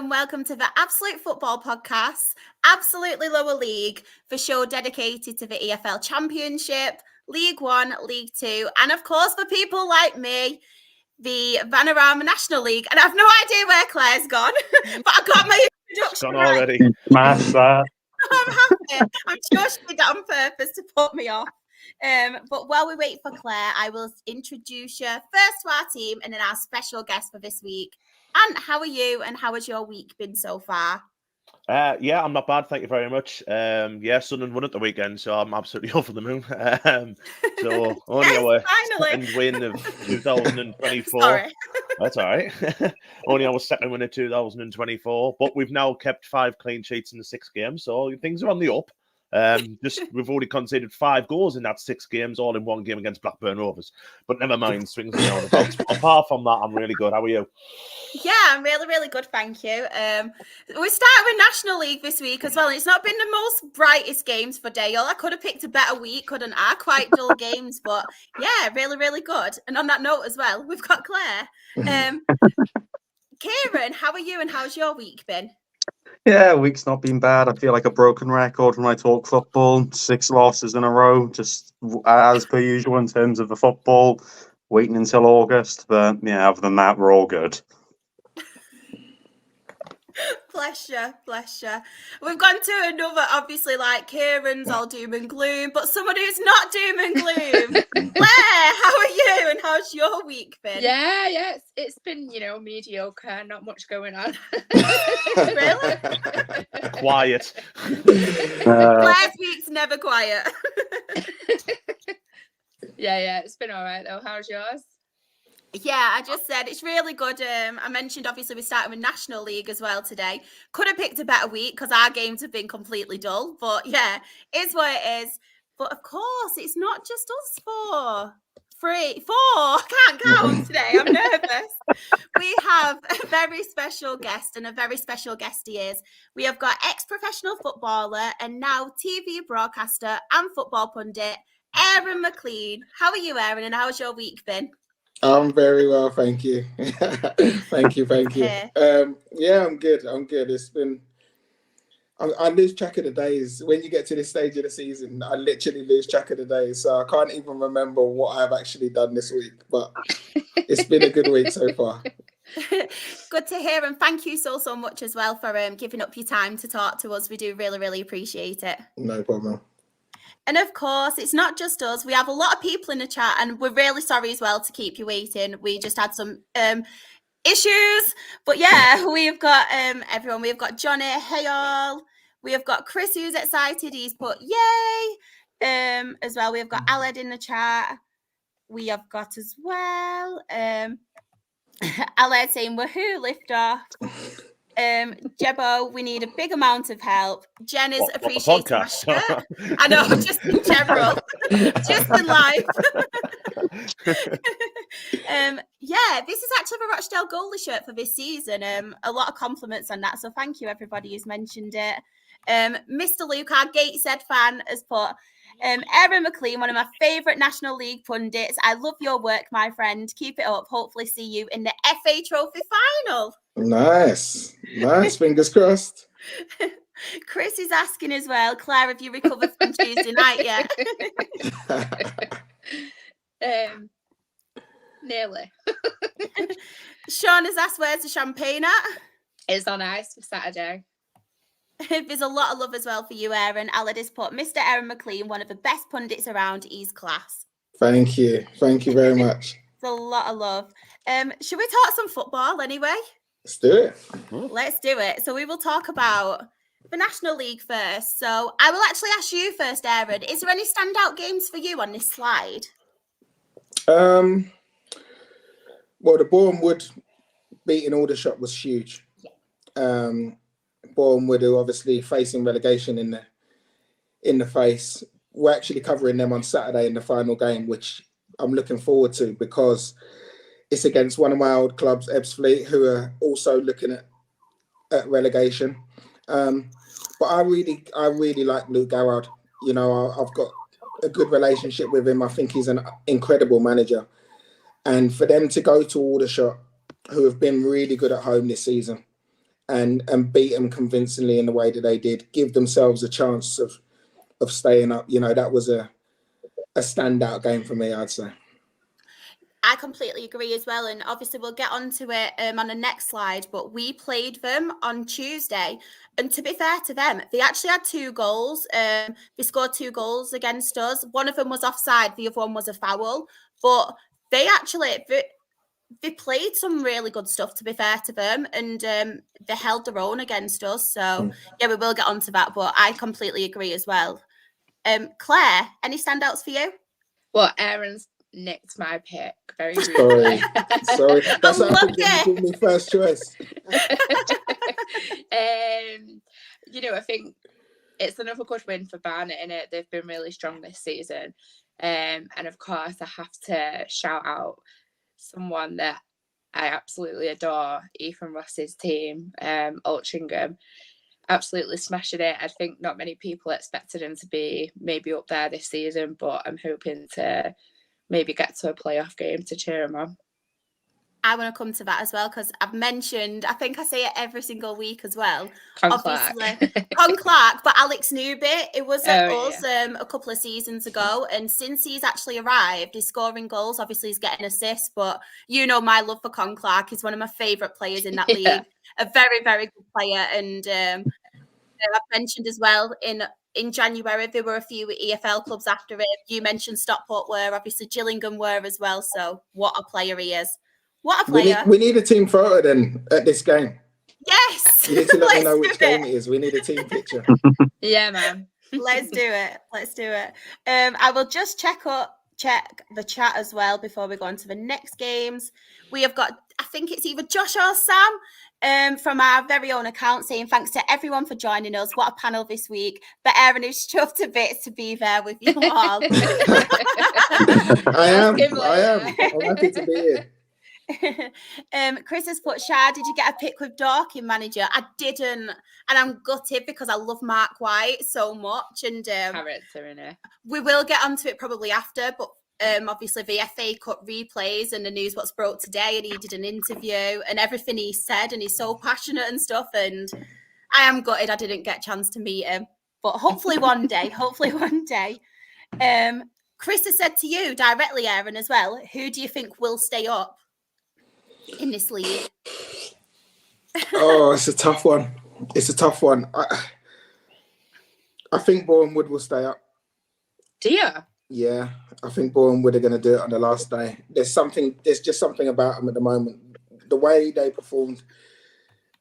and welcome to the Absolute Football Podcast, Absolutely Lower League, the show dedicated to the EFL Championship, League One, League Two, and of course for people like me, the Vanarama National League. And I have no idea where Claire's gone, but I got my introduction gone already. Smash that. I'm happy. I'm sure she did that on purpose to put me off. But while we wait for Claire, I will introduce you first to our team and then our special guest for this week. Ant, how are you and how has your week been so far? Yeah, I'm not bad, thank you very much. Sunderland won at the weekend, so I'm absolutely over the moon. So only our second win of 2024. Sorry. That's all right. Only our second win of 2024, but we've now kept 5 clean sheets in the 6 games, so things are on the up. We've already conceded 5 goals in that 6 games, all in one game against Blackburn Rovers. But never mind, swings and roundabouts. Apart from that, I'm really good. How are you? Yeah, I'm really, really good, thank you. We started with National League this week as well, and it's not been the most brightest games for Dale. I could have picked a better week, couldn't I? Quite dull games, but yeah, really, really good. And on that note as well, we've got Claire. Keiron, how are you and how's your week been? Yeah, week's not been bad. I feel like a broken record when I talk football. 6 losses in a row, just as per usual in terms of the football. Waiting until August, but yeah, other than that, we're all good. Bless you. We've gone to another, obviously, like Keiron's all doom and gloom, but someone who's not doom and gloom. Claire, how are you and how's your week been? Yeah, it's been, mediocre, not much going on. Really? Quiet. Claire's week's never quiet. Yeah, it's been all right, though. How's yours? Yeah, I just said it's really good. I mentioned, obviously, we started with National League as well today. Could have picked a better week because our games have been completely dull. But yeah, it's what it is. But of course, it's not just us 4. 3, 4. I can't count today. I'm nervous. We have a very special guest and a very special guest he is. We have got ex-professional footballer and now TV broadcaster and football pundit, Aaron McLean. How are you, Aaron, and how's your week been? I'm very well, thank you. Thank you. Okay. Yeah, I'm good. It's been... I lose track of the days. When you get to this stage of the season, I literally lose track of the days. So I can't even remember what I've actually done this week. But it's been a good week so far. Good to hear. And thank you so much as well for giving up your time to talk to us. We do really, really appreciate it. No problem. And of course, it's not just us. We have a lot of people in the chat and we're really sorry as well to keep you waiting. We just had some issues. But yeah, we've got everyone. We've got Johnny, hey all. We have got Chris who's excited. He's put yay as well. We've got Aled in the chat. We have got as well Aled saying woohoo, lift off. Jebo, we need a big amount of help. Jen is appreciating my shirt. I know, just in general, just in life. This is actually the Rochdale goalie shirt for this season. A lot of compliments on that, so thank you everybody who's mentioned it. Mr. Luke, our Gateshead fan, has put Aaron McLean, one of my favourite National League pundits. I love your work, my friend. Keep it up. Hopefully see you in the FA Trophy final. Nice. Fingers crossed. Chris is asking as well, Claire, have you recovered from Tuesday night yet? Nearly. Sean has asked, where's the champagne at? It's on ice for Saturday. There's a lot of love as well for you, Aaron. Aled has put Mr. Aaron McLean, one of the best pundits around. He's class. Thank you very much. It's a lot of love. Should we talk some football anyway? Let's do it. Let's do it. So we will talk about the National League first. So I will actually ask you first, Aaron. Is there any standout games for you on this slide? Well, the Bournemouth beating Aldershot was huge. Yeah. Bournemouth are obviously facing relegation in the face. We're actually covering them on Saturday in the final game, which I'm looking forward to because it's against one of my old clubs, Ebbsfleet, who are also looking at relegation. But I really like Luke Garrard. I've got a good relationship with him. I think he's an incredible manager. And for them to go to Aldershot, who have been really good at home this season, and beat them convincingly in the way that they did, give themselves a chance of staying up. That was a standout game for me, I'd say. I completely agree as well. And obviously we'll get onto it on the next slide, but we played them on Tuesday. And to be fair to them, they actually had 2 goals. They scored 2 goals against us. One of them was offside. The other one was a foul. But they played some really good stuff, to be fair to them. And they held their own against us. So, yeah, we will get onto that. But I completely agree as well. Claire, any standouts for you? Well, Aaron's nicked my pick very Sorry. That's I how you give me first choice. I think it's another good win for Barnet, innit? They've been really strong this season. And of course, I have to shout out someone that I absolutely adore, Ethan Ross's team, Altrincham. Absolutely smashing it. I think not many people expected him to be maybe up there this season, but I'm hoping to maybe get to a playoff game to cheer him on. I want to come to that as well, because I've mentioned, I think I say it every single week as well. Con Clark, but Alex Newby, it was at us a couple of seasons ago, and since he's actually arrived, he's scoring goals. Obviously, he's getting assists, but my love for Con Clark. He's one of my favourite players in that league. A very, very good player, and I've mentioned as well in January, there were a few EFL clubs after it. You mentioned Stockport were, obviously Gillingham were as well. So what a player he is. What a player. We need a team photo then at this game. Yes. You need to let me know which game it is. We need a team picture. Yeah, man. Let's do it. I will just check the chat as well before we go on to the next games. We have got, I think it's either Josh or Sam from our very own account saying thanks to everyone for joining us. What a panel this week. But Aaron is chuffed to bits to be there with you all. I am. I'm happy to be here. Chris has put, Shah, did you get a pick with Dorking manager? I didn't, and I'm gutted because I love Mark White so much, and we will get onto it probably after, but obviously the FA Cup replays and the news what's broke today, and he did an interview and everything he said, and he's so passionate and stuff, and I am gutted I didn't get a chance to meet him, but hopefully one day. Chris has said to you directly, Aaron, as well, who do you think will stay up in this league? Oh, it's a tough one. I think Bournemouth will stay up. Do you? Yeah, I think Bournemouth are going to do it on the last day. There's just something about them at the moment. The way they performed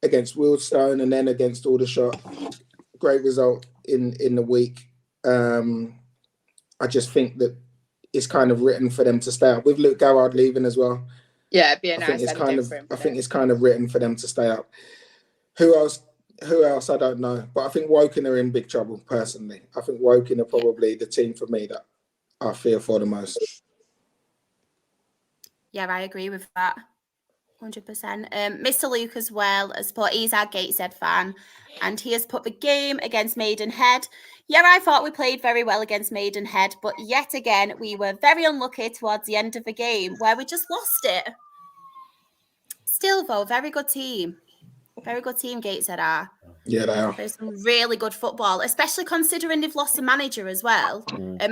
against Wealdstone and then against Aldershot, great result in the week. I just think that it's kind of written for them to stay up. With Luke Garrard leaving as well. Yeah, it'd be a nice I think it's kind of written for them to stay up. Who else? I don't know. But I think Woking are in big trouble, personally. I think Woking are probably the team for me that I fear for the most. Yeah, I agree with that. 100%. Mr. Luke as well has put, he's our Gateshead fan, and he has put the game against Maidenhead. Yeah, I thought we played very well against Maidenhead, but yet again, we were very unlucky towards the end of the game where we just lost it. Still, though, very good team. Very good team, Gateshead are. Yeah, they are. There's some really good football, especially considering they've lost a manager as well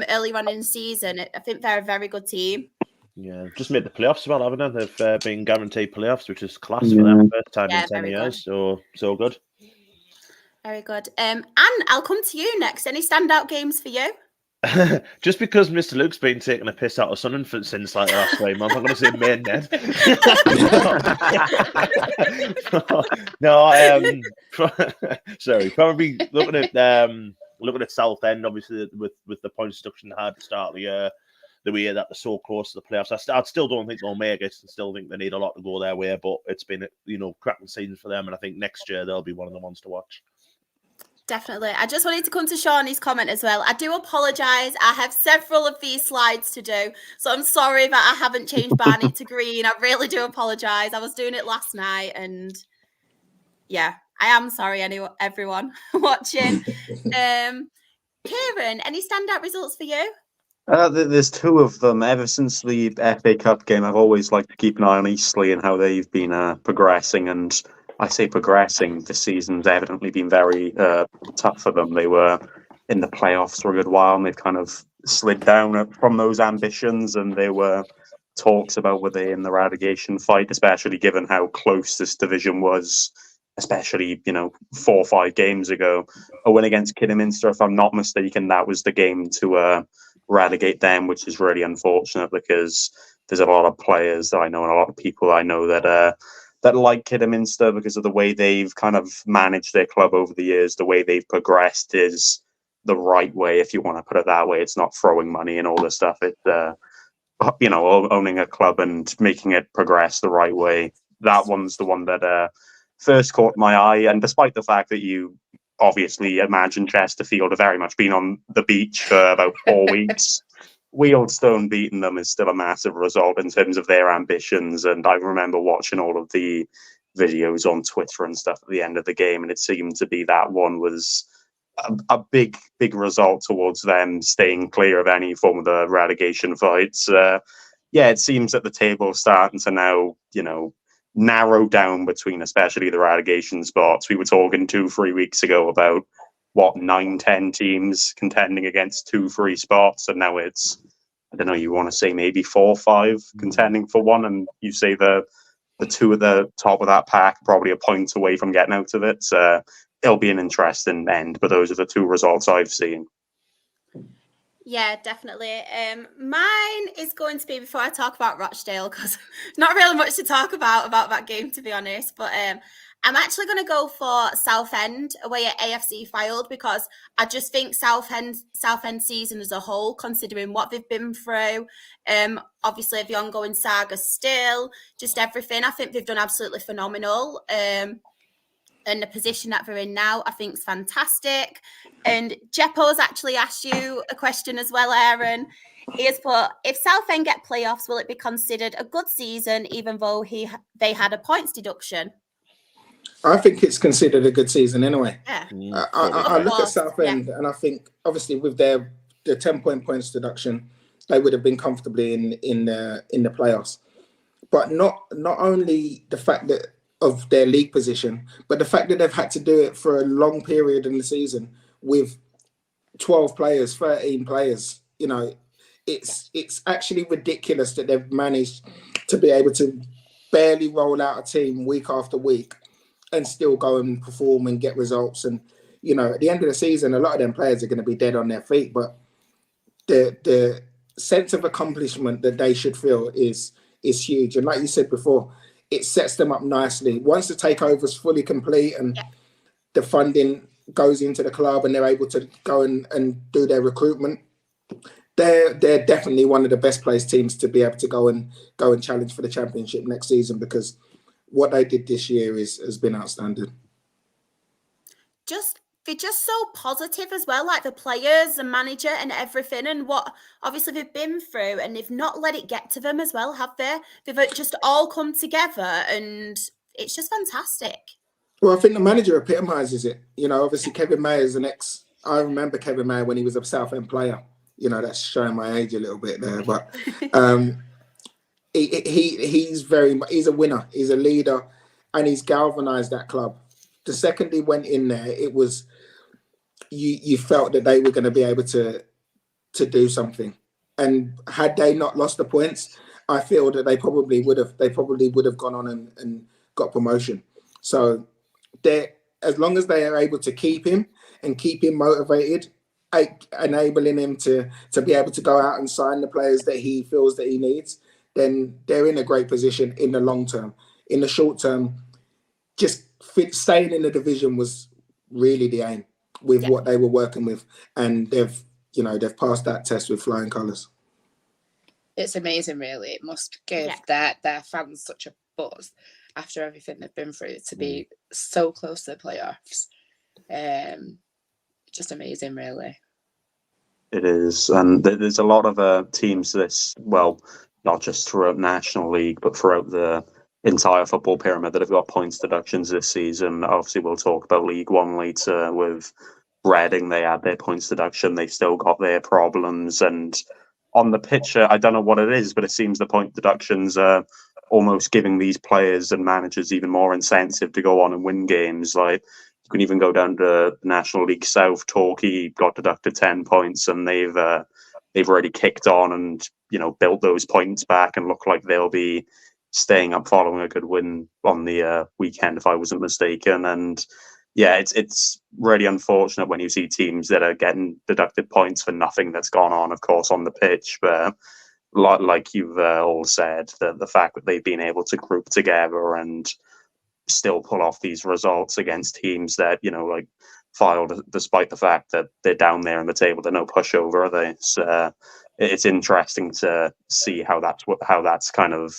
earlier on in the season. I think they're a very good team. Yeah, just made the playoffs as well, haven't they? They've been guaranteed playoffs, which is class for them. First time in 10 years, so good. Very good. Anne, I'll come to you next. Any standout games for you? Just because Mr. Luke's been taking a piss out of Sunderland since like the last 3 months, I'm going to say Maidenhead. Sorry, probably looking at Southend, obviously with the points deduction they had to start the year that they're so close to the playoffs. I still don't think they'll make it. I still think they need a lot to go their way, but it's been cracking season for them, and I think next year they'll be one of the ones to watch. Definitely. I just wanted to come to Shawnee's comment as well. I do apologise. I have several of these slides to do, so I'm sorry that I haven't changed Barney to green. I really do apologise. I was doing it last night, and yeah, I am sorry, everyone watching. Keiron, any standout results for you? There's 2 of them. Ever since the FA Cup game, I've always liked to keep an eye on Eastleigh and how they've been progressing, and I say progressing. This season's evidently been very tough for them. They were in the playoffs for a good while, and they've kind of slid down from those ambitions, and there were talks about were they in the relegation fight, especially given how close this division was, especially, 4 or 5 games ago. A win against Kidderminster, if I'm not mistaken, that was the game to relegate them, which is really unfortunate because there's a lot of players that I know and a lot of people I know that like Kidderminster because of the way they've kind of managed their club over the years. The way they've progressed is the right way, if you want to put it that way. It's not throwing money and all this stuff. It's owning a club and making it progress the right way. That one's the one that first caught my eye. And despite the fact that you obviously imagine Chesterfield have very much been on the beach for about 4 weeks, Wealdstone beating them is still a massive result in terms of their ambitions. And I remember watching all of the videos on Twitter and stuff at the end of the game, and it seemed to be that one was a big result towards them staying clear of any form of the relegation fights. It seems that the table is starting to now, narrow down between especially the relegation spots. We were talking 2-3 weeks ago about 9-10 teams contending against 2-3 spots, and now it's, I don't know, you want to say maybe 4 or 5 contending for one, and you say the 2 at the top of that pack probably a point away from getting out of it. It'll be an interesting end, but those are the 2 results I've seen. Yeah, definitely. Mine is going to be, before I talk about Rochdale, because not really much to talk about that game, to be honest, but I'm actually going to go for Southend away at AFC Fylde, because I just think Southend season as a whole, considering what they've been through, obviously the ongoing saga still, just everything, I think they've done absolutely phenomenal. And the position that they're in now, I think is fantastic. And Jeppo's actually asked you a question as well, Aaron. He has put, if Southend get playoffs, will it be considered a good season, even though they had a points deduction? I think it's considered a good season anyway. Yeah. I look at Southend and I think, obviously, with the 10 points deduction, they would have been comfortably in the playoffs. But not only the fact that of their league position, but the fact that they've had to do it for a long period in the season with 12 players, 13 players. It's actually ridiculous that they've managed to be able to barely roll out a team week after week and still go and perform and get results. And, at the end of the season, a lot of them players are going to be dead on their feet, but the sense of accomplishment that they should feel is huge. And like you said before, it sets them up nicely. Once the takeover is fully complete and the funding goes into the club and they're able to go and do their recruitment, they're definitely one of the best placed teams to be able to go and challenge for the championship next season, because what they did this year has been outstanding. They're just so positive as well, like the players and manager and everything, and what obviously they've been through, and they've not let it get to them as well, have they? They've just all come together, and it's just fantastic. Well, I think the manager epitomises it. Obviously Kevin Mayer is I remember Kevin Mayer when he was a Southend player. That's showing my age a little bit there, but he's a winner. He's a leader, and he's galvanised that club. The second he went in there, it was you felt that they were going to be able to do something. And had they not lost the points, I feel that they probably would have gone on and got promotion. So as long as they are able to keep him motivated, enabling him to be able to go out and sign the players that he feels that he needs, then they're in a great position in the long term. In the short term, just staying in the division was really the aim with what they were working with, and they've passed that test with flying colours. It's amazing, really. It must give their fans such a buzz after everything they've been through to be so close to the playoffs. Just amazing, really. It is, and there's a lot of teams not just throughout National League, but throughout the entire football pyramid that have got points deductions this season. Obviously, we'll talk about League One later with Reading. They had their points deduction. They've still got their problems. And on the pitch, I don't know what it is, but it seems the point deductions are almost giving these players and managers even more incentive to go on and win games. Like, you can even go down to the National League South. Torquay got deducted 10 points, and they've already kicked on and, you know, built those points back and look like they'll be staying up following a good win on the weekend, if I wasn't mistaken. And yeah, it's really unfortunate when you see teams that are getting deducted points for nothing that's gone on, of course, on the pitch. But like you've all said, the fact that they've been able to group together and still pull off these results against teams that, you know, like filed despite the fact that they're down there in the table, they're no pushover, are they? So it's interesting to see how that's kind of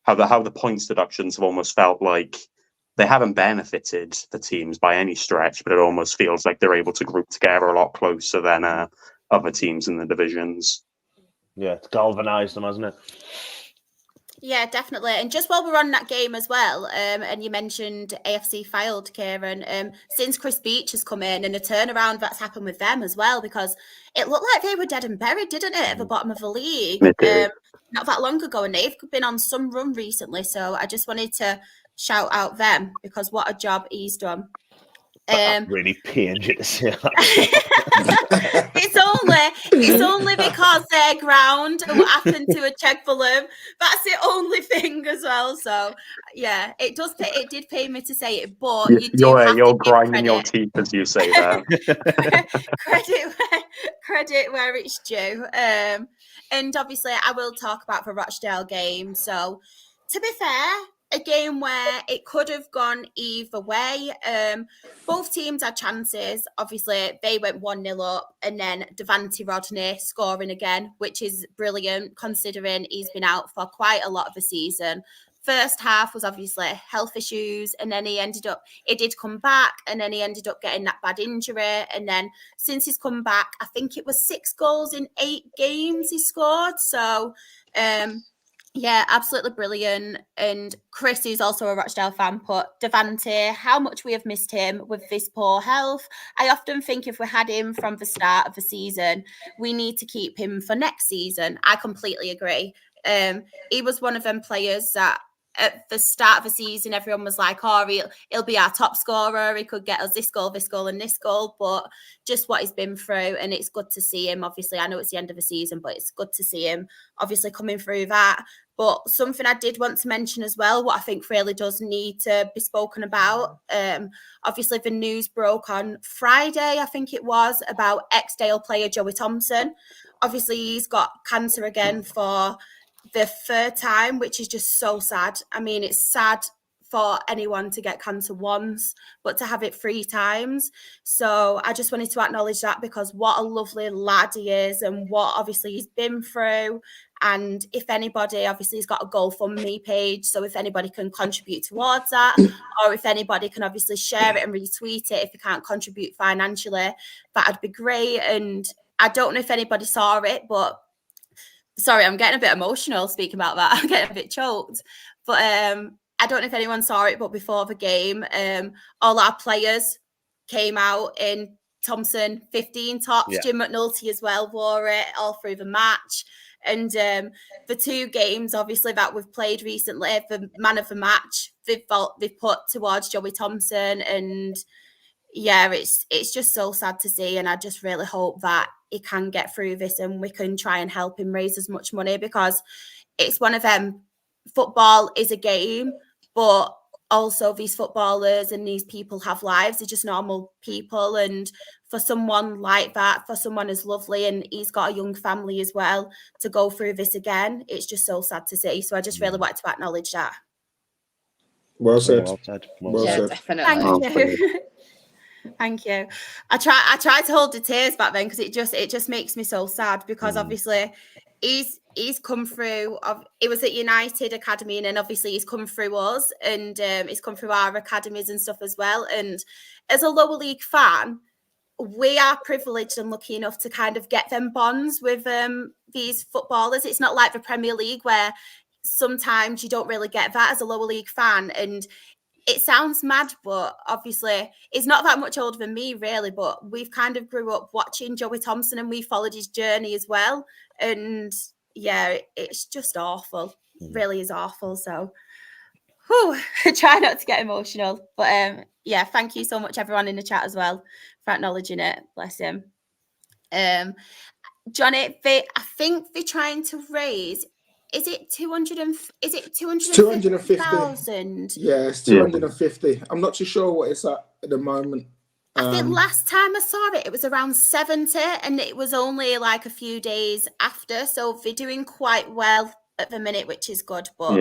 how the points deductions have almost felt like they haven't benefited the teams by any stretch, but it almost feels like they're able to group together a lot closer than other teams in the divisions. Yeah, it's galvanised them, hasn't it? Yeah, definitely. And just while we're on that game as well, and you mentioned AFC filed, Keiron, since Chris Beach has come in and a turnaround that's happened with them as well, because it looked like they were dead and buried, didn't it, at the bottom of the league? Not that long ago, and they've been on some run recently. So I just wanted to shout out them, because what a job he's done. Really pained you to say that. It's only because their ground and what happened to a Czech balloon. That's the only thing as well. So yeah, it did pay me to say it, but you're grinding your teeth as you say that. credit where it's due. And obviously I will talk about the Rochdale game. So to be fair, a game where it could have gone either way. Both teams had chances. Obviously, they went 1-0 up, and then Devante Rodney scoring again, which is brilliant considering he's been out for quite a lot of the season. First half was obviously health issues, and then he did come back, and then he ended up getting that bad injury. And then since he's come back, I think it was 6 goals in 8 games he scored. So, yeah, absolutely brilliant. And Chris, who's also a Rochdale fan, put Devante, how much we have missed him with this poor health. I often think if we had him from the start of the season, we need to keep him for next season. I completely agree. He was one of them players that at the start of the season, everyone was like, oh, he'll be our top scorer. He could get us this goal, and this goal. But just what he's been through, and it's good to see him. Obviously, I know it's the end of the season, but it's good to see him obviously coming through that. But something I did want to mention as well, what I think really does need to be spoken about. Obviously, the news broke on Friday, I think it was, about ex-Dale player Joey Thompson. Obviously, he's got cancer again for the 3rd time, which is just so sad. I mean, it's sad for anyone to get cancer once, but to have it 3 times. So I just wanted to acknowledge that, because what a lovely lad he is, and what obviously he's been through. And if anybody, obviously he's got a GoFundMe page, so if anybody can contribute towards that, or if anybody can obviously share it and retweet it if you can't contribute financially, that'd be great. And I don't know if anybody saw it, but sorry, I'm getting a bit emotional speaking about that. I'm getting a bit choked. But I don't know if anyone saw it, but before the game, all our players came out in Thompson 15 tops. Yeah. Jim McNulty as well wore it all through the match. And the 2 games, obviously, that we've played recently, the man of the match, they've put towards Joey Thompson. And yeah, it's just so sad to see. And I just really hope that he can get through this and we can try and help him raise as much money, because it's one of them. Football is a game, but also these footballers and these people have lives. They're just normal people. And for someone like that, for someone as lovely, and he's got a young family as well, to go through this again, it's just so sad to see. So I just really wanted to acknowledge that. Well said. Well said. Definitely. Thank you. Thank you. I try to hold the tears back then, because it just makes me so sad, because obviously he's come through. He was at United Academy, and then obviously he's come through us, and he's come through our academies and stuff as well. And as a lower league fan, we are privileged and lucky enough to kind of get them bonds with these footballers. It's not like the Premier League, where sometimes you don't really get that as a lower league fan. And it sounds mad, but obviously he's not that much older than me, really. But we've kind of grew up watching Joey Thompson, and we followed his journey as well. And yeah, it's just awful. really is awful. So, try not to get emotional. But yeah, thank you so much, everyone in the chat as well, for acknowledging it. Bless him. Johnny, I think they're trying to raise. Is it 250,000? Yeah, it's 250. I'm not too sure what it's at the moment. I think last time I saw it, it was around 70, and it was only like a few days after. So they're doing quite well at the minute, which is good. But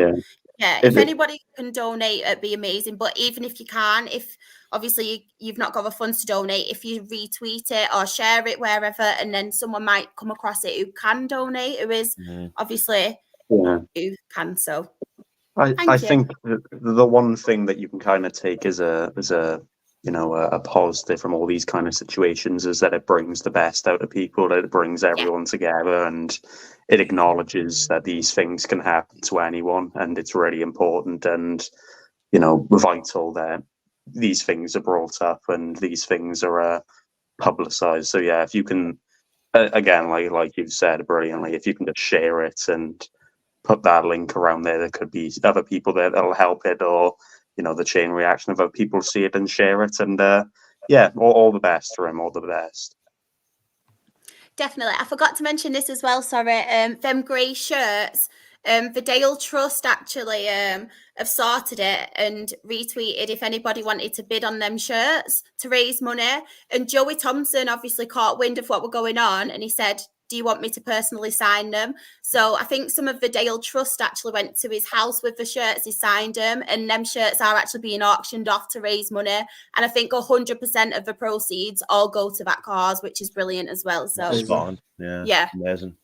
yeah, if anybody can donate, it'd be amazing. But even if you can't, if obviously you've not got the funds to donate, if you retweet it or share it wherever, and then someone might come across it who can donate, who is obviously who can. So I think the one thing that you can kind of take as a positive from all these kind of situations is that it brings the best out of people, that it brings everyone together, and it acknowledges that these things can happen to anyone, and it's really important and vital that these things are brought up and these things are publicized. So yeah, if you can again, like you've said brilliantly, if you can just share it and put that link around there could be other people there that'll help it, or the chain reaction of other people see it and share it. And all the best for him, all the best. Definitely. I forgot to mention this as well, sorry. Them grey shirts, the Dale Trust actually have sorted it and retweeted if anybody wanted to bid on them shirts to raise money. And Joey Thompson obviously caught wind of what were going on, and he said, do you want me to personally sign them? So I think some of the Dale Trust actually went to his house with the shirts, he signed them, and them shirts are actually being auctioned off to raise money. And I think 100% of the proceeds all go to that cause, which is brilliant as well. So yeah, amazing.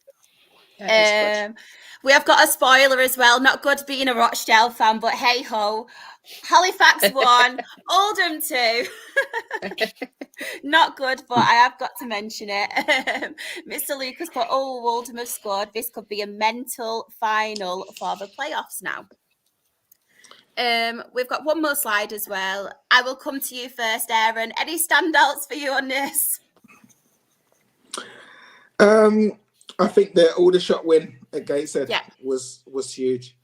We have got a spoiler as well. Not good being a Rochdale fan, but hey ho, Halifax 1, Oldham 2. Not good, but I have got to mention it. Mr. Lucas put, Oldham have scored. This could be a mental final for the playoffs now. We've got one more slide as well. I will come to you first, Aaron. Any standouts for you on this? I think the Aldershot win at Gateshead was huge.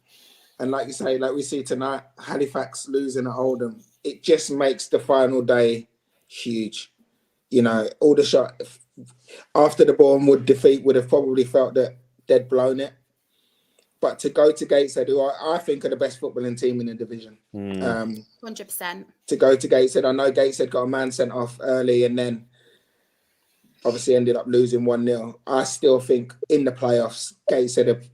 And like you say, like we see tonight, Halifax losing at Oldham, it just makes the final day huge. Aldershot, after the Bournemouth defeat, would have probably felt that they'd blown it. But to go to Gateshead, who I think are the best footballing team in the division. 100%. To go to Gateshead, I know Gateshead got a man sent off early and then obviously ended up losing 1-0. I still think in the playoffs, Gateshead,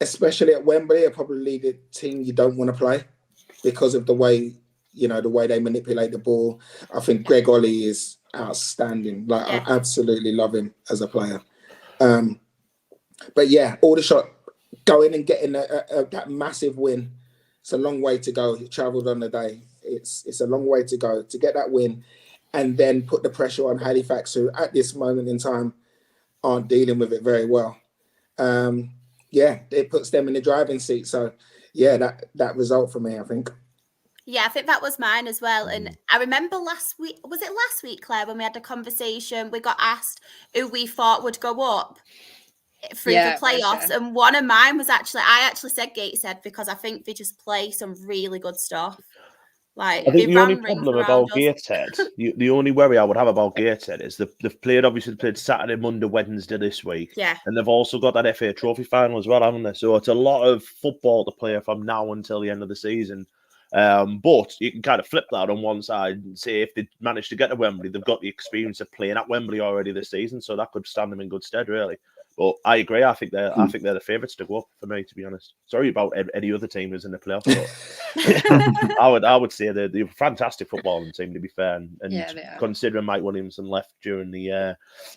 especially at Wembley, are probably the team you don't want to play because of the way they manipulate the ball. I think Greg Ollie is outstanding. I absolutely love him as a player. But yeah, Aldershot going and getting that massive win. It's a long way to go. He travelled on the day. It's a long way to go to get that win, and then put the pressure on Halifax, who at this moment in time aren't dealing with it very well. It puts them in the driving seat. So yeah, that result for me, I think. Yeah, I think that was mine as well. And I remember last week, Claire, when we had a conversation, we got asked who we thought would go up through the playoffs. Sure. And one of mine was I actually said Gateshead because I think they just play some really good stuff. I think the only problem about Gateshead, the only worry I would have about Gateshead is they've played Saturday, Monday, Wednesday this week. Yeah. And they've also got that FA Trophy final as well, haven't they? So it's a lot of football to play from now until the end of the season. But you can kind of flip that on one side and say if they manage to get to Wembley, they've got the experience of playing at Wembley already this season, so that could stand them in good stead, really. But I agree. I think they're the favourites to go up for me, to be honest. Sorry about any other team who's in the playoffs, but I would say they're a fantastic footballing team, to be fair. And considering Mike Williamson left during the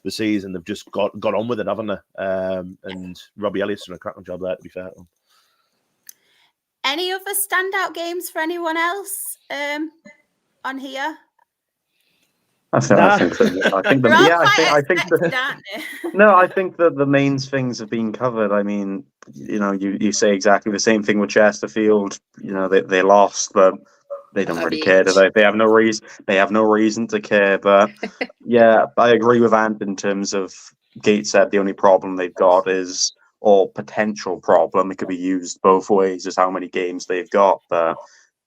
season, they've just got on with it, haven't they? And Robbie Elliott's done a cracking job there, to be fair. Any other standout games for anyone else on here? I think the main things have been covered. I mean, you say exactly the same thing with Chesterfield. They lost, but they don't really care. Do they? They have no reason. They have no reason to care. But yeah, I agree with Ant in terms of Gateshead. The only problem they've got is or potential problem. It could be used both ways as how many games they've got. But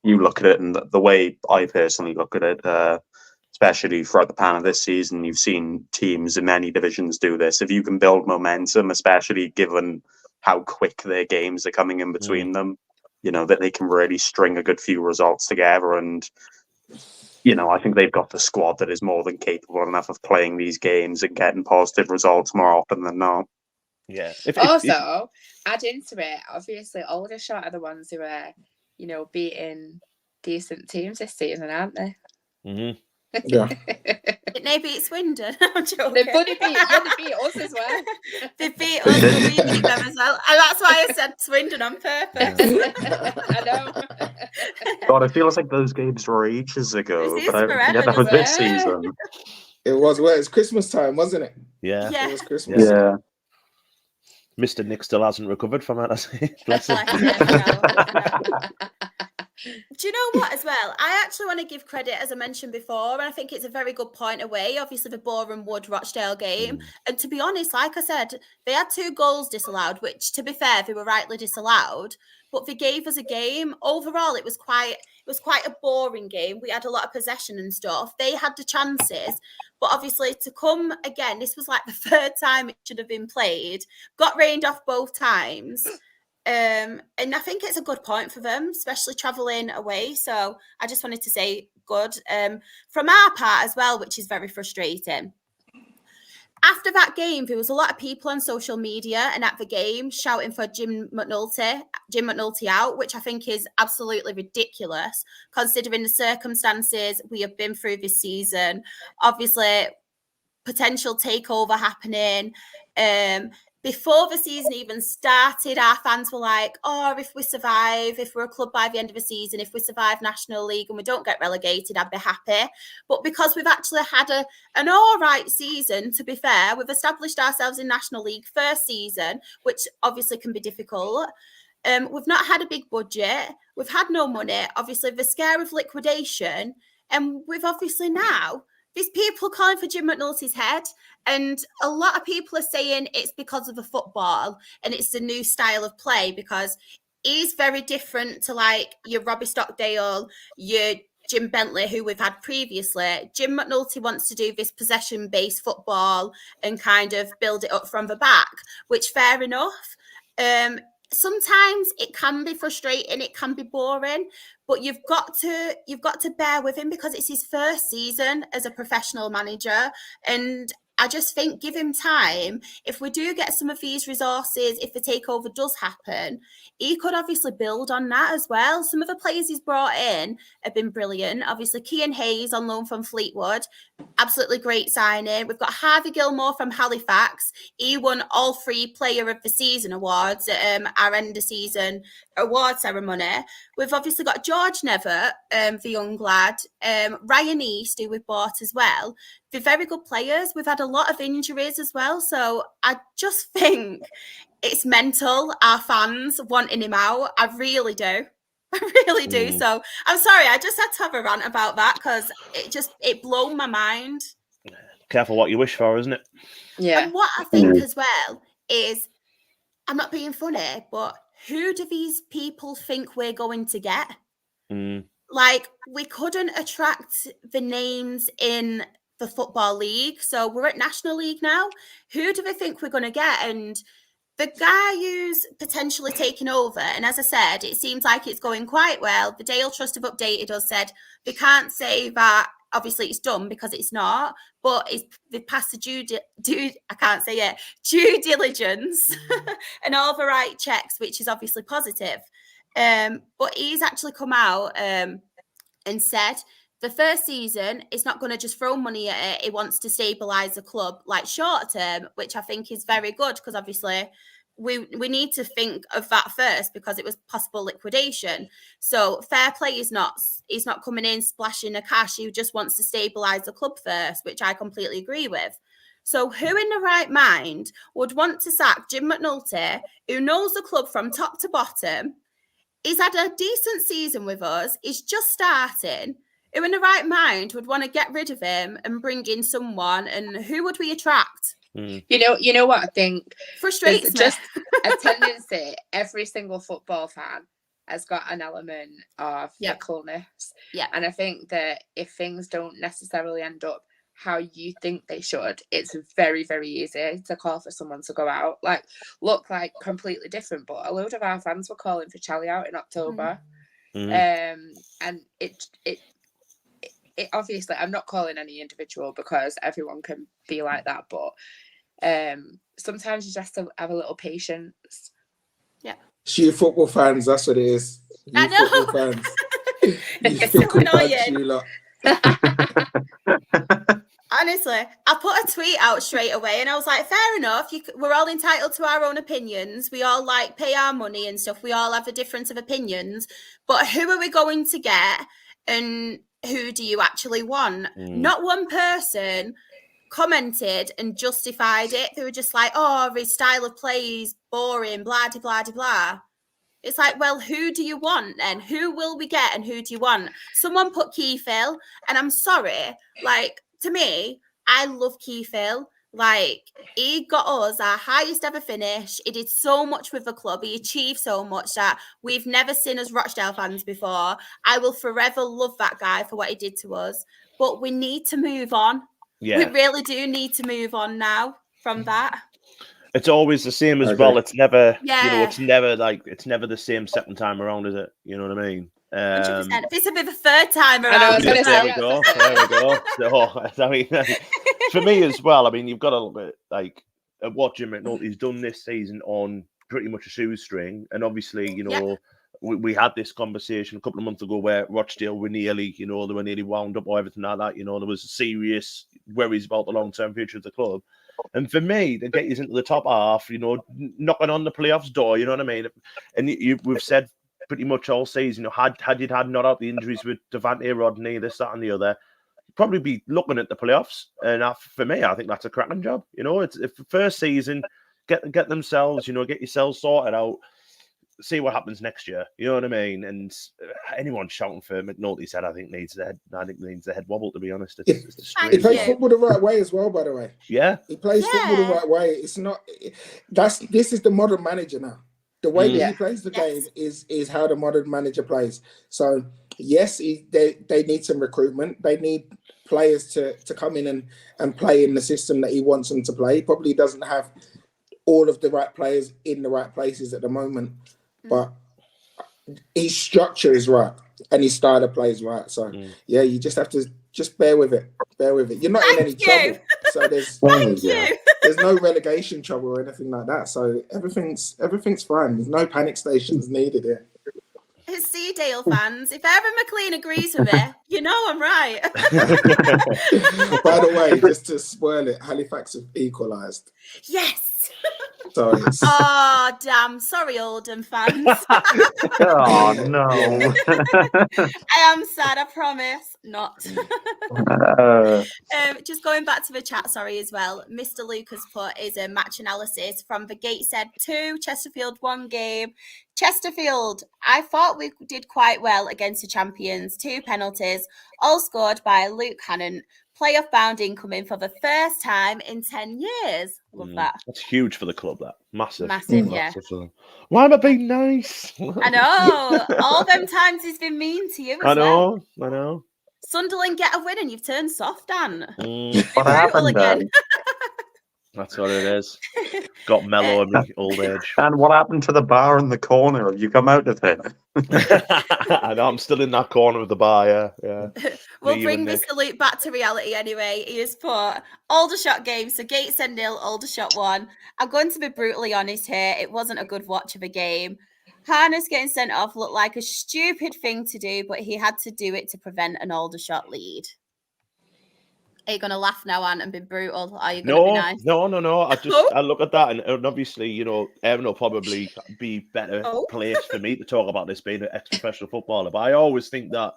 you look at it, and the way I personally look at it, especially throughout the pan of this season, you've seen teams in many divisions do this. If you can build momentum, especially given how quick their games are coming in between them, that they can really string a good few results together. And, I think they've got the squad that is more than capable enough of playing these games and getting positive results more often than not. Yeah. Add into it, obviously, Aldershot are the ones who are, beating decent teams this season, aren't they? Mm-hmm. Yeah. They beat Swindon. I'm joking. They beat us as well. They beat us, but we beat them as well. And that's why I said Swindon on purpose. I know. God, it feels like those games were ages ago. This is But forever, that was this isn't it? season. It was, it's Christmas time, wasn't it? Yeah. It was Christmas. Yeah. Mr. Nick still hasn't recovered from it, has he? Bless him. Do you know what, as well? I actually want to give credit, as I mentioned before, and I think it's a very good point away, obviously, the Boreham Wood Rochdale game. And to be honest, like I said, they had 2 goals disallowed, which, to be fair, they were rightly disallowed, but they gave us a game. Overall, it was quite a boring game. We had a lot of possession and stuff. They had the chances, but obviously to come again, this was like the 3rd time it should have been played, got rained off both times. And I think it's a good point for them, especially travelling away. So I just wanted to say good. From our part as well, which is very frustrating. After that game, there was a lot of people on social media and at the game shouting for Jim McNulty out, which I think is absolutely ridiculous, considering the circumstances we have been through this season. Obviously, potential takeover happening. Before the season even started, our fans were like, if we survive, if we're a club by the end of the season, if we survive National League and we don't get relegated, I'd be happy. But because we've actually had an all right season, to be fair, we've established ourselves in National League first season, which obviously can be difficult. We've not had a big budget. We've had no money. Obviously, the scare of liquidation. And we've obviously now, there's people calling for Jim McNulty's head. And a lot of people are saying it's because of the football and it's the new style of play, because he's very different to like your Robbie Stockdale, your Jim Bentley, who we've had previously. Jim McNulty wants to do this possession-based football and kind of build it up from the back, which fair enough. Sometimes it can be frustrating, it can be boring, but you've got to bear with him because it's his first season as a professional manager. And I just think give him time. If we do get some of these resources, if the takeover does happen, he could obviously build on that as well. Some of the players he's brought in have been brilliant. Obviously, Cian Hayes on loan from Fleetwood, absolutely great signing. We've got Harvey Gilmore from Halifax. He won all 3 Player of the Season awards at our end of season award ceremony. We've obviously got George Never, the young lad, Ryan East, who we've bought as well. They're very good players. We've had a lot of injuries as well. So I just think it's mental, our fans wanting him out. I really do. I really do. So I'm sorry, I just had to have a rant about that because it blew my mind. Careful what you wish for, isn't it? Yeah. And what I think as well is, I'm not being funny, but who do these people think we're going to get? Like, we couldn't attract the names in the Football League. So we're at National League now. Who do they think we're going to get? And the guy who's potentially taking over, and as I said, it seems like it's going quite well. The Dale Trust have updated us, said they can't say that obviously it's done because it's not, but they've passed the due diligence and all the right checks, which is obviously positive. But he's actually come out and said the first season is not going to just throw money at it. He wants to stabilise the club like short term, which I think is very good because obviously we need to think of that first because it was possible liquidation. So fair play is not coming in splashing the cash. He just wants to stabilise the club first, which I completely agree with. So who in the right mind would want to sack Jim McNulty, who knows the club from top to bottom? He's had a decent season with us. He's just starting. Who in the right mind would want to get rid of him and bring in someone? And who would we attract? You know what I think? Frustrates There's me. just a tendency. Every single football fan has got an element of fickleness. Yeah. And I think that if things don't necessarily end up how you think they should, it's very, very easy to call for someone to go out. Like, look like completely different, but a load of our fans were calling for Charlie out in October. And it obviously, I'm not calling any individual because everyone can be like that, but sometimes you just have to have a little patience. Yeah. It's you football fans, that's what it is. You I know. football fans. You It's fickle so bunch, annoying. you lot. Honestly, I put a tweet out straight away and I was like, fair enough. We're all entitled to our own opinions. We all like pay our money and stuff. We all have a difference of opinions. But who are we going to get and who do you actually want? Not one person commented and justified it. They were just like, oh, his style of play is boring, blah, de, blah, de, blah. It's like, well, who do you want then? Who will we get and who do you want? Someone put Keefill, and I'm sorry, like, to me, I love Keefill. Like, he got us our highest ever finish. He did so much with the club. He achieved so much that we've never seen as Rochdale fans before. I will forever love that guy for what he did to us. But we need to move on. Yeah. We really do need to move on now from that. It's always the same as Okay. well. It's never, Yeah. it's never the same second time around, is it? You know what I mean? 100%. If this will be the third time I know, around. I was gonna there say we go. There we go. So, I mean, for me as well, I mean, you've got a little bit like what Jim McNulty's done this season on pretty much a shoestring. And obviously, you know, we had this conversation a couple of months ago where Rochdale were nearly, you know, they were nearly wound up or everything like that. You know, there was serious worries about the long-term future of the club. And for me, to get you into the top half, you know, knocking on the playoffs door, you know what I mean? And we've said pretty much all season, you know, had you had not out the injuries with Devante, Rodney, this, that, and the other, you'd probably be looking at the playoffs. And for me, I think that's a cracking job. You know, it's if the first season, get themselves, you know, get yourselves sorted out, see what happens next year. You know what I mean? And anyone shouting for McNulty's head, I think needs the head wobble. To be honest, it's He Thank plays you. football the right way as well, by the way. yeah. He plays football the right way. It's not. This is the modern manager now. The way that he plays the game is how the modern manager plays. So yes, they need some recruitment. They need players to come in and play in the system that he wants them to play. He probably doesn't have all of the right players in the right places at the moment, but his structure is right and his style of play is right. So yeah, you just have to just bear with it. Bear with it. You're not in any trouble. So there's there's no relegation trouble or anything like that. So everything's fine. There's no panic stations needed here. See, Dale fans, if ever McLean agrees with me, you know I'm right. By the way, just to spoil it, Halifax have equalised. Yes. So it's... Oh, damn. Sorry, Oldham fans. Oh, no. I am sad, I promise. Not. Just going back to the chat, sorry, as well. Mr. Lucas put is a match analysis from the Gateshead 2, Chesterfield 1 game. Chesterfield, I thought we did quite well against the champions. 2 penalties, all scored by Luke Hannon. Playoff bound incoming for the first time in 10 years. Love that. That's huge for the club, that. Massive. Massive, yeah. Why am I being nice? I know. All them times he's been mean to you as well. I know. Sunderland get a win and you've turned soft, Dan. What happened again. That's what it is. Got mellow in my old age. And what happened to the bar in the corner? Have you come out of it? I know, I'm still in that corner of the bar, yeah. We'll bring this salute back to reality anyway. He has put Aldershot game, so Gateshead 0, Aldershot 1. I'm going to be brutally honest here. It wasn't a good watch of a game. Harness getting sent off looked like a stupid thing to do, but he had to do it to prevent an Aldershot lead. Are you going to laugh now, Ant, and be brutal? Are you going to be nice? No. I look at that, and obviously, you know, Evan will probably be better placed for me to talk about this being an ex-professional footballer. But I always think that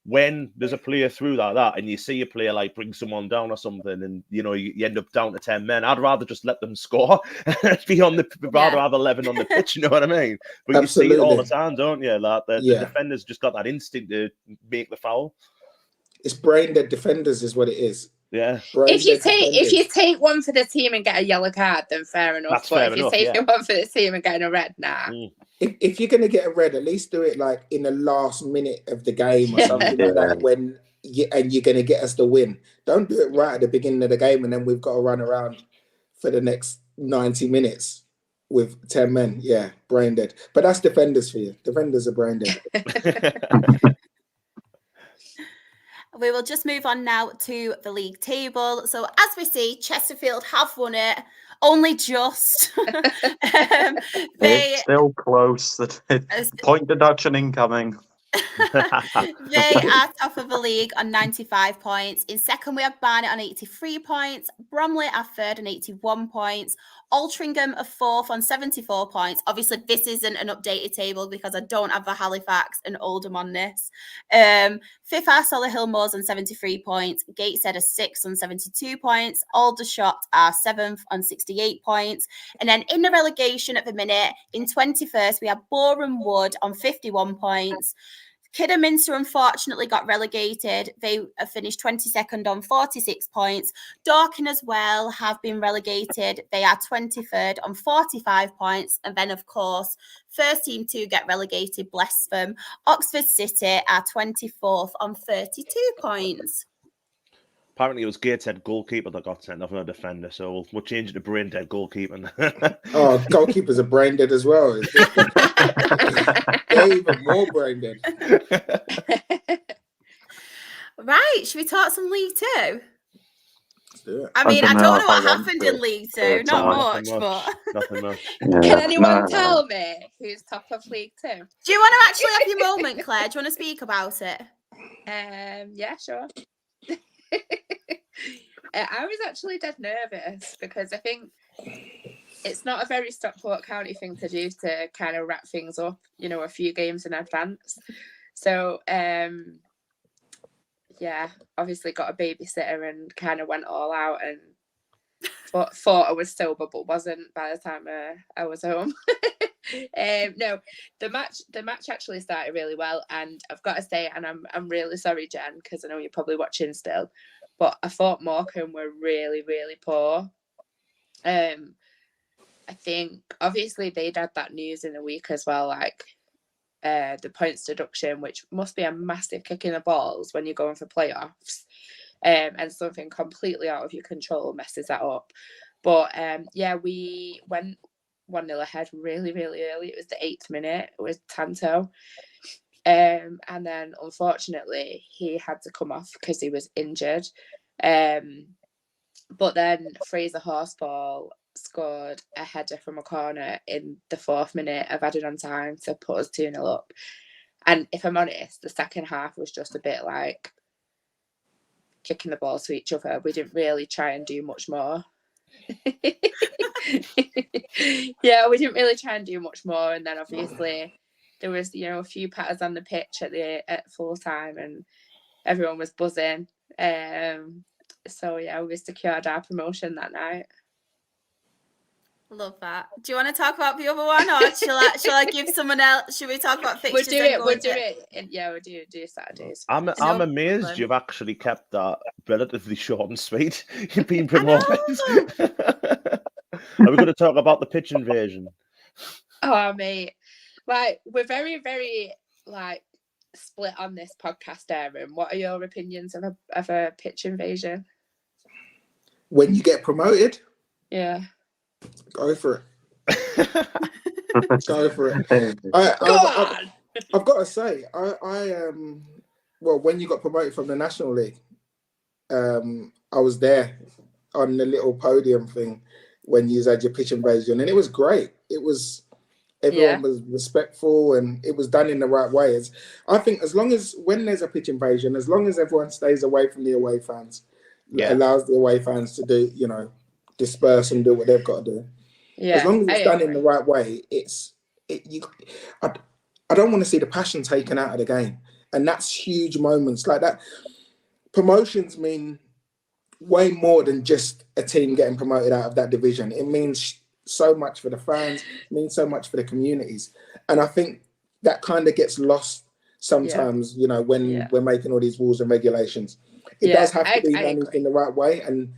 when there's a player through like that, and you see a player like bring someone down or something, and you know you end up down to 10 men, I'd rather just let them score, be on the rather have 11 on the pitch. You know what I mean? But Absolutely. You see it all the time, don't you? Like the defenders just got that instinct to make the foul. It's brain dead defenders is what it is. Yeah. If you Defenders. take one for the team and get a yellow card, then fair enough. That's but fair if enough, you're taking one for the team and getting a red, nah. If you're going to get a red, at least do it like in the last minute of the game or something like that, and you're going to get us the win. Don't do it right at the beginning of the game and then we've got to run around for the next 90 minutes with 10 men. Yeah, brain dead. But that's defenders for you. Defenders are brain dead. We will just move on now to the league table. So as we see, Chesterfield have won it, only just. It's still close. Point deduction incoming. They are top of the league on 95 points. In second, we have Barnet on 83 points. Bromley are third on 81 points. Altrincham are fourth on 74 points. Obviously, this isn't an updated table because I don't have the Halifax and Oldham on this. Fifth are Solihull Moors on 73 points. Gateshead are sixth on 72 points. Aldershot are seventh on 68 points. And then in the relegation at the minute, in 21st, we have Boreham Wood on 51 points. Kidderminster unfortunately got relegated. They have finished 22nd on 46 points. Dorking as well have been relegated. They are 23rd on 45 points. And then, of course, first team to get relegated, bless them. Oxford City are 24th on 32 points. Apparently, it was Gateshead goalkeeper that got sent off, no defender. So we'll change it to brain dead goalkeeper. Oh, goalkeepers are brain dead as well. They're even more brain dead. Right, should we talk some League Two? Let's do it. I mean, I don't know what I want happened to. in League Two. Not much, but... Nothing much. Can anyone tell me who's top of League Two? Do you want to actually have your moment, Claire? Do you want to speak about it? Yeah, sure. I was actually dead nervous because I think it's not a very Stockport County thing to do to kind of wrap things up, you know, a few games in advance. So, yeah, obviously got a babysitter and kind of went all out and thought I was sober, but wasn't by the time I was home. No, the match actually started really well, and I've got to say, and I'm really sorry, Jen, because I know you're probably watching still, but I thought Morecambe were really, really poor. I think obviously they'd had that news in the week as well, like the points deduction, which must be a massive kick in the balls when you're going for playoffs, and something completely out of your control messes that up. But yeah, we went 1-0 ahead really, really early. It was the 8th minute. It was Tanto. And then unfortunately he had to come off because he was injured. But then Fraser Horsfall scored a header from a corner in the 4th minute of added on time to put us 2-0 up. And if I'm honest, the second half was just a bit like kicking the ball to each other. We didn't really try and do much more. Yeah, we didn't really try and do much more. And then obviously there was, you know, a few patters on the pitch at full time and everyone was buzzing. So yeah, we secured our promotion that night. Love that. Do you want to talk about the other one, or shall I give someone else? Should we talk about fixtures? We'll do it. Yeah, we'll do Saturdays. I'm amazed you've actually kept that relatively short and sweet. You've been promoted. Are we going to talk about the pitch invasion? Oh, mate. Like, we're very, very, like, split on this podcast, Aaron. What are your opinions of a pitch invasion? When you get promoted? Yeah. Go for it. Go for it. I've got to say, well, when you got promoted from the National League, I was there on the little podium thing when you had your pitch invasion, and it was great. It was, everyone was respectful, and it was done in the right way. I think as long as, when there's a pitch invasion, as long as everyone stays away from the away fans, allows the away fans to do, you know, disperse and do what they've got to do. Yeah, as long as it's done in the right way, I don't want to see the passion taken out of the game. And that's huge moments like that. Promotions mean way more than just a team getting promoted out of that division. It means so much for the fans, it means so much for the communities. And I think that kind of gets lost sometimes, you know, when we're making all these rules and regulations. it does have to be managed in the right way, and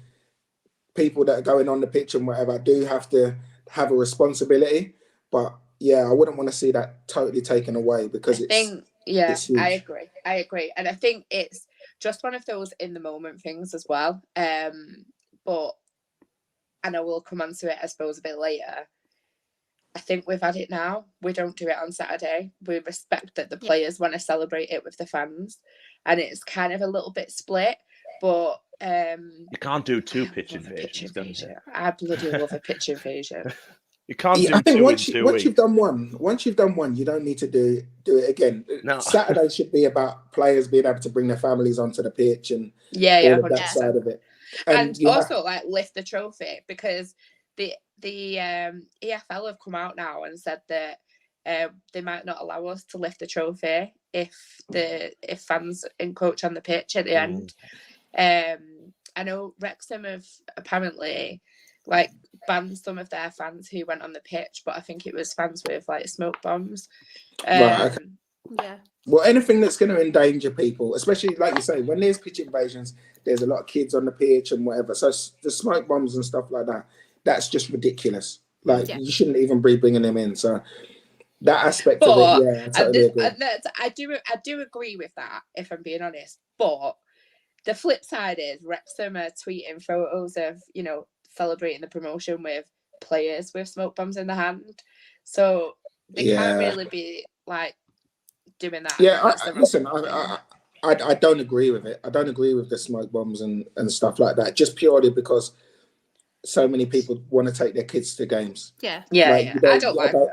people that are going on the pitch and whatever do have to have a responsibility. But yeah, I wouldn't want to see that totally taken away, because it's huge. I agree, and I think it's just one of those in the moment things as well. But and I will come on to it, I suppose, a bit later. I think we've had it now. We don't do it on Saturday. We respect that the players want to celebrate it with the fans, and it's kind of a little bit split. But you can't do two pitch invasions, can you? I bloody love a pitch invasion. You can't do I think two once in 2 weeks. you've done one, you don't need to do it again. No. Saturday should be about players being able to bring their families onto the pitch and all of that side of it. And also like lift the trophy, because the EFL have come out now and said that they might not allow us to lift the trophy if fans encroach on the pitch at the end. I know Wrexham have apparently like banned some of their fans who went on the pitch, but I think it was fans with like smoke bombs. Right, okay. Yeah. Well, anything that's going to endanger people, especially like you say, when there's pitch invasions, there's a lot of kids on the pitch and whatever. So the smoke bombs and stuff like that, that's just ridiculous. Like you shouldn't even be bringing them in. So that aspect of it, yeah, I totally agree. I do agree with that, if I'm being honest. But the flip side is Wrexham are tweeting photos of, you know, celebrating the promotion with players with smoke bombs in the hand. So they can't really be like doing that. Yeah, I don't agree with it. I don't agree with the smoke bombs and stuff like that, just purely because so many people want to take their kids to games. Yeah. I don't like them.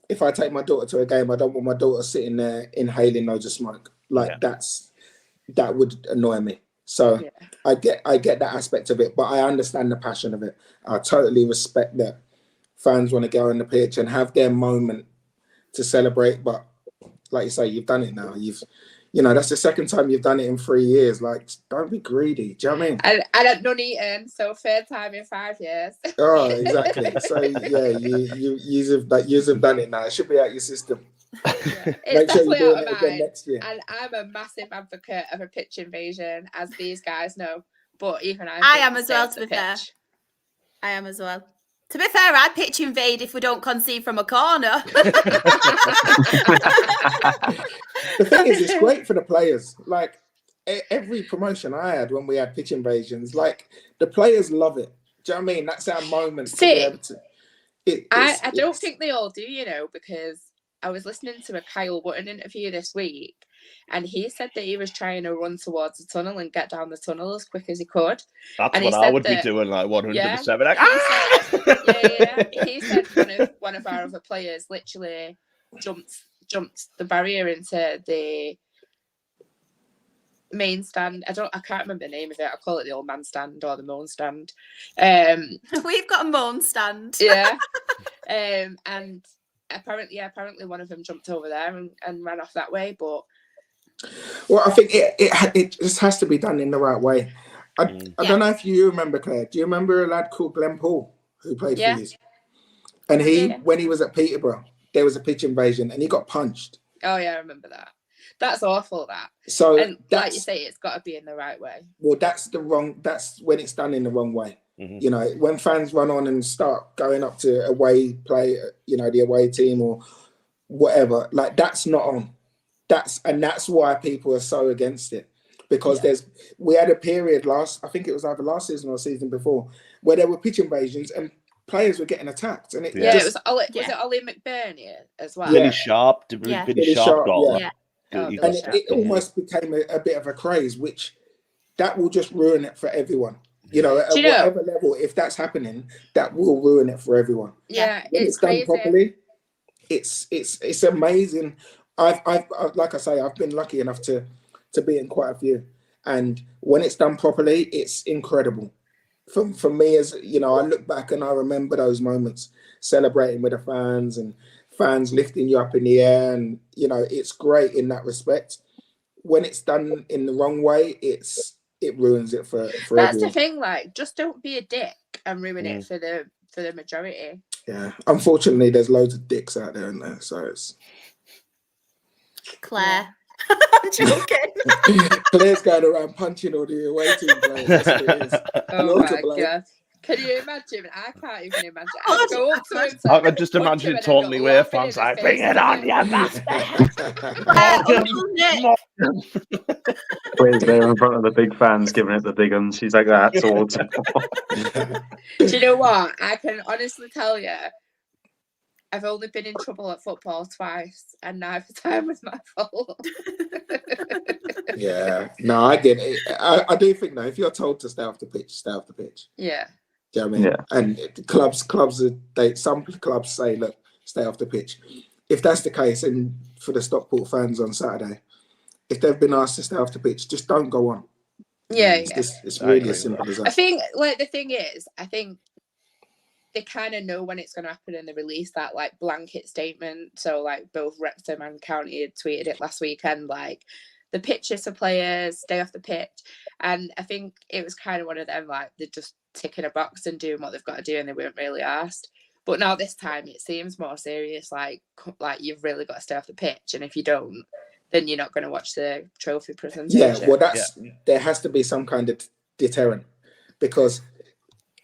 If I take my daughter to a game, I don't want my daughter sitting there inhaling loads of smoke. Like that would annoy me. So I get that aspect of it, but I understand the passion of it. I totally respect that fans want to go on the pitch and have their moment to celebrate. But like you say, you've done it now. That's the second time you've done it in 3 years. Like, don't be greedy. Do you know what I mean? I don't none eaten, so third time in 5 years. Oh, exactly. So yeah, you have done it now. It should be out your system. It's definitely out of mine. Next year. And I'm a massive advocate of a pitch invasion, as these guys know. But even I am as well, to be fair. I am as well. To be fair, I'd pitch invade if we don't concede from a corner. The thing is, it's great for the players. Like, every promotion I had when we had pitch invasions, like, the players love it. Do you know what I mean? That's our moment to be able to... I don't think they all do, because I was listening to a Kyle Wootton interview this week, and he said that he was trying to run towards the tunnel and get down the tunnel as quick as he could. That's what I would be doing, like 107. He said one of our other players literally jumped the barrier into the main stand. I can't remember the name of it. I call it the old man stand or the moan stand. We've got a moan stand. And apparently one of them jumped over there and ran off that way. But I think it just has to be done in the right way. I don't know if you remember, Claire. Do you remember a lad called Glenn Paul who played for you? And when he was at Peterborough, there was a pitch invasion and he got punched. Oh yeah, I remember that. That's awful. That. So, and like you say, it's got to be in the right way. Well, that's when it's done in the wrong way. Mm-hmm. When fans run on and start going up to away play, the away team or whatever, like that's not on. That's why people are so against it, because we had a period I think it was either last season or season before, where there were pitch invasions and players were getting attacked, and it was Ollie McBurney as well. Billy Sharp, Billy Sharp got and it almost became a bit of a craze, which that will just ruin it for everyone. At whatever level, if that's happening, that will ruin it for everyone. Yeah, when it's done properly, it's amazing. I've like I say, I've been lucky enough to be in quite a few, and when it's done properly, it's incredible. For me, as I look back and I remember those moments, celebrating with the fans and fans lifting you up in the air, and it's great in that respect. When it's done in the wrong way, it ruins it for That's everyone. The thing, like, just don't be a dick and ruin it for the majority. Yeah, unfortunately, there's loads of dicks out there, so it's... Claire, I'm joking. Claire's going around punching all the away team players. That's what it is. Oh You're my to blame. God. Can you imagine? I can't even imagine. I'd go up to him. I can just imagine it totally where fans like, bring it on, you bastard! Claire's there in front of the big fans, giving it the big uns. She's like that towards. Do you know what? I can honestly tell you, I've only been in trouble at football twice, and neither time was my fault. Yeah, no, I get it. I do think, though, if you're told to stay off the pitch, stay off the pitch. Yeah. Do you know what I mean? Yeah. And some clubs say, look, stay off the pitch. If that's the case, and for the Stockport fans on Saturday, if they've been asked to stay off the pitch, just don't go on. Yeah, It's really as simple as that. I think, like, the thing is, I think they kind of know when it's going to happen and they release that, like, blanket statement. So, like, both Wrexham and County had tweeted it last weekend, like, the pitches for players, stay off the pitch. And I think it was kind of one of them, like, they're just ticking a box and doing what they've got to do and they weren't really asked. But now this time it seems more serious, like you've really got to stay off the pitch. And if you don't, then you're not going to watch the trophy presentation. Yeah, well, there has to be some kind of deterrent, because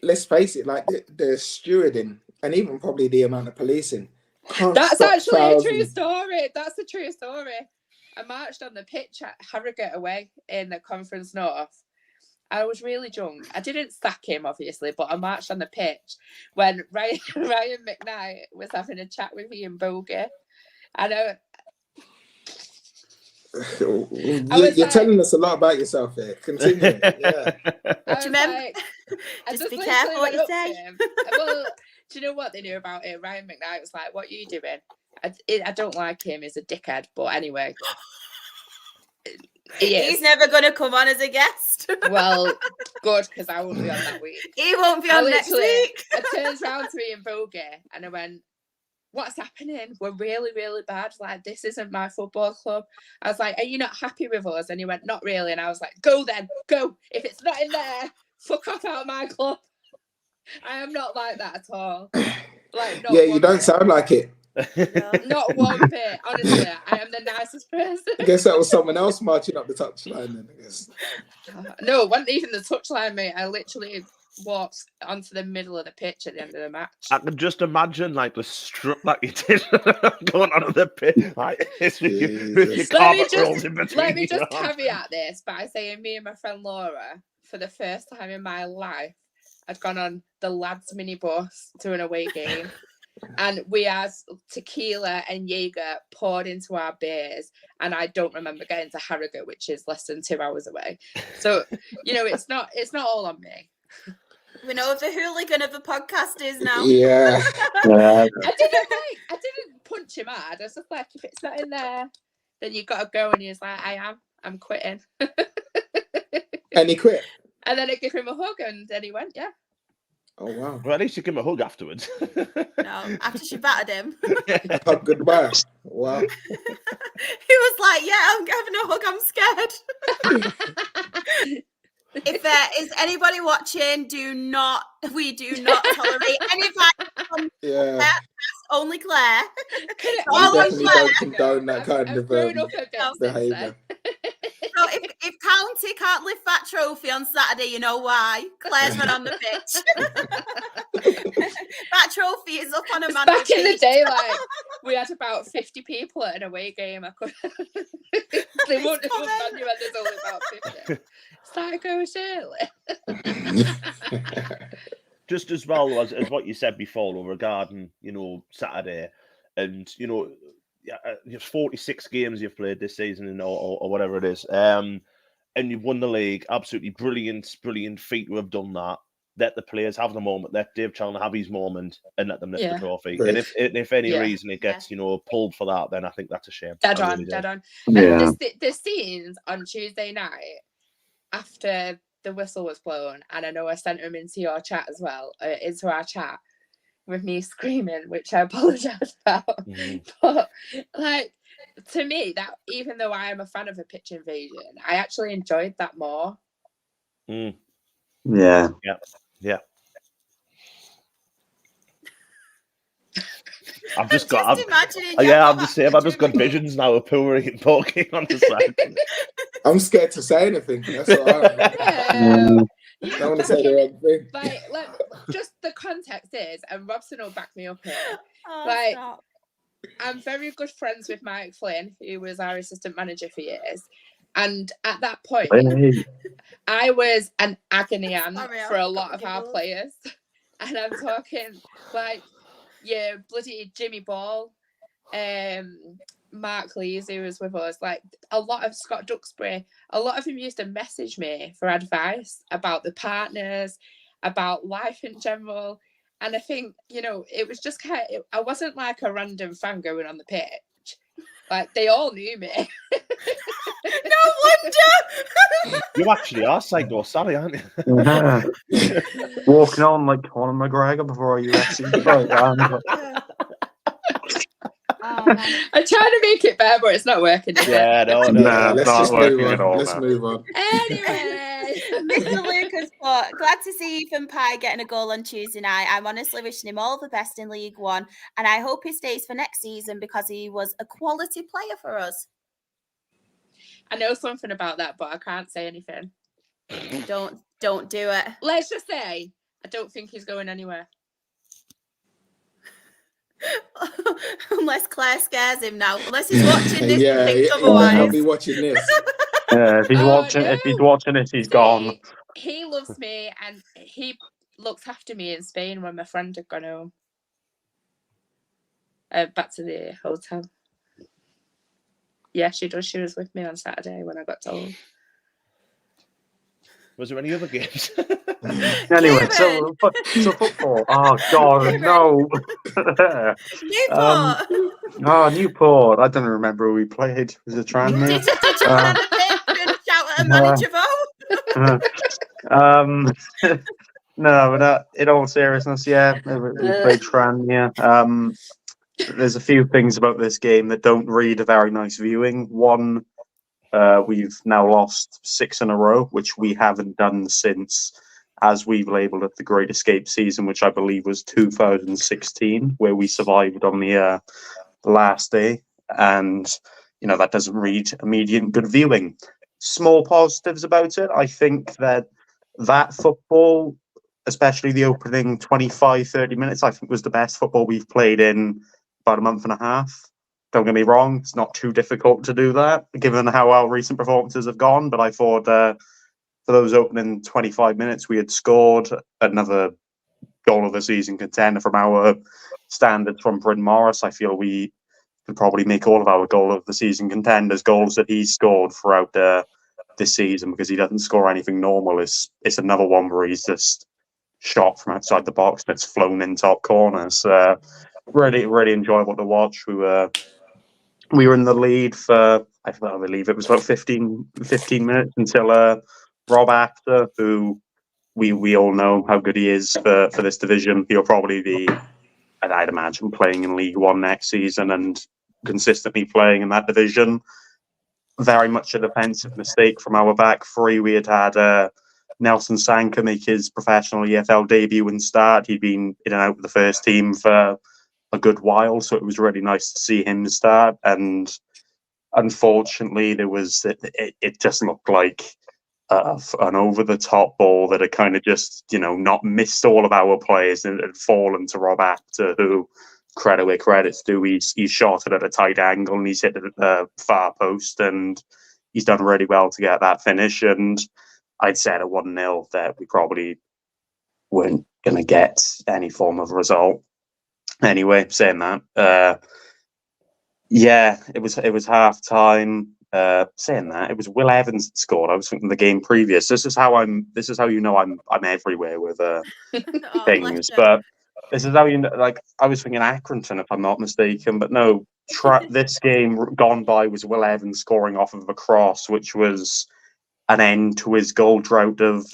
let's face it, like the stewarding and even probably the amount of policing. That's actually a true story. That's a true story. I marched on the pitch at Harrogate away in the Conference North. I was really drunk. I didn't sack him, obviously, but I marched on the pitch when Ryan McKnight was having a chat with Ian Bogie. I know. You're telling us a lot about yourself here. Continue. Yeah. Just be careful what you say. Well, do you know what they knew about it? Ryan McKnight was like, "What are you doing?" I don't like him. He's a dickhead. But anyway, he's never going to come on as a guest. Well, good, because I won't be on that week. He won't be on next week. I turned around to Ian Bogie and I went, "What's happening? We're really, really bad. Like, this isn't my football club." I was like, "Are you not happy with us?" And he went, "Not really." And I was like, "Go then, go. If it's not in there, fuck off out of my club." I am not like that at all. Like, yeah, you don't sound like it. No, not one bit. Honestly, I am the nicest person. I guess that was someone else marching up the touchline then, I guess. No, it wasn't even the touchline, mate. I literally walked onto the middle of the pitch at the end of the match. I can just imagine, like, the strut that you did going onto the pitch. Like, with your carpet rolls in between. Let me just caveat this by saying me and my friend Laura, for the first time in my life, I'd gone on the lads minibus to an away game. And we had tequila and Jaeger poured into our beers, and I don't remember getting to Harrogate, which is less than 2 hours away. So, you know, it's not all on me. We know the hooligan of the podcast is now. Yeah. I didn't punch him hard. I was just like, if it's not in there, then you've got to go. And he was like, I'm quitting. And he quit. And then I gave him a hug, and then he went, yeah. Oh, wow. Well, at least you give him a hug afterwards. No, after she battered him. Hug goodbye. Wow. He was like, "Yeah, I'm having a hug. I'm scared." If there is anybody watching, we do not tolerate any violence. Yeah. Only Claire. I definitely don't condone that kind of behaviour. So if County can't lift that trophy on Saturday, you know why? Claire's not on the pitch. That trophy is up on a man. Back in the day, like, we had about 50 people at an away game. They won't understand you when there's only about 50. Psycho Shirley. Just as well as what you said before regarding, Saturday, and, there's 46 games you've played this season or whatever it is, and you've won the league. Absolutely brilliant feat to have done that. Let the players have the moment. Let Dave Chalner have his moment and let them lift the trophy. Right. And if any reason it gets, pulled for that, then I think that's a shame. Dead on. Yeah. And the scenes on Tuesday night after the whistle was blown, and I know I sent them into your chat as well, into our chat, with me screaming, which I apologise about. But, like, to me, that, even though I am a fan of a pitch invasion, I actually enjoyed that more. Yeah. I've just got. Just imagining. I'm the same. I've just got visions now of Pooh eating poking on the side. I'm scared to say anything. That's what No. I don't want to say the wrong thing. Like, just the context is, and Robson will back me up here. Oh, stop. I'm very good friends with McLean, who was our assistant manager for years. And at that point, I was an agony aunt for a lot of our players. And I'm talking like, yeah, bloody Jimmy Ball, Mark Lees, who was with us, like a lot of Scott Duxbury, a lot of them used to message me for advice about the partners, about life in general. And I think, it was just I wasn't like a random fan going on the pitch. Like, they all knew me. No wonder! You actually are Psycho Sally, aren't you? Yeah. Walking on like Conor McGregor before a UFC fight. Oh, man. I'm trying to make it better, but it's not working. Yeah, no. Let's not just working move at on. all, Let's man. move on. Anyway. Mr. Lucas, but glad to see Ethan Pye getting a goal on Tuesday night. I'm honestly wishing him all the best in League One, and I hope he stays for next season because he was a quality player for us. I know something about that, but I can't say anything. Don't do it. Let's just say I don't think he's going anywhere. Unless Claire scares him now. Unless he's watching this Yeah, and thinks I'll otherwise. be watching this. Yeah, if he's watching, no. if he's watching it, he's gone. He loves me, and he looks after me in Spain when my friend had gone home. Back to the hotel. Yeah, she does. She was with me on Saturday when I got told. Was there any other games? Anyway, so football. Oh God, no. Newport. Newport. I don't remember who we played. Was it Tranmere? Did you stand on a pitch and shout at a manager vote? No, but in all seriousness, yeah, we played Tranmere. There's a few things about this game that don't read a very nice viewing. One, we've now lost 6 in a row, which we haven't done since, as we've labelled it, the Great Escape season, which I believe was 2016, where we survived on the last day. And, that doesn't read immediate good viewing. Small positives about it. I think that football, especially the opening 25, 30 minutes, I think was the best football we've played in about a month and a half. Don't get me wrong, it's not too difficult to do that, given how our recent performances have gone. But I thought for those opening 25 minutes, we had scored another goal of the season contender from our standards from Bryn Morris. I feel we could probably make all of our goal of the season contenders goals that he's scored throughout this season, because he doesn't score anything normal. It's another one where he's just shot from outside the box and it's flown in top corners. Really, really enjoyable to watch. We were in the lead for, I believe it was about 15 minutes until Rob Apter, who we all know how good he is for this division. He'll probably be, I'd imagine, playing in League One next season and consistently playing in that division. Very much a defensive mistake from our back three. We had Nelson Sanka make his professional EFL debut and start. He'd been in and out of the first team for a good while, so it was really nice to see him start. And unfortunately, it just looked like an over-the-top ball that had kind of just, not missed all of our players and had fallen to Rob Apter, who, credit where credit's due, he's shot it at a tight angle and he's hit it at the far post, and he's done really well to get that finish. And I'd said at 1-0 that we probably weren't going to get any form of result. Anyway, saying that, it was half time. Saying that, it was Will Evans that scored. I was thinking the game previous. This is how I'm everywhere with things. But this is how I was thinking Accrington, if I'm not mistaken. But no, this game gone by was Will Evans scoring off of a cross, which was an end to his goal drought of,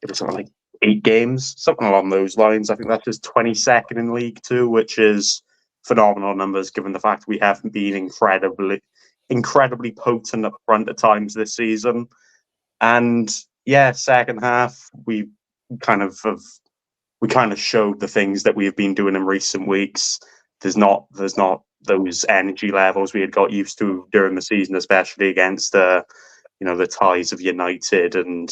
it was something like 8 games, something along those lines. I think that's his 22nd in League Two, which is phenomenal numbers given the fact we haven't been incredibly potent up front at times this season. And yeah, second half we kind of showed the things that we have been doing in recent weeks. there's not those energy levels we had got used to during the season, especially against the ties of United and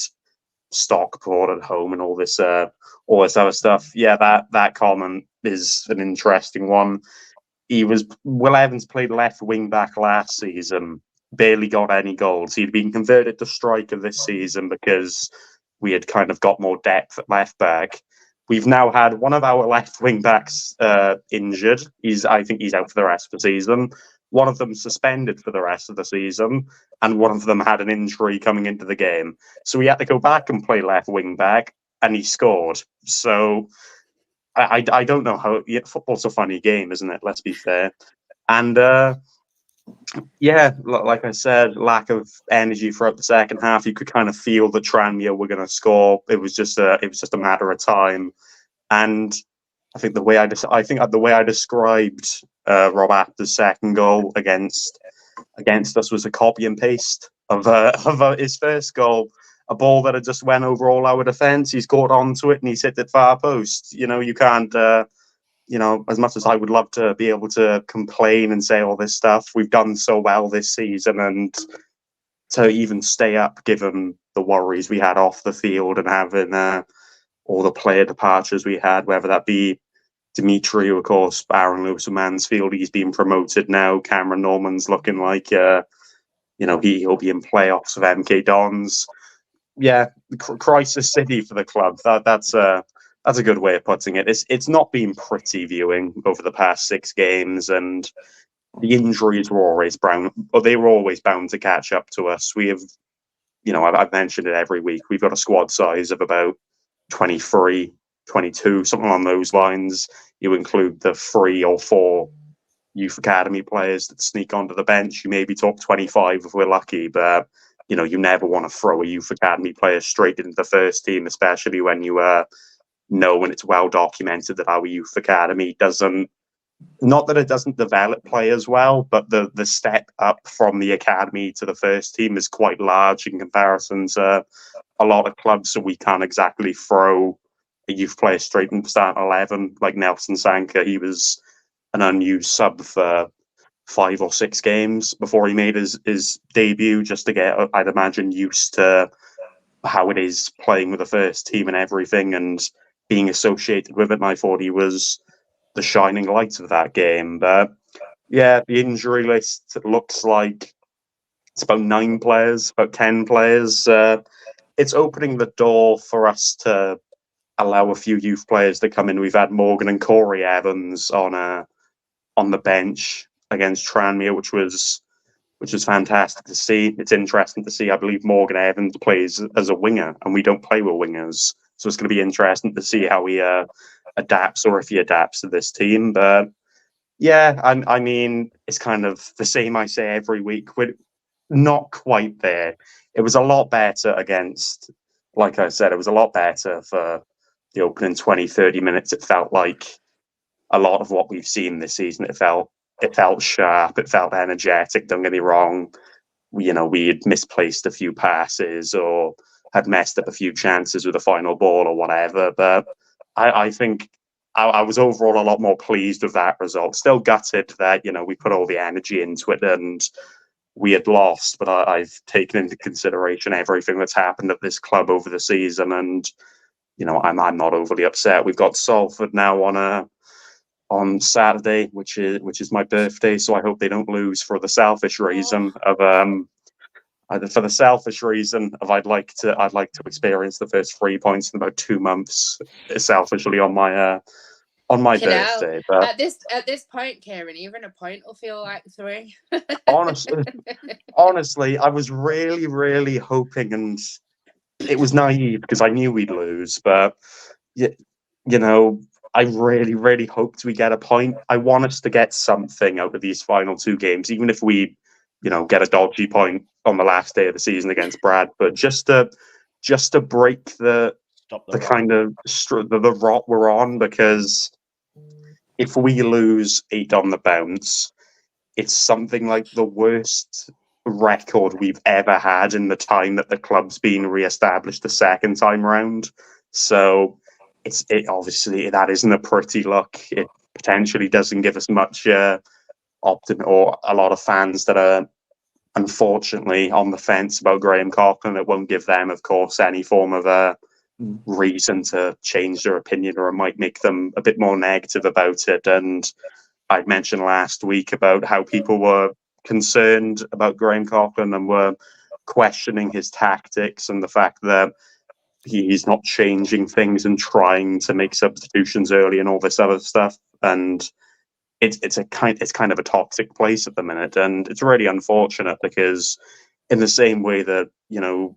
Stockport at home and all this other stuff. Yeah, that comment is an interesting one. Will Evans played left wing back last season, barely got any goals. He'd been converted to striker this season because we had kind of got more depth at left back. We've now had one of our left wing backs injured. I think he's out for the rest of the season. One of them suspended for the rest of the season, and one of them had an injury coming into the game. So we had to go back and play left wing back, and he scored. So I don't know how. Yeah, football's a funny game, isn't it? Let's be fair. And like I said, lack of energy throughout the second half. You could kind of feel that Tranmere were going to score. It was just a matter of time. And I think the way I described Rob Apter's second goal against us was a copy and paste of his first goal. A ball that had just went over all our defence. He's caught onto it and he's hit it far post. You can't. As much as I would love to be able to complain and say all this stuff, we've done so well this season, and to even stay up, given the worries we had off the field and having all the player departures we had, whether that be Dimitri, of course, Aaron Lewis of Mansfield, he's been promoted now. Cameron Norman's looking like, he'll be in playoffs of MK Dons. Yeah, crisis city for the club. That's a good way of putting it. It's not been pretty viewing over the past 6 games, and the injuries were always bound to catch up to us. We have, I've mentioned it every week. We've got a squad size of about 23, 22, something along those lines. You include the 3 or 4 youth academy players that sneak onto the bench. You maybe talk 25 if we're lucky, but you never want to throw a youth academy player straight into the first team, especially when you know when it's well documented that our youth academy doesn't develop players well, but the step up from the academy to the first team is quite large in comparison to a lot of clubs, so we can't exactly throw a youth player straight into starting 11 like Nelson Sanka. He was an unused sub for 5 or 6 games before he made his debut, just to get, I'd imagine, used to how it is playing with the first team and everything and being associated with it. And I thought he was the shining light of that game. But yeah, the injury list looks like it's about 9 players, about 10 players. It's opening the door for us to allow a few youth players to come in. We've had Morgan and Corey Evans on the bench against Tranmere, which was fantastic to see. It's interesting to see. I believe Morgan Evans plays as a winger, and we don't play with wingers, so it's going to be interesting to see how he adapts, or if he adapts to this team. But yeah, I mean, it's kind of the same I say every week. We're not quite there. It was a lot better against, like I said, it was a lot better for the opening 20, 30 minutes. It felt like a lot of what we've seen this season. It felt sharp. It felt energetic. Don't get me wrong. We had misplaced a few passes or had messed up a few chances with the final ball or whatever. But I think I was overall a lot more pleased with that result. Still gutted that, we put all the energy into it and we had lost. But I've taken into consideration everything that's happened at this club over the season, and I'm not overly upset. We've got Salford now on Saturday, which is my birthday, so I hope they don't lose for the selfish reason of I'd like to experience the first 3 points in about 2 months, selfishly on my birthday. But at this point, Keiron, even a point will feel like 3. honestly, I was really, really hoping, and it was naive because I knew we'd lose, but I really, really hoped we get a point. I want us to get something out of these final 2 games, even if we, get a dodgy point on the last day of the season against Bradford, just to break the kind of the rot we're on. Because if we lose 8 on the bounce, it's something like the worst record we've ever had in the time that the club's been re-established the second time round. So it obviously, that isn't a pretty look. potentially doesn't give us much optimism, or a lot of fans that are unfortunately on the fence about Graham Coughlin. It won't give them, of course, any form of a reason to change their opinion, or it might make them a bit more negative about it. And I'd mentioned last week about how people were concerned about Graham Coughlin and were questioning his tactics and the fact that he's not changing things and trying to make substitutions early and all this other stuff. And it's kind of a toxic place at the minute, and it's really unfortunate because in the same way that, you know,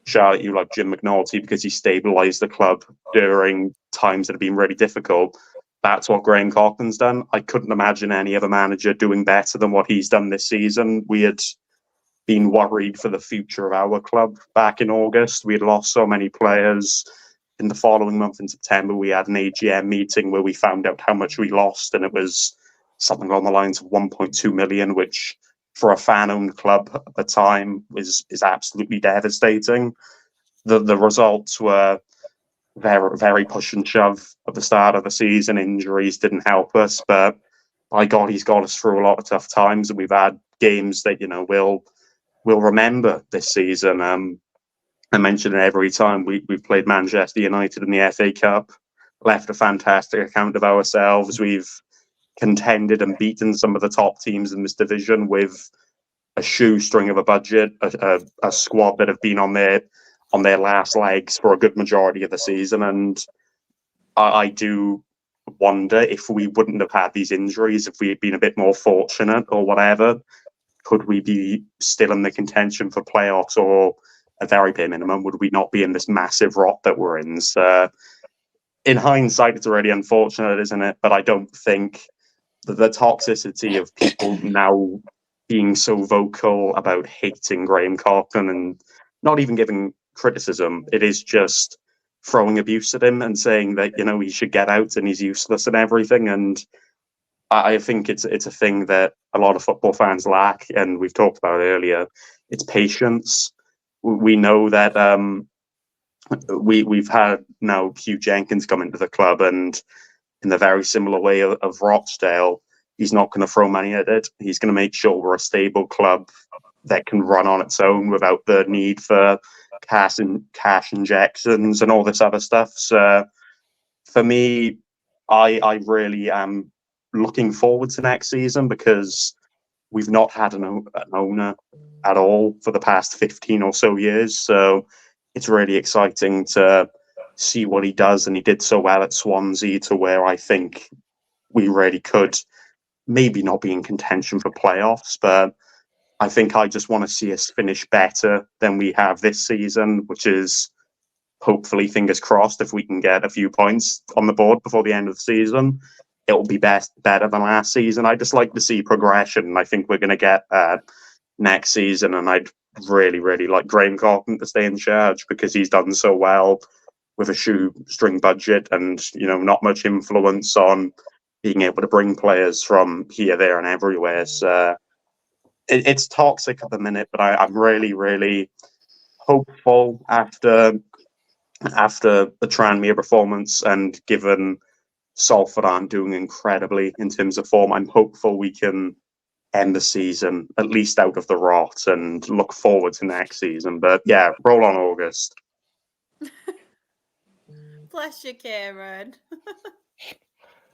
Charlotte, you like Jim McNulty because he stabilised the club during times that have been really difficult. That's what Graham Coughlin's done. I couldn't imagine any other manager doing better than what he's done this season. We had been worried for the future of our club back in August. We had lost so many players. In the following month in September, we had an AGM meeting where we found out how much we lost, and it was something along the lines of 1.2 million, which for a fan-owned club at the time is absolutely devastating. The results were very, very push and shove at the start of the season. Injuries didn't help us, but by God, he's got us through a lot of tough times, and we've had games that, you know, we'll remember this season. I mention it every time. We've played Manchester United in the FA Cup, left a fantastic account of ourselves. We've contended and beaten some of the top teams in this division with a shoestring of a budget, a squad that have been on their last legs for a good majority of the season. And I do wonder if we wouldn't have had these injuries, if we had been a bit more fortunate or whatever, could we be still in the contention for playoffs, or a very bare minimum, would we not be in this massive rot that we're in? So, in hindsight, it's already unfortunate, isn't it? But I don't think that the toxicity of people now being so vocal about hating Graham Coughlin and not even giving criticism, it is just throwing abuse at him and saying that, you know, he should get out and he's useless and everything. And I think it's a thing that a lot of football fans lack, and we've talked about earlier. It's patience. We know that we've had now Hugh Jenkins come into the club, and in the very similar way of Rochdale, he's not going to throw money at it. He's going to make sure we're a stable club that can run on its own without the need for cash injections and all this other stuff. So for me, I really am looking forward to next season, because we've not had an owner at all for the past 15 or so years. So it's really exciting to see what he does. And he did so well at Swansea, to where I think we really could maybe not be in contention for playoffs, but I think I just want to see us finish better than we have this season, which is hopefully, fingers crossed, if we can get a few points on the board before the end of the season, it will be better than last season. I just like to see progression, and I think we're going to get next season. And I'd really, really like Graham Coughlin to stay in charge, because he's done so well with a shoestring budget and, you know, not much influence on being able to bring players from here, there, and everywhere. So it's toxic at the minute, but I'm really, really hopeful after the Tranmere performance, and given Salford aren't doing incredibly in terms of form, I'm hopeful we can end the season at least out of the rot and look forward to next season. But yeah, roll on August. Bless you, Kieran.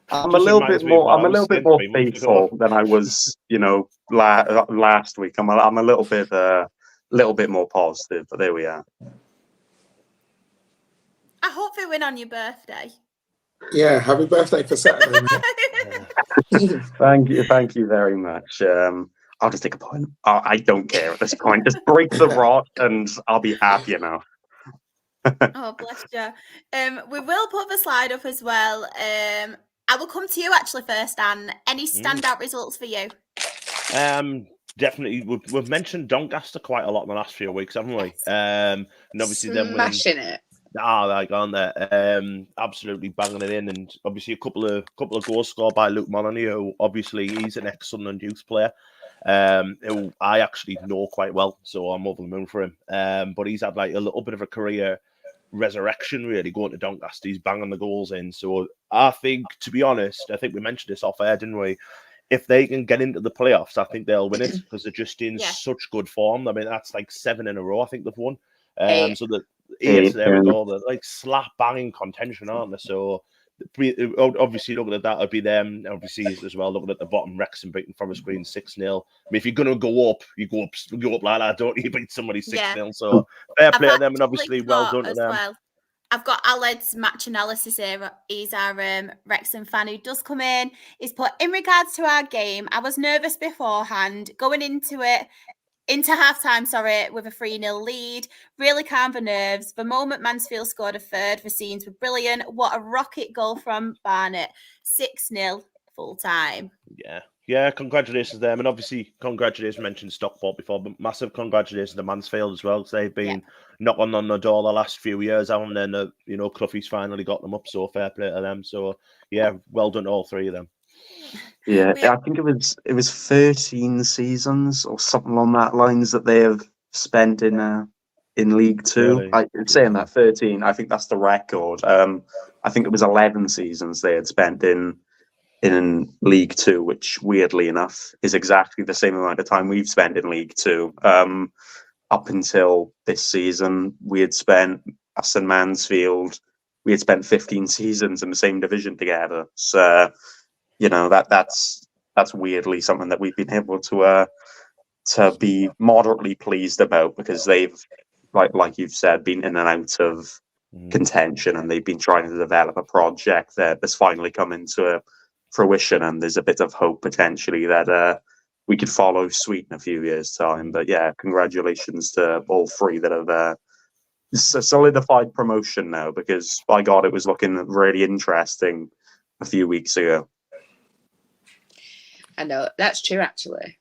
I'm a little bit more faithful than I was, you know, last week. I'm a little bit more positive, but there we are. I hope they win on your birthday. Yeah, happy birthday for Saturday. Thank you very much. I'll just take a point. I don't care at this point. Just break the rot, and I'll be happy enough. Oh, bless you. We will put the slide up as well. I will come to you actually first, Dan. Any standout results for you? Definitely, we've mentioned Doncaster quite a lot in the last few weeks, haven't we? And obviously, smashing it. Like on there, absolutely banging it in, and obviously a couple of goals scored by Luke Moloney, who obviously he's an ex-Sunderland youth player, who I actually know quite well, so I'm over the moon for him. But he's had like a little bit of a career resurrection, really, going to Doncaster. He's banging the goals in. So I think, to be honest, I think we mentioned this off air, didn't we? If they can get into the playoffs, I think they'll win it because they're just in such good form. I mean, that's like 7 in a row, I think they've won. So the 8, there we go. They're like slap banging contention, aren't they? So obviously looking at that, it'd be them. Obviously as well, looking at the bottom, Wrexham beating Forest Green 6-0. I mean, if you're gonna go up, you go up like that, don't you? Beat somebody 6-0. So fair play to them, and obviously well done to them. Well. I've got Aled's match analysis here. He's our Wrexham fan who does come in. He's put, in regards to our game, I was nervous beforehand, going into half-time, with a 3-0 lead. Really calm the nerves. The moment Mansfield scored a third, the scenes were brilliant. What a rocket goal from Barnett. 6-0 full-time. Yeah, congratulations to them. And obviously, congratulations, mentioned Stockport before, but massive congratulations to Mansfield as well, because they've been knocking on the door the last few years, haven't they? And, Cloughie's finally got them up, so fair play to them. So, yeah, well done to all 3 of them. Yeah, I think it was 13 seasons or something along that lines that they have spent in League Two. Really? Saying that 13, I think that's the record. I think it was 11 seasons they had spent in League Two, which weirdly enough is exactly the same amount of time we've spent in League Two. Up until this season, we had spent, us and Mansfield, we had spent 15 seasons in the same division together. So, that's weirdly something that we've been able to be moderately pleased about, because they've, like you've said, been in and out of contention, and they've been trying to develop a project that's finally come into fruition, and there's a bit of hope potentially that we could follow suit in a few years' time. But yeah, congratulations to all 3 that have solidified promotion now, because by God, it was looking really interesting a few weeks ago. I know, that's true actually.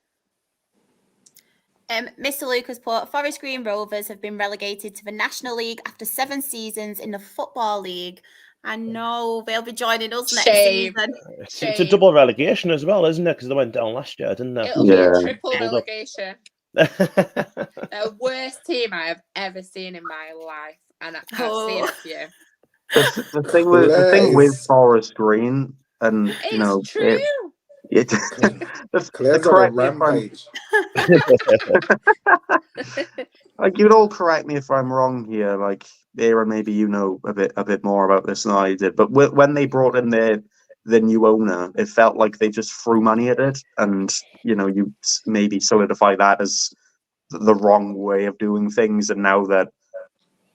Mr. Lucas put, Forest Green Rovers have been relegated to the National League after 7 seasons in the Football League. I know, they'll be joining us next season. It's a double relegation as well, isn't it? Because they went down last year, didn't they? It'll be a triple relegation. The worst team I have ever seen in my life, and I can't see it for you. The thing with Forest Green, and it's true. Claire's on a rampage. You'd all correct me if I'm wrong here. Aaron, maybe you know a bit more about this than I did. But when they brought in the new owner, it felt like they just threw money at it, and you maybe solidify that as the wrong way of doing things. And now that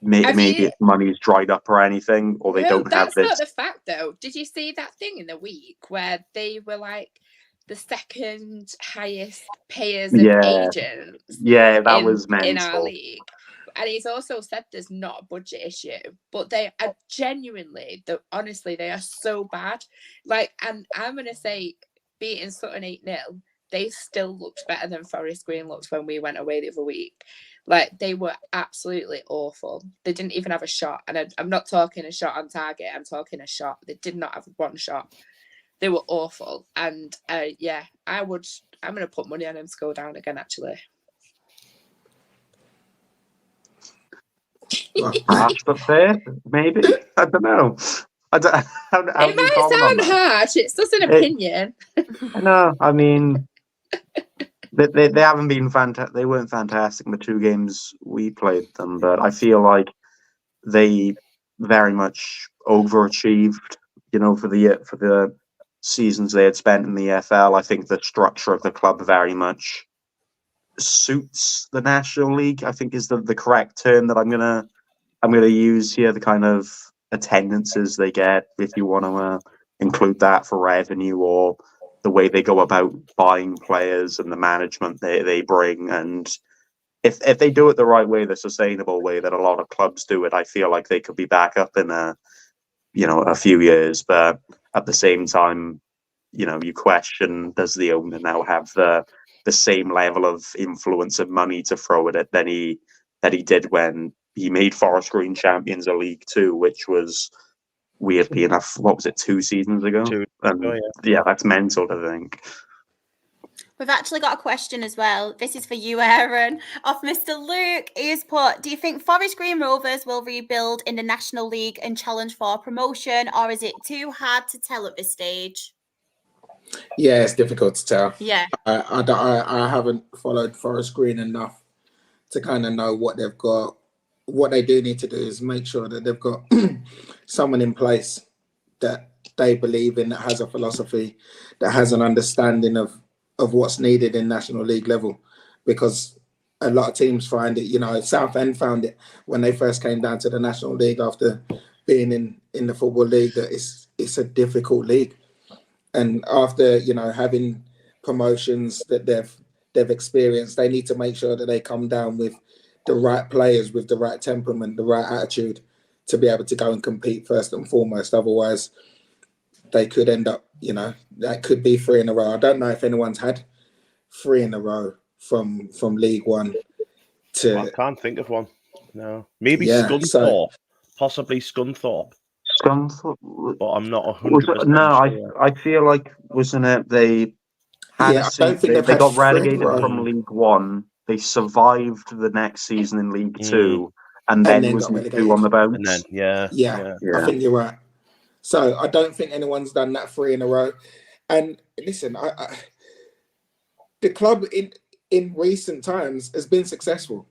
maybe money's dried up or anything, or they don't have this. That's not the fact, though. Did you see that thing in the week where they were like the second highest payers of agents? Yeah, that was mental. In our league. And he's also said there's not a budget issue, but they are genuinely, honestly, they are so bad. And I'm going to say, beating Sutton 8-0, they still looked better than Forest Green looked when we went away the other week. They were absolutely awful. They didn't even have a shot. And I'm not talking a shot on target. I'm talking a shot. They did not have one shot. They were awful. And I'm going to put money on them to go down again, actually. Perhaps that's fair. Maybe. I don't know. It might sound harsh. It's just an opinion. No, I mean, they haven't been fantastic. They weren't fantastic in the 2 games we played them, but I feel like they very much overachieved. For the seasons they had spent in the EFL. I think the structure of the club very much suits the National League, I think is the correct term that I'm gonna use here. The kind of attendances they get, if you want to include that for revenue, or the way they go about buying players and the management they bring. And if they do it the right way, the sustainable way that a lot of clubs do it, I feel like they could be back up in a few years. But at the same time, you question, does the owner now have the same level of influence and money to throw at it that he did when he made Forest Green champions of League Two, which was, weirdly enough, what was it, 2 seasons ago? Two. And that's mental to think. We've actually got a question as well. This is for you, Aaron, off Mr. Luke. He's put, do you think Forest Green Rovers will rebuild in the National League and challenge for promotion, or is it too hard to tell at this stage? Yeah, it's difficult to tell. Yeah. I haven't followed Forest Green enough to kind of know what they've got. What they do need to do is make sure that they've got someone in place that they believe in, that has a philosophy, that has an understanding of what's needed in National League level. Because a lot of teams find it, you know, Southend found it when they first came down to the National League after being in the Football League, that it's a difficult league. And after, you know, having promotions that they've experienced, they need to make sure that they come down with the right players, with the right temperament, the right attitude to be able to go and compete first and foremost. Otherwise, they could end up, you know, that could be 3 in a row. I don't know if anyone's had 3 in a row from League One to... I can't think of one. No. Maybe Scunthorpe. Possibly Scunthorpe. Scunthorpe? But I'm not 100% No, sure. I feel like, wasn't it, they had I don't think they got 3 in a relegated row. from League One. They survived the next season in League Two, and then was got League relegated. Two on the bounce. And then, yeah. I think you're right. So I don't think anyone's done that 3 in a row. And listen, the club in recent times has been successful.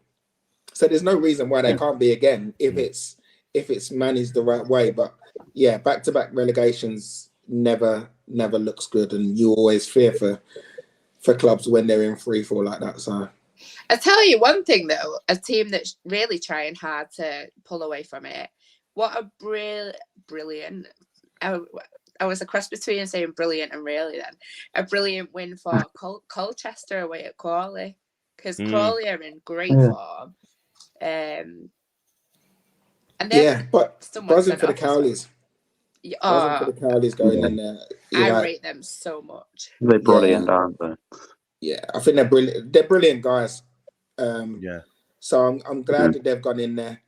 So there's no reason why they can't be again if it's managed the right way. But yeah, back-to-back relegations never looks good, and you always fear for clubs when they're in free fall like that. So I tell you one thing though, a team that's really trying hard to pull away from it. What a brilliant! I was a cross between saying brilliant and really then a brilliant win for Colchester away at Crawley, because Crawley are in great form. And but wasn't for the Cowleys. Wasn't for the Cowleys going in there. I rate them so much. They're brilliant, aren't they? Yeah, I think they're brilliant. They're brilliant guys. So I'm glad that they've gone in there.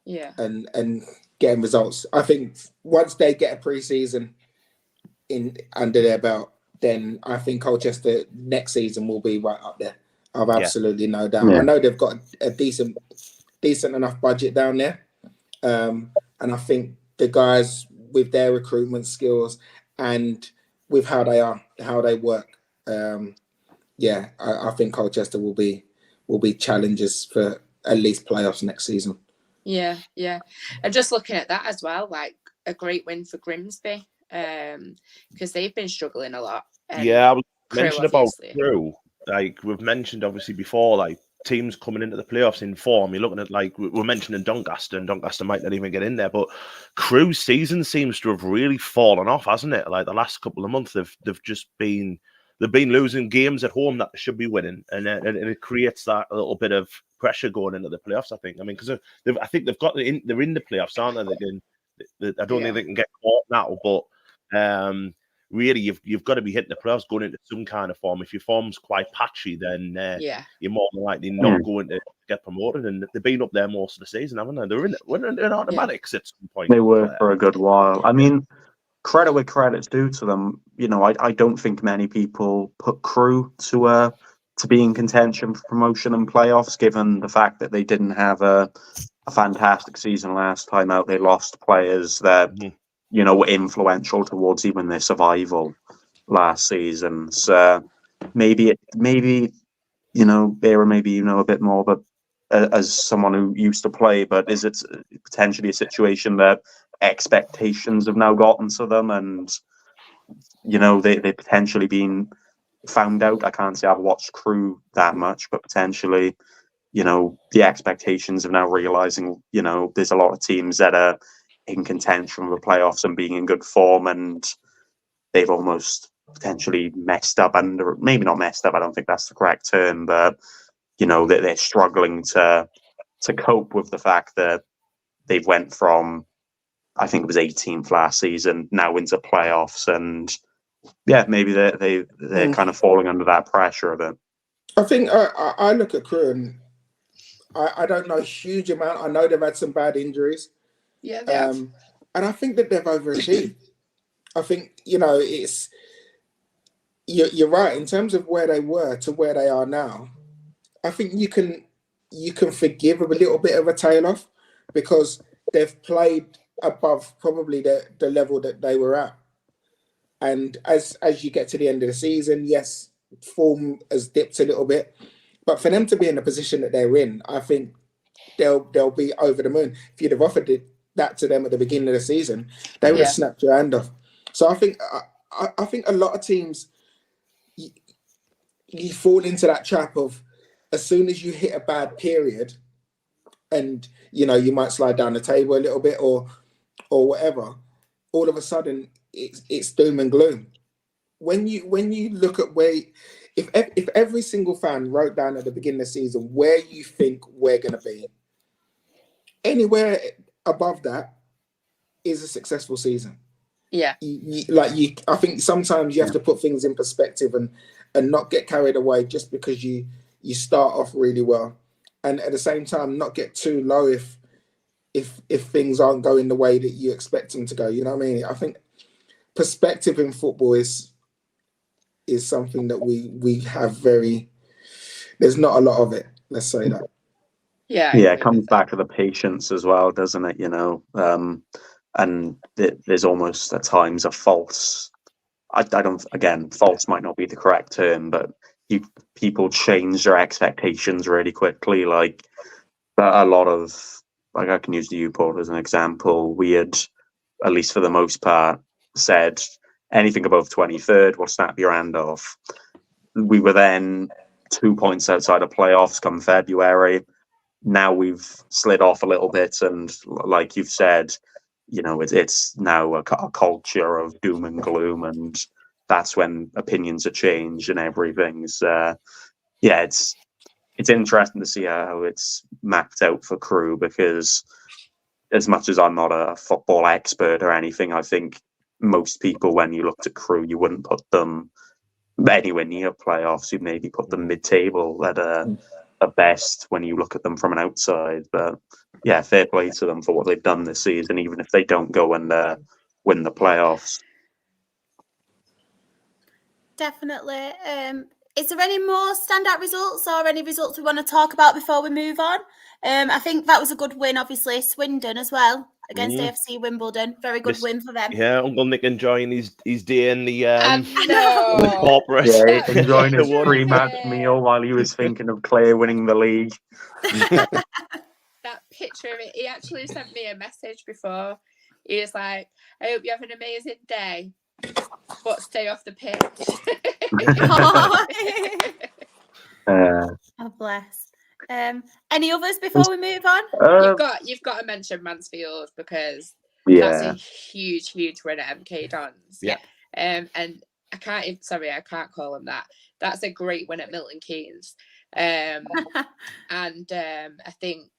Yeah. And getting results. I think once they get a pre-season in under their belt, then I think Colchester next season will be right up there. I've absolutely no doubt. I know they've got a decent enough budget down there. And I think the guys with their recruitment skills and with how they work, I think Colchester will be challengers for at least playoffs next season. Yeah. And just looking at that as well, like a great win for Grimsby, because they've been struggling a lot. I was mentioning about Crewe. Like we've mentioned obviously before, like teams coming into the playoffs in form. You're looking at, like we're mentioning Doncaster, and Doncaster might not even get in there, but Crewe's season seems to have really fallen off, hasn't it? Like the last couple of months, they've been losing games at home that they should be winning, and it creates that a little bit of pressure going into the playoffs. I think. I mean, because I think they're in the playoffs, aren't they? I don't think they can get caught now, but really, you've got to be hitting the playoffs going into some kind of form. If your form's quite patchy, then you're more than likely not going to get promoted. And they've been up there most of the season, haven't they? They're in automatics at some point. They were for a good while. I mean, credit where credit's due to them. You know, I don't think many people put Crewe to be in contention for promotion and playoffs, given the fact that they didn't have a fantastic season last time out. They lost players that were influential towards even their survival last season. So maybe Bearer, maybe a bit more, but as someone who used to play, but is it potentially a situation that expectations have now gotten to them, and they've potentially been found out? I can't say I've watched Crewe that much, but potentially, the expectations of now realizing, there's a lot of teams that are in contention for the playoffs and being in good form, and they've almost potentially messed up under, maybe not messed up, I don't think that's the correct term, but they're struggling to cope with the fact that they've went from, I think it was 18th last season, now into playoffs, and maybe they're kind of falling under that pressure a bit. I think I look at Crewe and I don't know a huge amount. I know they've had some bad injuries. Yeah, they have. And I think that they've overachieved. I think, you're right in terms of where they were to where they are now. I think you can forgive a little bit of a tail off because they've played above probably the level that they were at. And as you get to the end of the season, yes, form has dipped a little bit, but for them to be in the position that they're in, I think they'll be over the moon. If you'd have offered that to them at the beginning of the season, they would have snapped your hand off. So I think a lot of teams, you fall into that trap of as soon as you hit a bad period, and you might slide down the table a little bit or whatever, all of a sudden it's doom and gloom. When you look at if every single fan wrote down at the beginning of the season where you think we're going to be, anywhere above that is a successful season. Yeah. I think sometimes you have to put things in perspective and not get carried away just because you start off really well, and at the same time not get too low if things aren't going the way that you expect them to go. You know what I mean? I think perspective in football is something that we have there's not a lot of it. Let's say that. Yeah. Yeah, it comes back to the patience as well, doesn't it? And there's almost at times a false. False might not be the correct term, but people change their expectations really quickly. Like a lot of, like I can use the U-Port as an example. We had, at least for the most part, said anything above 23rd, we'll snap your hand off. We were then 2 points outside of playoffs come February. Now we've slid off a little bit, and like you've said, it's now a culture of doom and gloom, and that's when opinions are changed and everything's. It's interesting to see how it's mapped out for Crewe, because as much as I'm not a football expert or anything, I think most people, when you looked at Crewe, you wouldn't put them anywhere near playoffs. You'd maybe put them mid-table at best when you look at them from an outside. But yeah, fair play to them for what they've done this season, even if they don't go and win the playoffs. Definitely. Is there any more standout results or any results we want to talk about before we move on? I think that was a good win, obviously. Swindon as well against AFC Wimbledon. Very good win for them. Yeah, Uncle Nick enjoying his day in the the corporate. Yeah, enjoying his pre-match meal while he was thinking of Clare winning the league. That picture of it, he actually sent me a message before. He was like, I hope you have an amazing day, but stay off the pitch. Oh, bless. Any others before we move on? You've got to mention Mansfield, because that's a huge win at MK Dons. Yeah. And I can't call them that. That's a great win at Milton Keynes. And I think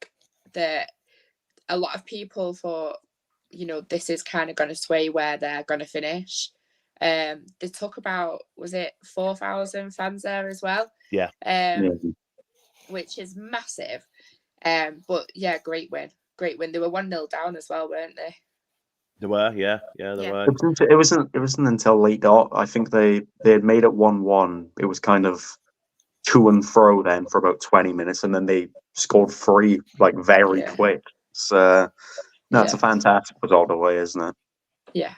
that a lot of people thought, this is kind of going to sway where they're going to finish. They took about, was it 4,000 fans there as well? Yeah. Which is massive. But yeah, great win. They were 1-0 down as well, weren't they? They were, yeah, they were. It wasn't until late dot. I think they had made it 1-1. It was kind of to and fro then for about 20 minutes, and then they scored 3 very quick. So it's a fantastic result away, isn't it? Yeah.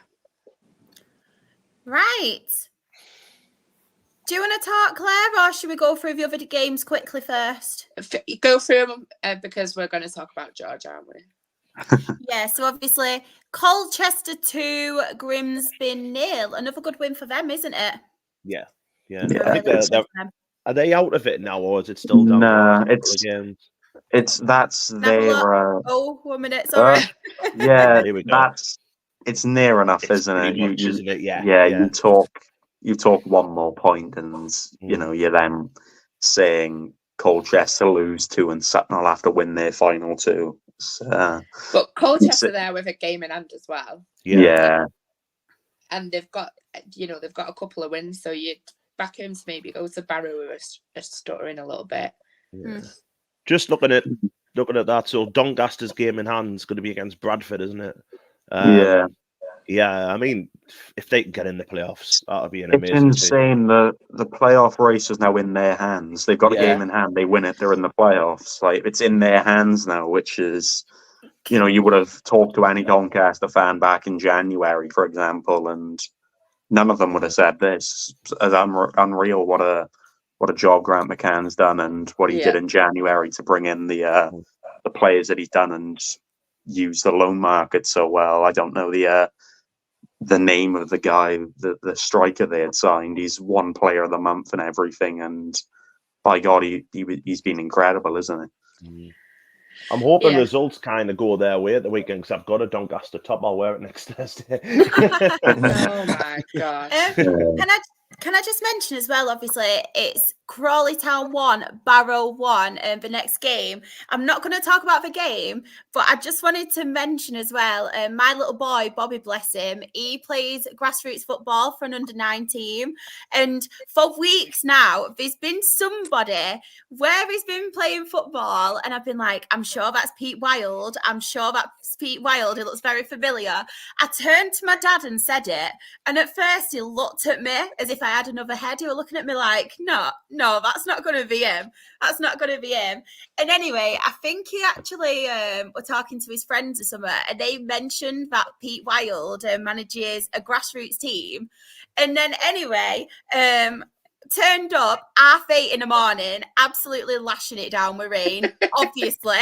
Right. Do you want to talk, Claire, or should we go through the other games quickly first? Go through them because we're going to talk about George, aren't we? Yeah, so obviously Colchester 2, Grimsby 0. Another good win for them, isn't it? Yeah. Yeah. I think are they out of it now, or is it still down? Nah, that's their. 1 minute, sorry. Yeah, Here we go. It's near enough, isn't it? Isn't it? Yeah. You talk one more point, and you're then saying Colchester lose 2 and Sutton will have to win their final 2. But Colchester there with a game in hand as well. Yeah. And they've got a couple of wins, so you'd back him to maybe go to Barrow who are stuttering a little bit. Yeah. Just looking at that, so Doncaster's game in hand is going to be against Bradford, isn't it? Yeah. Yeah, I mean, if they can get in the playoffs, that would be an It's amazing team. insane. The playoff race is now in their hands. They've got a Yeah. game in hand. They win it. They're in the playoffs. Like, it's in their hands now, which is, you would have talked to any Doncaster fan back in January, for example, and none of them would have said this. As unreal, what a job Grant McCann's done, and what he did in January to bring in the players that he's done and use the loan market so well. I don't know the name of the guy, the striker they had signed. He's one player of the month and everything, and by God, he's been incredible, isn't he? I'm hoping results kind of go their way at the weekend, because I've got a Doncaster top. I'll wear it next Thursday. Oh my gosh. Can I just mention as well, obviously, it's Crawley Town 1, Barrow 1, the next game. I'm not going to talk about the game, but I just wanted to mention as well, my little boy, Bobby, bless him, he plays grassroots football for an under-9 team. And for weeks now, there's been somebody where he's been playing football, and I've been like, I'm sure that's Pete Wild. I'm sure that's Pete Wild. It looks very familiar. I turned to my dad and said it, and at first he looked at me as if I had another head. He was looking at me like, no, that's not going to be him. That's not going to be him. And anyway, I think he actually were talking to his friends or something, and they mentioned that Pete Wild manages a grassroots team. And then anyway, turned up 8:30 in the morning, absolutely lashing it down with rain, obviously,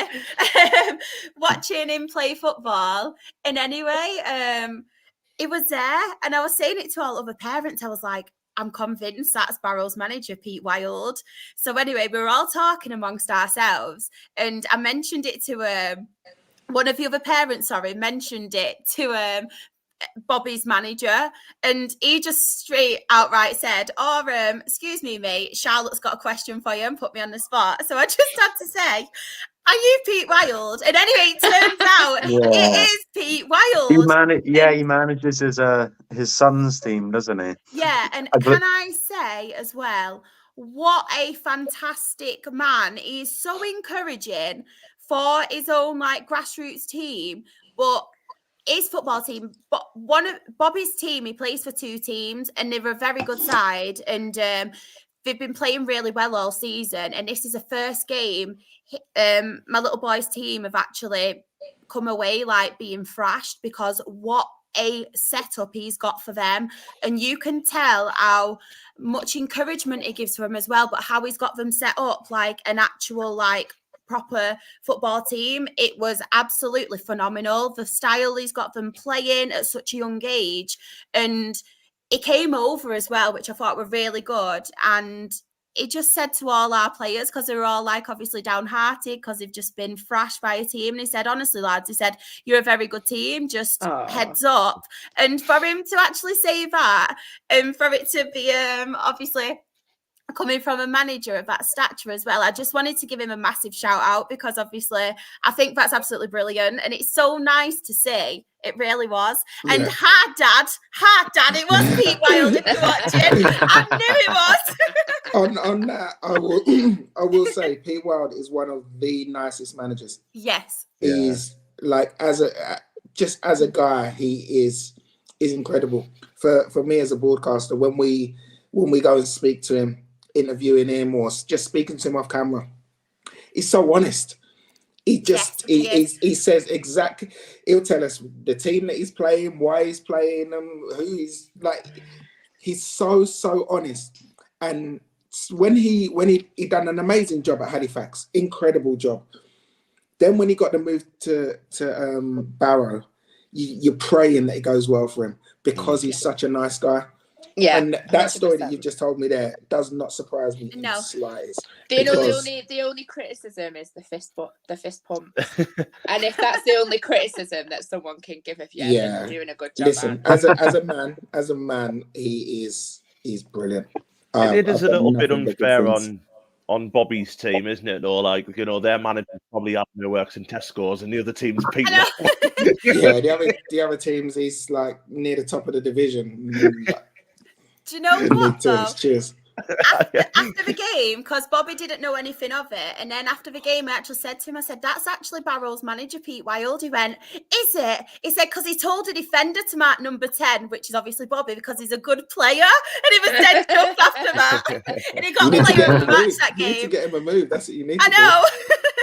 watching him play football. And anyway, it was there, and I was saying it to all other parents. I was like, I'm convinced that's Barrow's manager, Pete Wild. So anyway, we were all talking amongst ourselves, and I mentioned it to one of the other parents, mentioned it to Bobby's manager, and he just straight outright said, excuse me, mate, Charlotte's got a question for you, and put me on the spot. So I just had to say, are you Pete Wild? And anyway, it turns out it is Pete Wild. He manages his son's team, doesn't he? Yeah, and can I say as well, what a fantastic man. He's so encouraging for his own grassroots team, but his football team, but one of Bobby's team, he plays for 2 teams, and they're a very good side, and they've been playing really well all season, and this is the first game. My little boy's team have actually come away being thrashed, because what a setup he's got for them, and you can tell how much encouragement he gives to them as well, but how he's got them set up like an actual proper football team. It was absolutely phenomenal, the style he's got them playing at such a young age, and it came over as well, which I thought were really good. And it just said to all our players, because they were all obviously downhearted because they've just been thrashed by a team, and he said, honestly lads, he said, you're a very good team, just heads up. And for him to actually say that, and for it to be obviously coming from a manager of that stature as well, I just wanted to give him a massive shout out, because obviously I think that's absolutely brilliant, and it's so nice to see. It really was. Yeah. And hard dad, it was Pete Wild if you're watching. I knew it was. on that, I will say Pete Wild is one of the nicest managers. Yes. He's as a guy, he is incredible. For me as a broadcaster, when we go and speak to him, interviewing him or just speaking to him off camera, he's so honest. He just he says exactly. He'll tell us the team that he's playing, why he's playing them, who he's He's so honest. And when he done an amazing job at Halifax, incredible job. Then when he got the move to Barrow, you're praying that it goes well for him, because he's such a nice guy. Yeah, and that 100%. Story that you've just told me there does not surprise me in the slightest. The only criticism is the fist pump, and if that's the only criticism that someone can give of you, you're doing a good job. Listen, as a man, he's brilliant. It is a little bit unfair on Bobby's team, isn't it? Though, their manager probably works in Tesco's, and the other team's Pete. Yeah, the other teams, he's near the top of the division. Do you know what, though? Cheers. after the game, because Bobby didn't know anything of it, and then after the game, I actually said to him, I said, "That's actually Barrow's manager, Pete Wild." He went, "Is it?" He said, "Because he told a defender to mark number 10, which is obviously Bobby, because he's a good player." And he was dead chuffed after that. And he got player of the match that You need to game. get him a move. That's what you need I to do. know.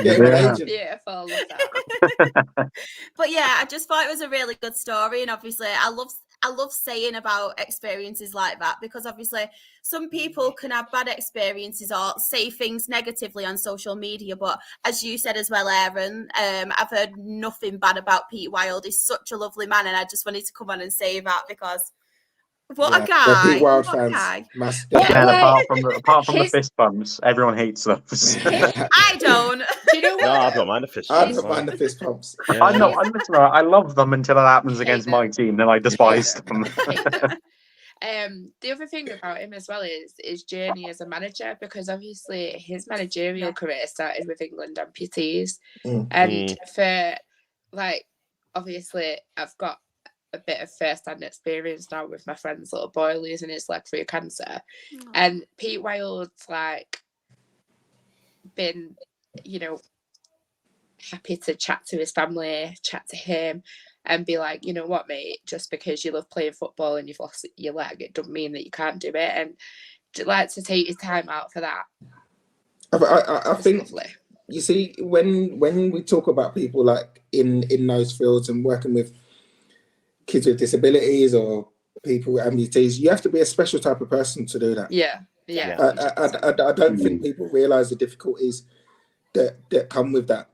Get him an Yeah. agent. Beautiful, love that. But yeah, I just thought it was a really good story, and obviously I love saying about experiences like that, because obviously some people can have bad experiences or say things negatively on social media, but as you said as well, Aaron, I've heard nothing bad about Pete Wild. He's such a lovely man, and I just wanted to come on and say that, because what a guy. The Pete Wild What a fans guy. must Yeah, Again, like, apart from the his- fist bumps, everyone hates those. I don't. Do you know No, I what? don't mind a fist I bump. don't mind the fist pumps. Yeah. I know. I love them until it happens against my team. Then I despise them. The other thing about him as well is his journey as a manager, because obviously his managerial career started with England amputees, and for like, obviously I've got a bit of first-hand experience now with my friend's little boy losing his leg through cancer, and Pete Wild's like been, you know, happy to chat to his family, chat to him, and be like, you know what, mate, just because you love playing football and you've lost your leg, it doesn't mean that you can't do it. And like to take his time out for that. I think, lovely. you see, when we talk about people like in those fields and working with kids with disabilities or people with amputees, you have to be a special type of person to do that. Yeah. I don't think people realise the difficulties that come with that.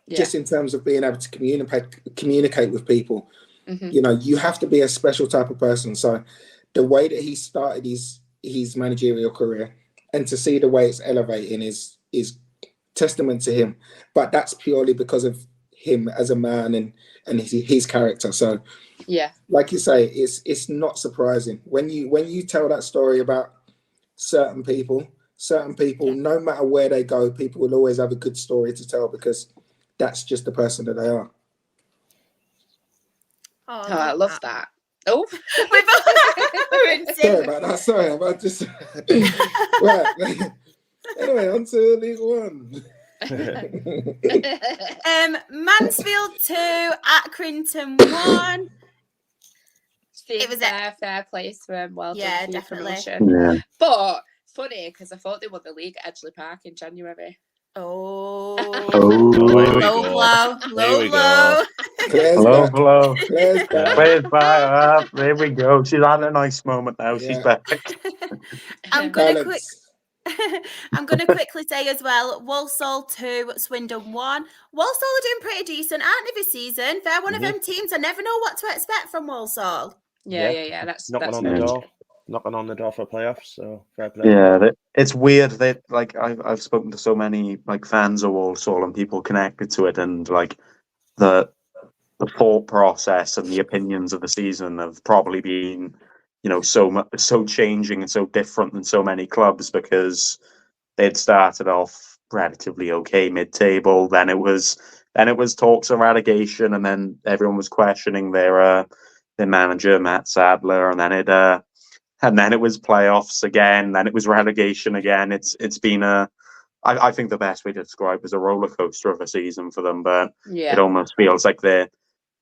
Just in terms of being able to communicate with people, you know, you have to be a special type of person. So the way that he started his managerial career, and to see the way it's elevating is testament to him. But that's purely because of him as a man and his character. So yeah, like you say, it's not surprising when you tell that story about certain people, no matter where they go, people will always have a good story to tell, because that's just the person that they are. Oh, I love that. Oh, sorry about that. Sorry about just right. Anyway, on to League One. Mansfield 2, Accrington 1. It was fair place for him. Well done for your promotion. Yeah. But funny, because I thought they won the league at Edgeley Park in January. Low blow. Claire's back. There we go. She's had a nice moment now. She's back. I'm gonna quickly say as well, Walsall 2, Swindon 1. Walsall are doing pretty decent, aren't they, this season? They're one of them teams I never know what to expect from Walsall. Yeah. That's knocking on very the door. true. Knocking on the door for playoffs, so fair play. Yeah, it's weird that like I've spoken to so many like fans of Walsall and people connected to it, and like the thought process and the opinions of the season have probably been, you know, so changing and so different than so many clubs, because they'd started off relatively okay mid-table, then it was talks of relegation, and then everyone was questioning their manager Matt Sadler, and then it was playoffs again, then it was relegation again. It's been I think the best way to describe it is a roller coaster of a season for them, but it almost feels like they're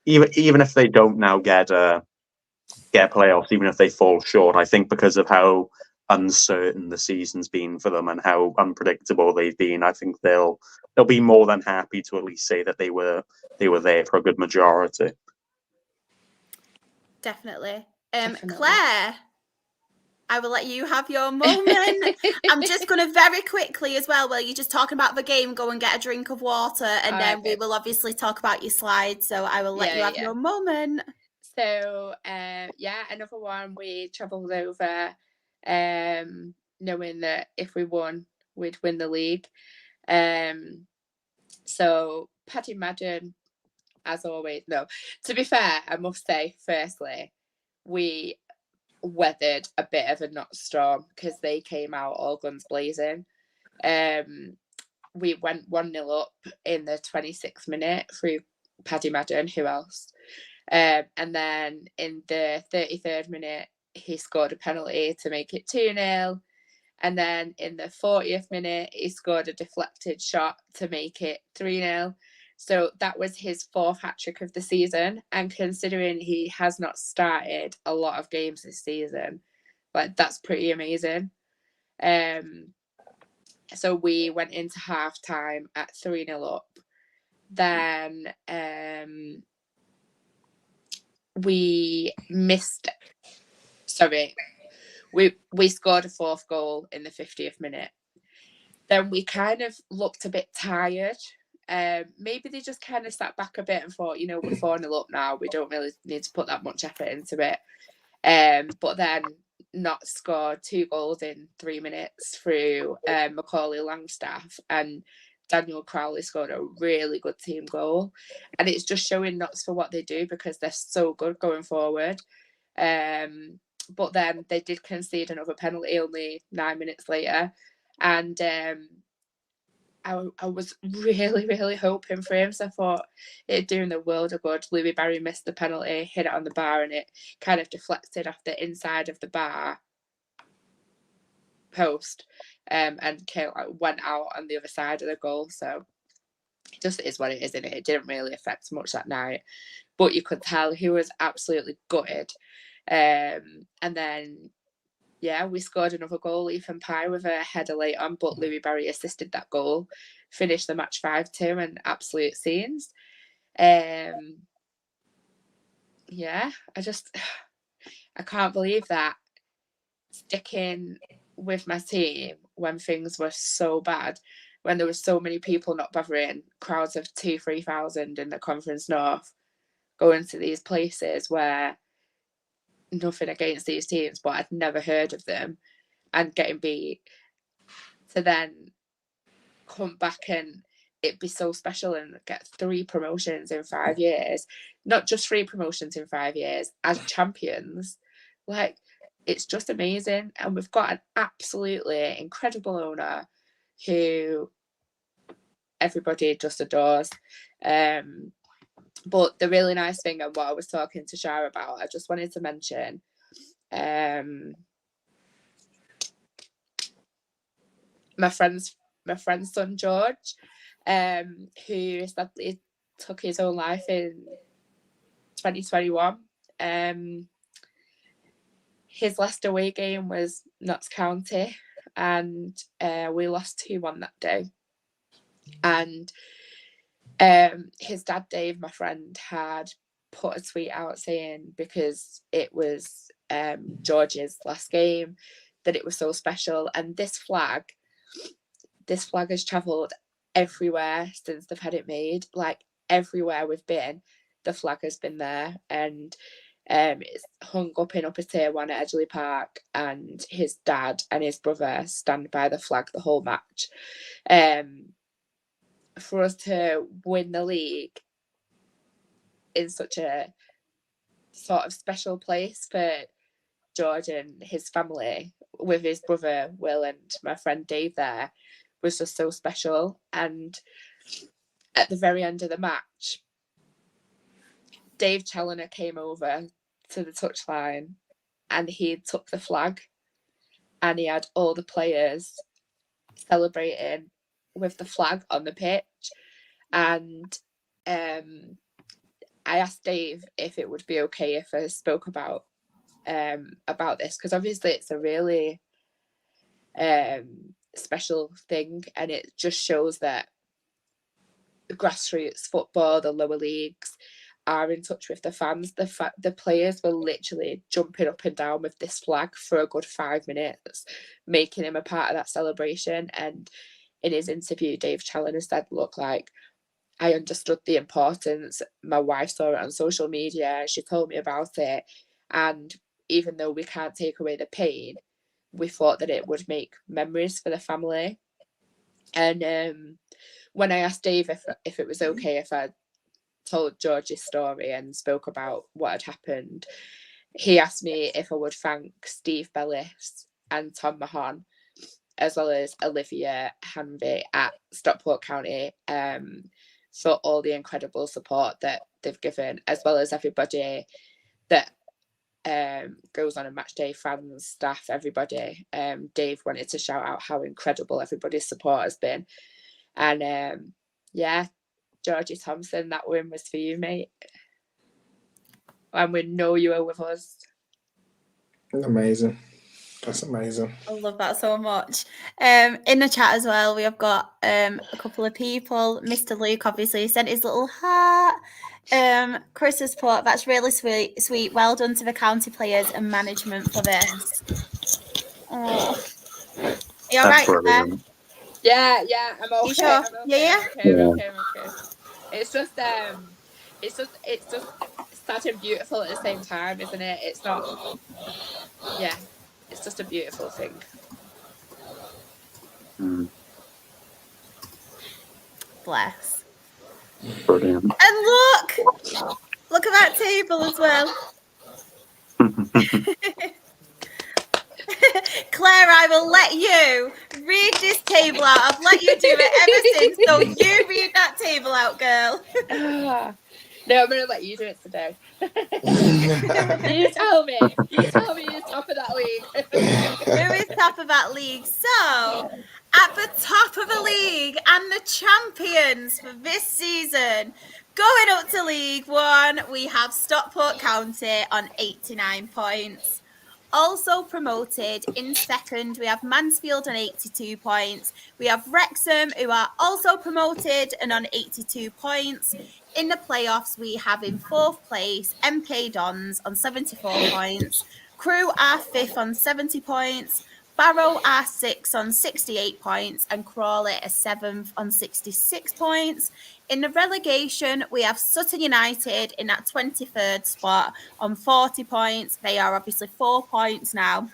even if they don't now get playoffs, even if they fall short, I think because of how uncertain the season's been for them and how unpredictable they've been, I think they'll be more than happy to at least say that they were there for a good majority. Definitely. Claire, I will let you have your moment. I'm just going to very quickly as well, while you're just talking about the game, go and get a drink of water, and then we will obviously talk about your slides. So I will let you have your moment. So, another one, we travelled over knowing that if we won, we'd win the league. So, Paddy Madden, as always, no. To be fair, I must say, firstly, we weathered a bit of a not storm because they came out all guns blazing. We went 1-0 up in the 26th minute through Paddy Madden. Who else? And then in the 33rd minute, he scored a penalty to make it 2-0. And then in the 40th minute, he scored a deflected shot to make it 3-0. So that was his 4th hat-trick of the season. And considering he has not started a lot of games this season, like, that's pretty amazing. So we went into half-time at 3-0 up. Then we scored a 4th goal in the 50th minute. Then we kind of looked a bit tired. Maybe they just kind of sat back a bit and thought, we're 4-0 up now. We don't really need to put that much effort into it. But then not scored 2 goals in 3 minutes through Macaulay Langstaff, and Daniel Crowley scored a really good team goal. And it's just showing Notts for what they do, because they're so good going forward. But then they did concede another penalty only 9 minutes later. And I was really, really hoping for him. So I thought it'd do him the world of good. Louis Barry missed the penalty, hit it on the bar, and it kind of deflected off the inside of the bar post, and went out on the other side of the goal. So it just is what it is, isn't it? It didn't really affect much that night, but you could tell he was absolutely gutted. And then, yeah, we scored another goal. Ethan Pye with a header late on, but Louis Barry assisted that goal, finished the match 5-2, and absolute scenes. Yeah, I can't believe that sticking with my team when things were so bad, when there were so many people not bothering, crowds of 2,000-3,000 in the Conference North, going to these places where, nothing against these teams, but I'd never heard of them, and getting beat, to then come back and it be so special and get 3 promotions in 5 years, not just 3 promotions in 5 years, as champions. Like, it's just amazing. And we've got an absolutely incredible owner who everybody just adores. But the really nice thing, and what I was talking to Shara about, I just wanted to mention, my friend's son George, who sadly took his own life in 2021. His last away game was Notts County, and we lost 2-1 that day. And his dad, Dave, my friend, had put a tweet out saying, because it was George's last game, that it was so special. And this flag has travelled everywhere since they've had it made. Like, everywhere we've been, the flag has been there. And it's hung up in Upper Tier 1 at Edgeley Park, and his dad and his brother stand by the flag the whole match. For us to win the league in such a sort of special place for George and his family, with his brother Will and my friend Dave there, was just so special. And at the very end of the match, Dave Challoner came over to the touchline and he took the flag, and he had all the players celebrating with the flag on the pitch. And I asked Dave if it would be okay if I spoke about this, because obviously it's a really special thing, and it just shows that the grassroots football, the lower leagues, are in touch with the fans. The players were literally jumping up and down with this flag for a good 5 minutes, making him a part of that celebration. And in his interview, Dave Challoner said, look, like, I understood the importance. My wife saw it on social media. She told me about it. And even though we can't take away the pain, we thought that it would make memories for the family. And when I asked Dave if it was okay if I told George's story and spoke about what had happened, he asked me if I would thank Steve Bellis and Tom Mahon, as well as Olivia Hanvey at Stockport County, for all the incredible support that they've given, as well as everybody that goes on a Matchday, fans, staff, everybody. Dave wanted to shout out how incredible everybody's support has been. And yeah, Georgie Thompson, that win was for you, mate. And we know you were with us. Amazing. That's amazing. I love that so much. In the chat as well, we have got a couple of people. Mr. Luke obviously sent his little heart. Chris has put, that's really sweet. Well done to the county players and management for this. Oh. Are you all right, Claire? Yeah, I'm okay. You sure? I'm okay. Yeah. I'm okay. It's just sad and beautiful at the same time, isn't it? It's not. Yeah, it's just a beautiful thing. Bless. Brilliant. And look at that table as well. Claire, I will let you read this table out. I've let you do it ever since, so you read that table out, girl. No, I'm going to let you do it today. You tell me who's top of that league. Who is top of that league? So, at the top of the league and the champions for this season, going up to League One, we have Stockport County on 89 points. Also promoted in second, we have Mansfield on 82 points. We have Wrexham, who are also promoted and on 82 points. In the playoffs, we have in fourth place MK Dons on 74 points. Crewe are fifth on 70 points. Barrow are sixth on 68 points. And Crawley are seventh on 66 points. In the relegation, we have Sutton United in that 23rd spot on 40 points. They are obviously 4 points now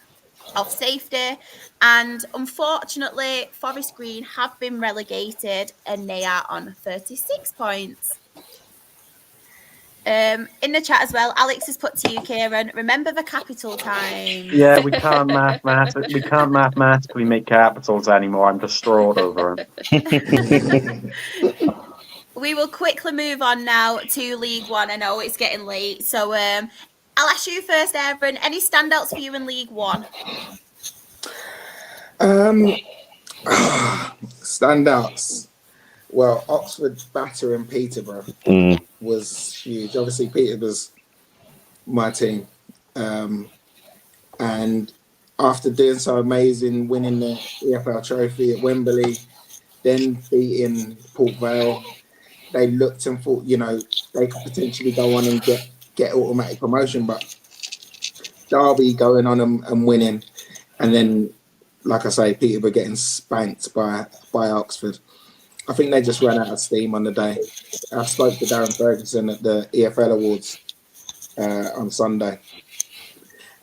off safety. And unfortunately, Forest Green have been relegated and they are on 36 points. In the chat as well, Alex has put to you, Keiron, remember the capital times. Yeah, we can't mathematically make capitals anymore. I'm distraught over it. We will quickly move on now to League One. I know it's getting late, so I'll ask you first, Aaron. Any standouts for you in League One? Standouts. Well, Oxford battering Peterborough was huge. Obviously, Peterborough's my team. And after doing so amazing, winning the EFL trophy at Wembley, then beating Port Vale, they looked and thought, they could potentially go on and get automatic promotion. But Derby going on and winning. And then, like I say, Peterborough getting spanked by Oxford. I think they just ran out of steam on the day. I spoke to Darren Ferguson at the EFL Awards on Sunday,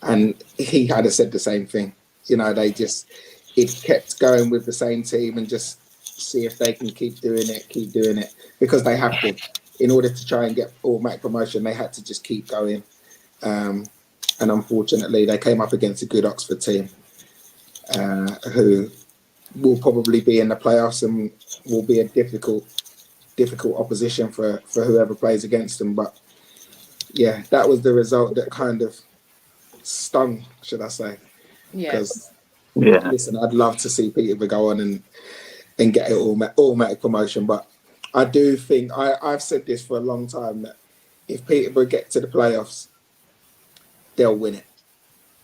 and he had said the same thing. It kept going with the same team and just see if they can keep doing it, because they have to. In order to try and get automatic promotion, they had to just keep going. And unfortunately, they came up against a good Oxford team who will probably be in the playoffs and will be a difficult opposition for whoever plays against them. But yeah, that was the result that kind of stung, should I say? Because listen, I'd love to see Peterborough go on and get an automatic promotion, but I do think I've said this for a long time that if Peterborough get to the playoffs, they'll win it.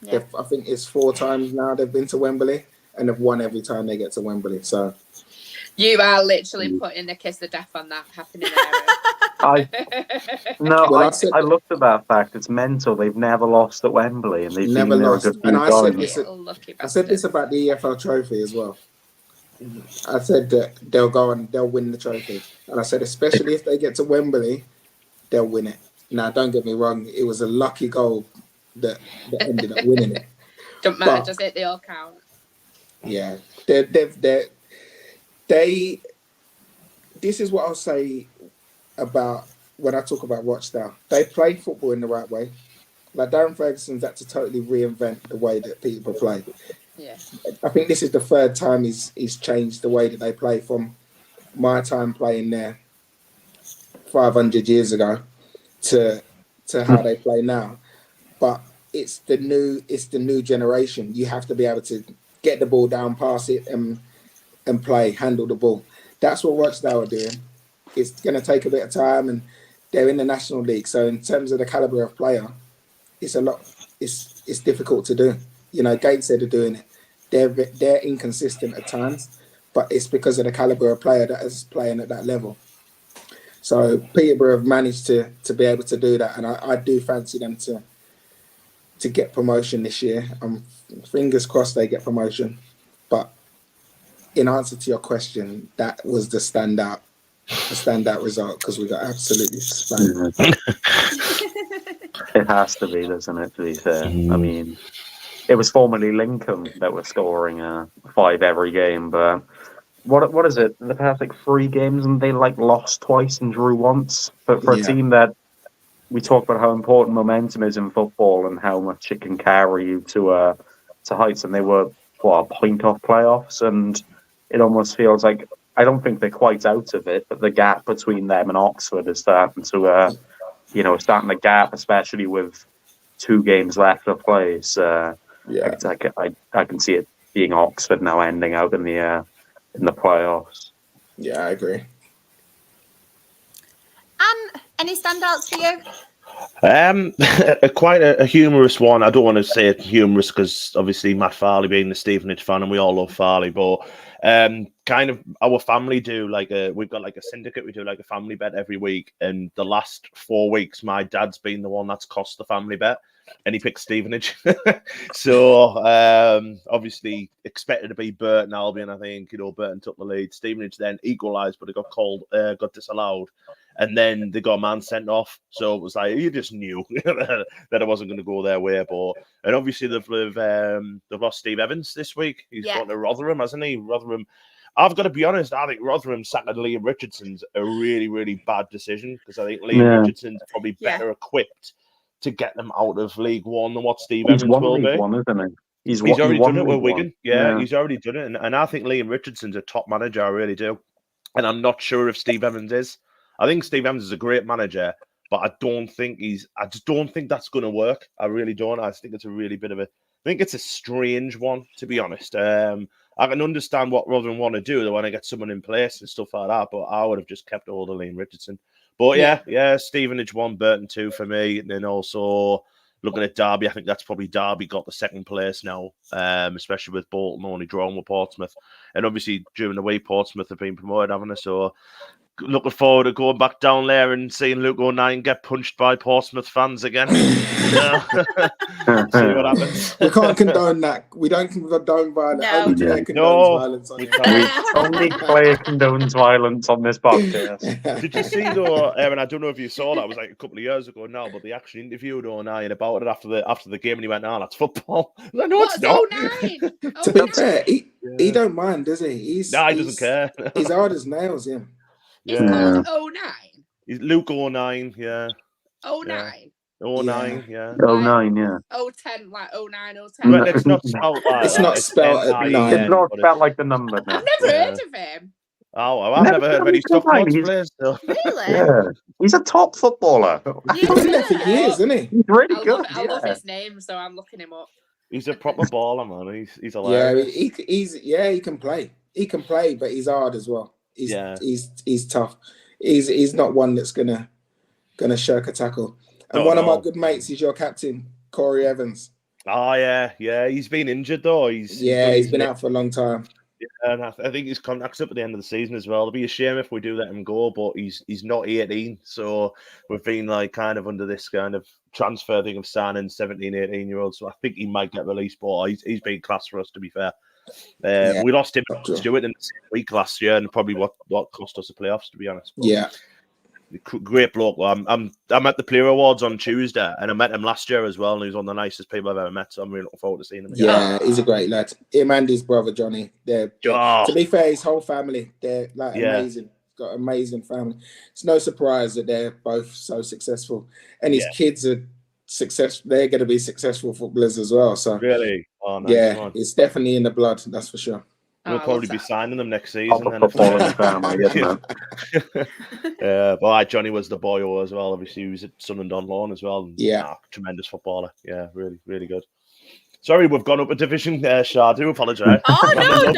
Yeah. I think it's 4 times now they've been to Wembley, and they've won every time they get to Wembley. So you are literally putting the kiss of death on that happening I looked at that fact. It's mental. They've never lost at Wembley, and they've never lost. And I said this about the EFL trophy as well. I said that they'll go and they'll win the trophy, and I said especially if they get to Wembley, they'll win it. Now, don't get me wrong; it was a lucky goal that ended up winning it. Don't matter, does it? They all count. Yeah, this is what I'll say about when I talk about Rochdale. They play football in the right way. Like Darren Ferguson's had to totally reinvent the way that people play. Yeah, I think this is the 3rd time he's changed the way that they play from my time playing there 500 years ago to how they play now. But it's the new generation. You have to be able to get the ball down, pass it, and play, handle the ball. That's what Rochdale are doing. It's going to take a bit of time, and they're in the National League. So in terms of the calibre of player, it's it's difficult to do. You know, Gateshead are doing it. They're inconsistent at times, but it's because of the calibre of player that is playing at that level. So Peterborough have managed to be able to do that, and I do fancy them to get promotion this year. Fingers crossed they get promotion. But in answer to your question, that was the standout result, because we got absolutely spanked. It has to be, doesn't it, to be fair? I mean, it was formerly Lincoln that was scoring 5 every game, but what is it? In the past 3 games, and they lost twice and drew once. But for a team that, we talk about how important momentum is in football and how much it can carry you to heights, and they were a point off playoffs, and it almost feels like, I don't think they're quite out of it, but the gap between them and Oxford is starting to starting to gap, especially with 2 games left to play. So I can see it being Oxford now ending out in the playoffs. Yeah, I agree. Any standouts for you? Quite a humorous one. I don't want to say it humorous because obviously Matt Farley being the Stevenage fan, and we all love Farley, but kind of our family do we've got a syndicate. We do a family bet every week, and the last 4 weeks my dad's been the one that's cost the family bet, and he picked Stevenage. So obviously expected to be Burton Albion. I think Burton took the lead. Stevenage then equalised, but it got disallowed. And then they got a man sent off. So it was you just knew that it wasn't going to go their way. And obviously they've lost Steve Evans this week. He's gone to Rotherham, hasn't he? Rotherham. I've got to be honest, I think Rotherham sacking Liam Richardson's a really, really bad decision, because I think Liam Richardson's probably better equipped to get them out of League One than what Steve Evans will be. League One, isn't he? He's already done it with League Wigan. One. Yeah, he's already done it. And I think Liam Richardson's a top manager. I really do. And I'm not sure if Steve Evans is. I think Steve Evans is a great manager, but I just don't think that's going to work. I really don't. I think it's a really I think it's a strange one, to be honest. I can understand what Rotherham want to do. They want to get someone in place and stuff like that, but I would have just kept hold of Liam Richardson. But yeah, Stevenage 1, Burton 2 for me. And then also looking at Derby, I think that's probably Derby got the second place now, especially with Bolton only drawing with Portsmouth. And obviously during the week, Portsmouth have been promoted, haven't they? So looking forward to going back down there and seeing Luke O'Nien get punched by Portsmouth fans again. See what happens. We can't condone that. We don't condone violence. No. Only Claire condones violence. Only Claire condones violence on this podcast. Did you see though, Aaron? I don't know if you saw that. It was a couple of years ago now, but they actually interviewed O'Nien about it after the game, and he went, that's football. Like, no, it's not. To be fair, he don't mind, does he? He doesn't care. He's hard as nails, him. He's called 09. He's Luke O'Nien, yeah. 09. 09, yeah. 09, yeah. 010, 09, 010. Well, it's not spelled like It's not spelled at 9. It's not spelled like the number. No. I've never heard of him. Oh, well, I've never heard of any Stockport players. Still. Really? Yeah. He's a top footballer. He's been there for years, isn't he? He's really good. I love his name, so I'm looking him up. He's a proper baller, man. He's hilarious. Yeah, he can play. He can play, but he's hard as well. He's tough. He's not one that's gonna shirk a tackle. And one of my good mates is your captain, Corey Evans. Oh yeah. He's been injured though. He's been out for a long time. Yeah, and I think his contract's up at the end of the season as well. It'll be a shame if we do let him go, but he's not 18, so we've been kind of under this kind of transfer thing of signing 17, 18-year-olds. So I think he might get released, but he's been class for us, to be fair. We lost him to Stewart in the same week last year, and probably what cost us the playoffs, to be honest. But great bloke. I'm at the Player Awards on Tuesday, and I met him last year as well, and he was one of the nicest people I've ever met. So I'm really looking forward to seeing him again. Yeah, he's a great lad. Him and his brother Johnny. To be fair, his whole family, they're amazing. Got an amazing family. It's no surprise that they're both so successful, and his kids are successful. They're going to be successful footballers as well. So really, nice. It's definitely in the blood. That's for sure. We'll probably be signing them next season. Proper football in the family, isn't it? But Johnny was the boy as well. Obviously, he was at Sunderland on loan as well. Yeah. Tremendous footballer. Yeah, really, really good. Sorry, we've gone up a division, Shah. I do apologise. Oh, no,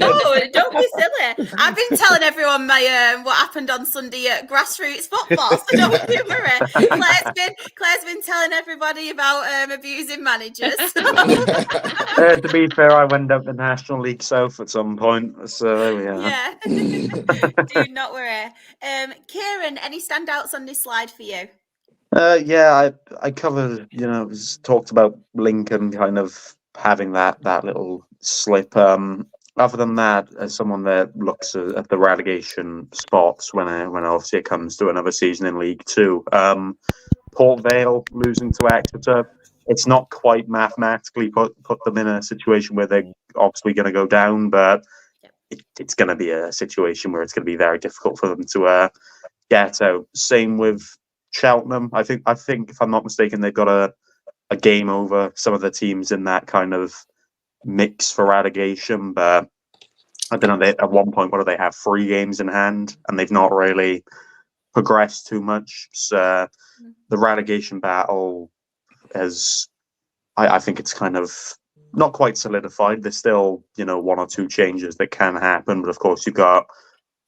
don't be silly. I've been telling everyone my what happened on Sunday at Grassroots football, so don't you worry. Claire's been telling everybody about abusing managers. To be fair, I went up the National League South at some point, so there we are. Yeah. Do not worry. Keiron, any standouts on this slide for you? Yeah, I covered, talked about Lincoln kind of having that little slip. Other than that, as someone that looks at the relegation spots when obviously it comes to another season in League Two, Port Vale losing to Exeter, it's not quite mathematically put them in a situation where they're obviously going to go down, but it's going to be a situation where it's going to be very difficult for them to get out. Same with Cheltenham. I think if I'm not mistaken, they've got a game over some of the teams in that kind of mix for relegation, but I don't know, at one point, what do they have, 3 games in hand, and they've not really progressed too much. So the relegation battle I think it's kind of not quite solidified. There's still 1 or 2 changes that can happen, but of course you've got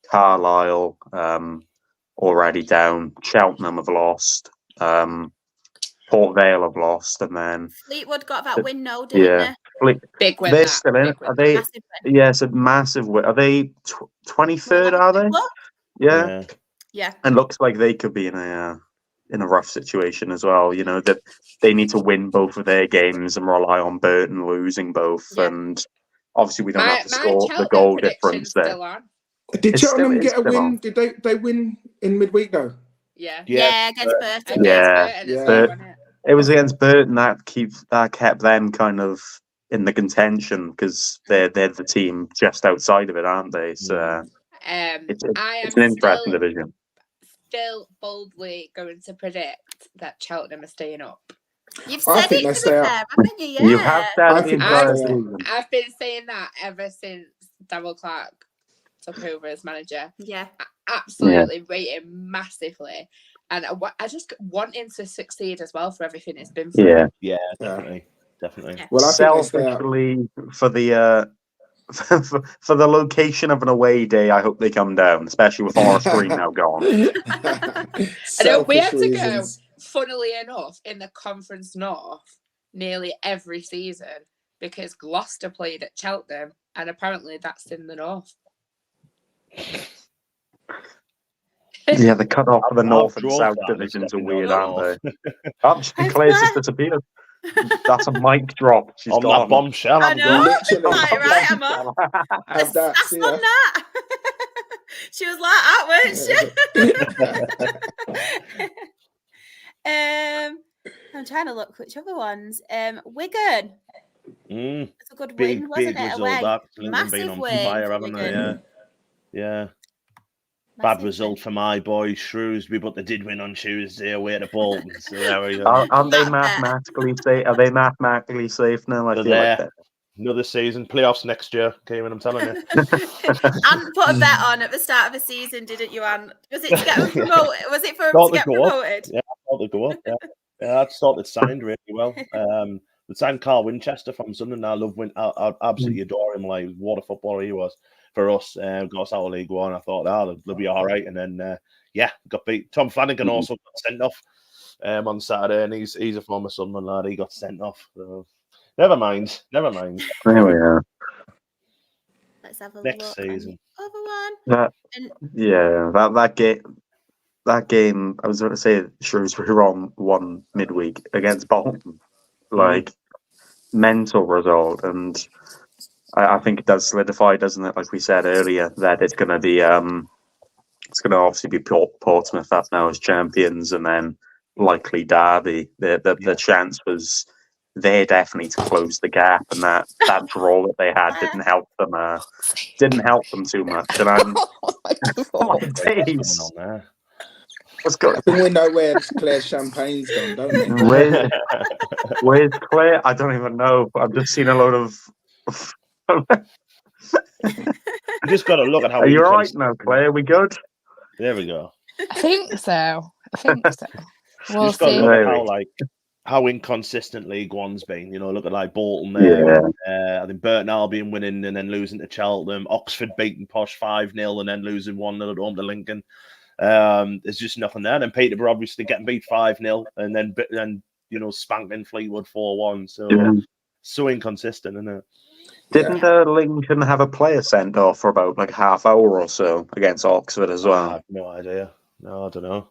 Carlisle already down, Cheltenham have lost, Port Vale have lost, and then Fleetwood got that win, didn't they? Big win. They're still in it. Are they? Yes, a massive win. Are they 23rd? Are they? Yeah. And looks like they could be in a rough situation as well. That they need to win both of their games and rely on Burton losing both, and obviously we don't have to score the goal difference there. Did Cheltenham get a win? Did they win in midweek though? Yeah, against Burton. Yeah. It was against Burton that kept them kind of in the contention because they're the team just outside of it, aren't they? So it's an interesting division. Still boldly going to predict that Cheltenham are staying up. You've said it to be fair, haven't you? Yeah. You have said it. I've been saying that ever since Darryl Clark took over as manager. Yeah. Absolutely rate him massively. And I just want him to succeed as well for everything it's been through. Yeah, definitely. Yeah. Well, I selfishly for the for the location of an away day, I hope they come down, especially with Forest Green now gone. I know we have to go, funnily enough, in the Conference North nearly every season because Gloucester played at Cheltenham, and apparently that's in the North. Yeah, the cut off of the North and South divisions are weird, aren't they? Claire's just disappeared. That's a mic drop. She's on gone. That bombshell. I know. Right, Emma. Have that. On that. She was like that, weren't she? I'm trying to look which other ones. Wigan. It's a good win, wasn't it? Away. Massive win. Fire, haven't they? Yeah. Bad result for my boys, Shrewsbury, but they did win on Tuesday away at Bolton. So there we go. Aren't they mathematically safe? Are they mathematically safe now? I feel like that. Another season, playoffs next year, Keiron, I'm telling you. Anne put a bet on at the start of the season, didn't you, Anne? Was it to get them promoted? Was it for them to get promoted? Yeah, I thought they'd go up. Yeah, I thought they'd signed really well. They signed Carl Winchester from Sunderland. I absolutely adore him. Like, what a footballer he was. For us, got us out of League One. I thought, they'll be all right. And then, got beat. Tom Flanagan also got sent off on Saturday, and he's a former Sunderland lad. He got sent off. So, never mind. There we are. Let's have a next look. season. Other one. That game. I was going to say Shrewsbury won midweek against Bolton. Like mental result, and I think it does solidify, doesn't it? Like we said earlier, that it's going to be, it's going to obviously be Portsmouth up now as champions, and then likely Derby. The chance was there definitely to close the gap, and that draw that they had didn't help them too much. And I'm days. Let's go. I think we know where Claire Champagne's gone, don't we? Where's Claire? I don't even know. I've just seen a load of. You just got to look at how. Are you all right now, Claire? Are we good? There we go. I think so. You We'll just got to see. look at how inconsistent League One's been. Look at Bolton there. Yeah. I think Burton Albion winning and then losing to Cheltenham. Oxford beating Posh 5-0 and then losing 1-0 at home to Lincoln. There's just nothing there. And Peterborough obviously getting beat 5-0 and then spanking Fleetwood 4-1. So inconsistent, isn't it? Didn't Lincoln have a player sent off for about half hour or so against Oxford as well? I have no idea. No, I don't know.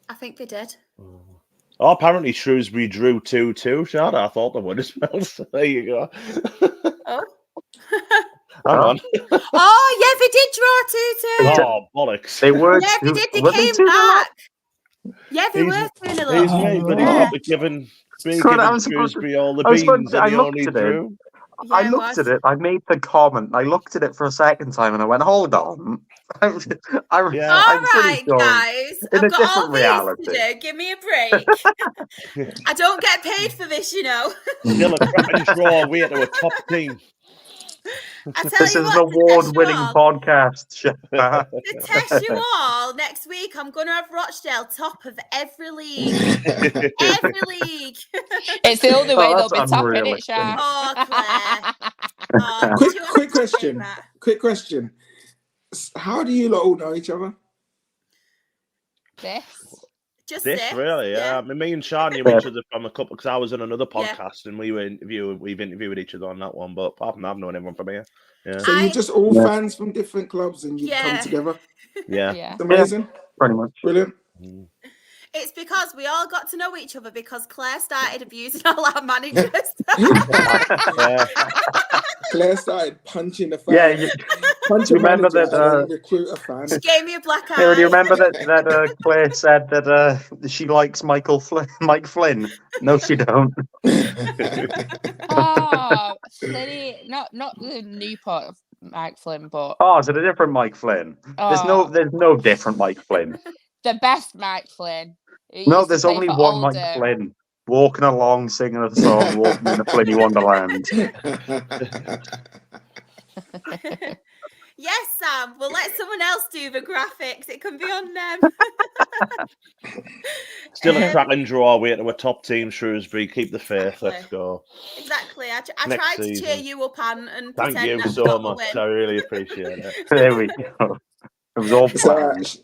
I think they did. Oh, apparently Shrewsbury drew 2-2. Shada, I thought they would as well. So there you go. Oh. Hang on. Oh, yeah, they did draw 2-2. Oh, bollocks. They were. Yeah, they did. They were came 2-0? back. Yeah, they were 2-0 He's up. made, but he's Yeah. not be giving Shrewsbury all the I was beans supposed to- and I he looked only at it. drew. Yeah, I it looked was. at it. I made the comment. I looked at it for a second time and I went, "Hold on." I'm All pretty right, sure guys. in a I've got all different these reality. to do. Give me a break. I don't get paid for this, Still a cracking draw away to a top team. I tell This you is what, an award-winning podcast. Shepard. to test you all, next week I'm going to have Rochdale top of every league. Every league. It's the only way they'll that's be top in it, unrealistic. Sha. Oh, Claire. Oh, Quick, do you want quick to say question. that? Quick question. How do you lot all know each other? This. Just This really, yeah. I mean, me and Sean knew each other from a couple because I was on another podcast and we've interviewed each other on that one. But apart from that, I've known everyone from here. Yeah, So you're just all fans from different clubs and you come together? yeah. It's amazing. Pretty much. Brilliant. It's because we all got to know each other because Claire started abusing all our managers. Claire started punching the fan. Yeah, punching remember manager that, and then recruit a fan. She gave me a black eye. do you remember that Claire said that she likes Mike Flynn? No, she don't. Oh, Flynny, not the Newport of Mike Flynn, but Oh, is it a different Mike Flynn? There's no different Mike Flynn. the best Mike Flynn. He No, used to there's play only for one Oldham. Mike Flynn. Walking along, singing a song, walking in the Flynny Wonderland. Yes, Sam. We'll let someone else do the graphics. It can be on them. Still a cracking draw away to a top team, Shrewsbury. Keep the faith. Let's go. Exactly. I Next tried to season. cheer you up, Anne, and Thank pretend you that's so not a much. win. I really appreciate it. There we go. It was all It's all planned. right.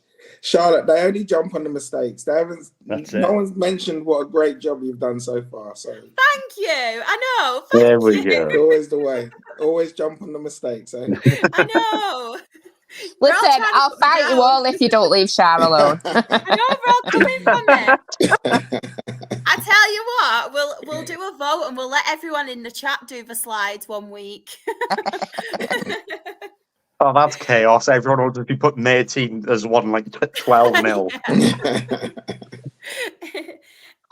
Charlotte, they only jump on the mistakes. They haven't. That's no it. one's mentioned what a great job you've done so far. So Thank you. I know. Thank There we you. go. always the way. Always jump on the mistakes. Eh? I know. We're all Listen, trying to I'll put me fight you down. all if you don't leave Shar alone. I know we're all coming from it. I tell you what, we'll do a vote and we'll let everyone in the chat do the slides one week. Oh, that's chaos. Everyone will just be putting their team as one 12-0.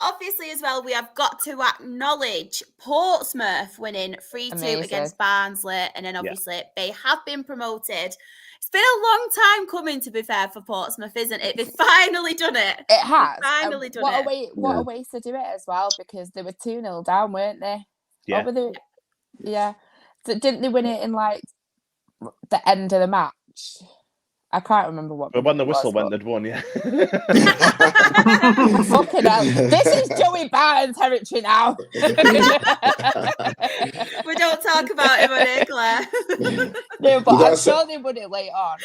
Obviously, as well, we have got to acknowledge Portsmouth winning 3-2 Amazing. against Barnsley, and then obviously they have been promoted. It's been a long time coming, to be fair, for Portsmouth, isn't it? They've finally done it. It has. Finally done what it. A way, what a way to do it as well, because they were 2-0 down, weren't they? Yeah. Or were they? Yeah. So didn't they win it in the end of the match? I can't remember what. But when the it was, whistle went, but- they'd won, yeah. Fucking hell. This is Joey Barnes territory now. We don't talk about him on here, Claire. No, but You I'm gotta sure they won it late on.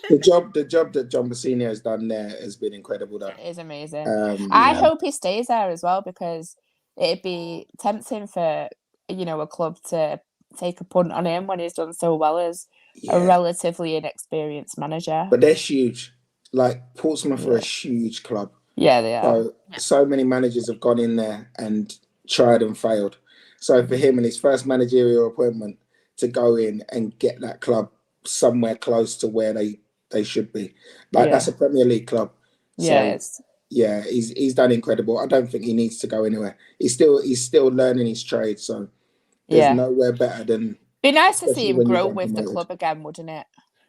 the job that John Bassini has done there has been incredible. Though. It is amazing. Yeah. I hope he stays there as well, because it'd be tempting for a club to take a punt on him when he's done so well as a relatively inexperienced manager. But they're huge. Like Portsmouth are a huge club. Yeah, they are. So many managers have gone in there and tried and failed. So for him and his first managerial appointment to go in and get that club somewhere close to where they should be, that's a Premier League club. So, he's done incredible. I don't think he needs to go anywhere. He's still learning his trade. So there's nowhere better than. Be nice to see especially him when you grow get with the promoted. club again, wouldn't it?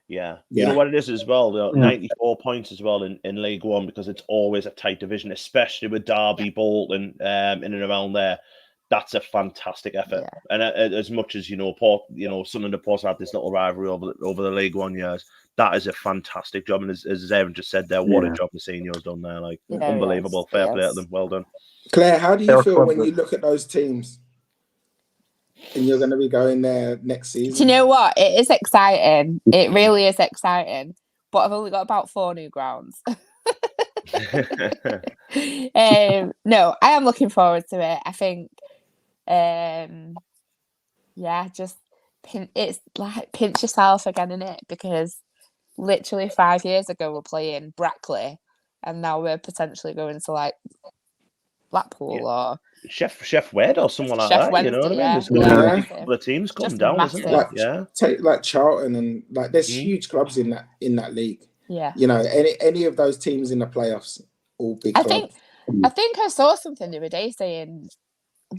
Yeah. You know what it is as well? 94 points as well in League One, because it's always a tight division, especially with Derby, Bolton, in and around there. that's a fantastic effort. Yeah. And as much as Port, Sunderland and Portsmouth had this little rivalry over the League One years, that is a fantastic job. And as Aaron just said there, what a job Mourinho's done there! Like unbelievable. Fair play to them. Well done. Claire, how do you feel when you look at those teams and you're going to be going there next season? Do you know what? It is exciting. It really is exciting. But I've only got about 4 new grounds. No, I am looking forward to it. I think, it's like pinch yourself again, innit? Because literally 5 years ago we're playing Brackley, and now we're potentially going to like Blackpool or Chef Wed or someone like Chef that. Wednesday, You know what I mean? There's a couple of teams come Just down, massive. isn't there? Like, take like Charlton and like there's huge clubs in that league. Yeah. Any of those teams in the playoffs, all big clubs. I think I saw something the other day saying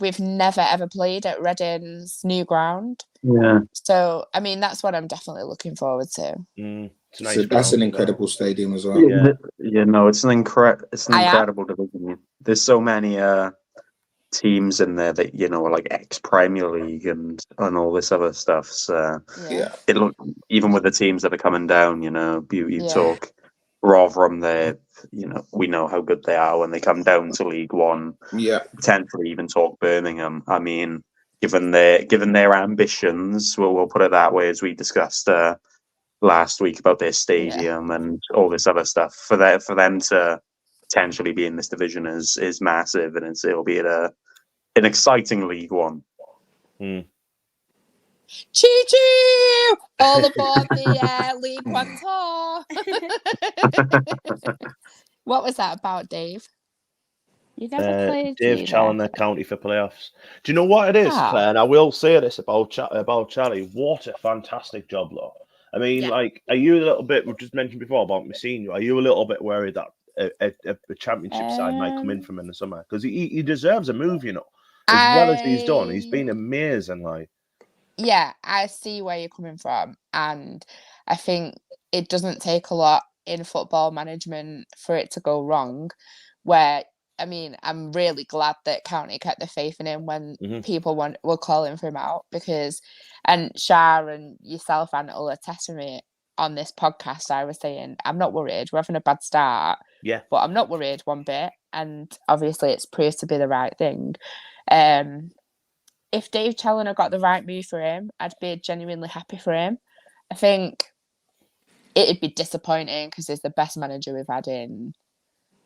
we've never ever played at Reading's new ground. Yeah. So I mean that's what I'm definitely looking forward to. It's nice. So that's an incredible stadium as well. It's an incredible division. There's so many teams in there that are like ex-Premier League and all this other stuff. So it look, even with the teams that are coming down, you talk Rotherham there. We know how good they are when they come down to League One. Yeah, potentially even talk Birmingham. I mean, given their ambitions, we'll put it that way, as we discussed last week about their stadium and all this other stuff. For them to potentially be in this division is massive, and it'll be an exciting League One. Choo choo! All aboard the League One tour. What was that about, Dave? You never played. Dave challenging their county for playoffs. Do you know what it is, Claire? And I will say this about Charlie. What a fantastic job, though. I mean, like, are you a little bit? We just mentioned before about Mourinho. Are you a little bit worried that a championship side might come in from in the summer? Because he deserves a move, As well as he's done, he's been amazing. Like, yeah, I see where you're coming from, and I think it doesn't take a lot in football management for it to go wrong. Where, I mean, I'm really glad that County kept the faith in him when people were calling for him out, and Shah and yourself, Anna, will attest to me on this podcast. I was saying, I'm not worried. We're having a bad start. Yeah. But I'm not worried one bit. And obviously it's proved to be the right thing. If Dave Challoner got the right move for him, I'd be genuinely happy for him. I think it'd be disappointing because he's the best manager we've had in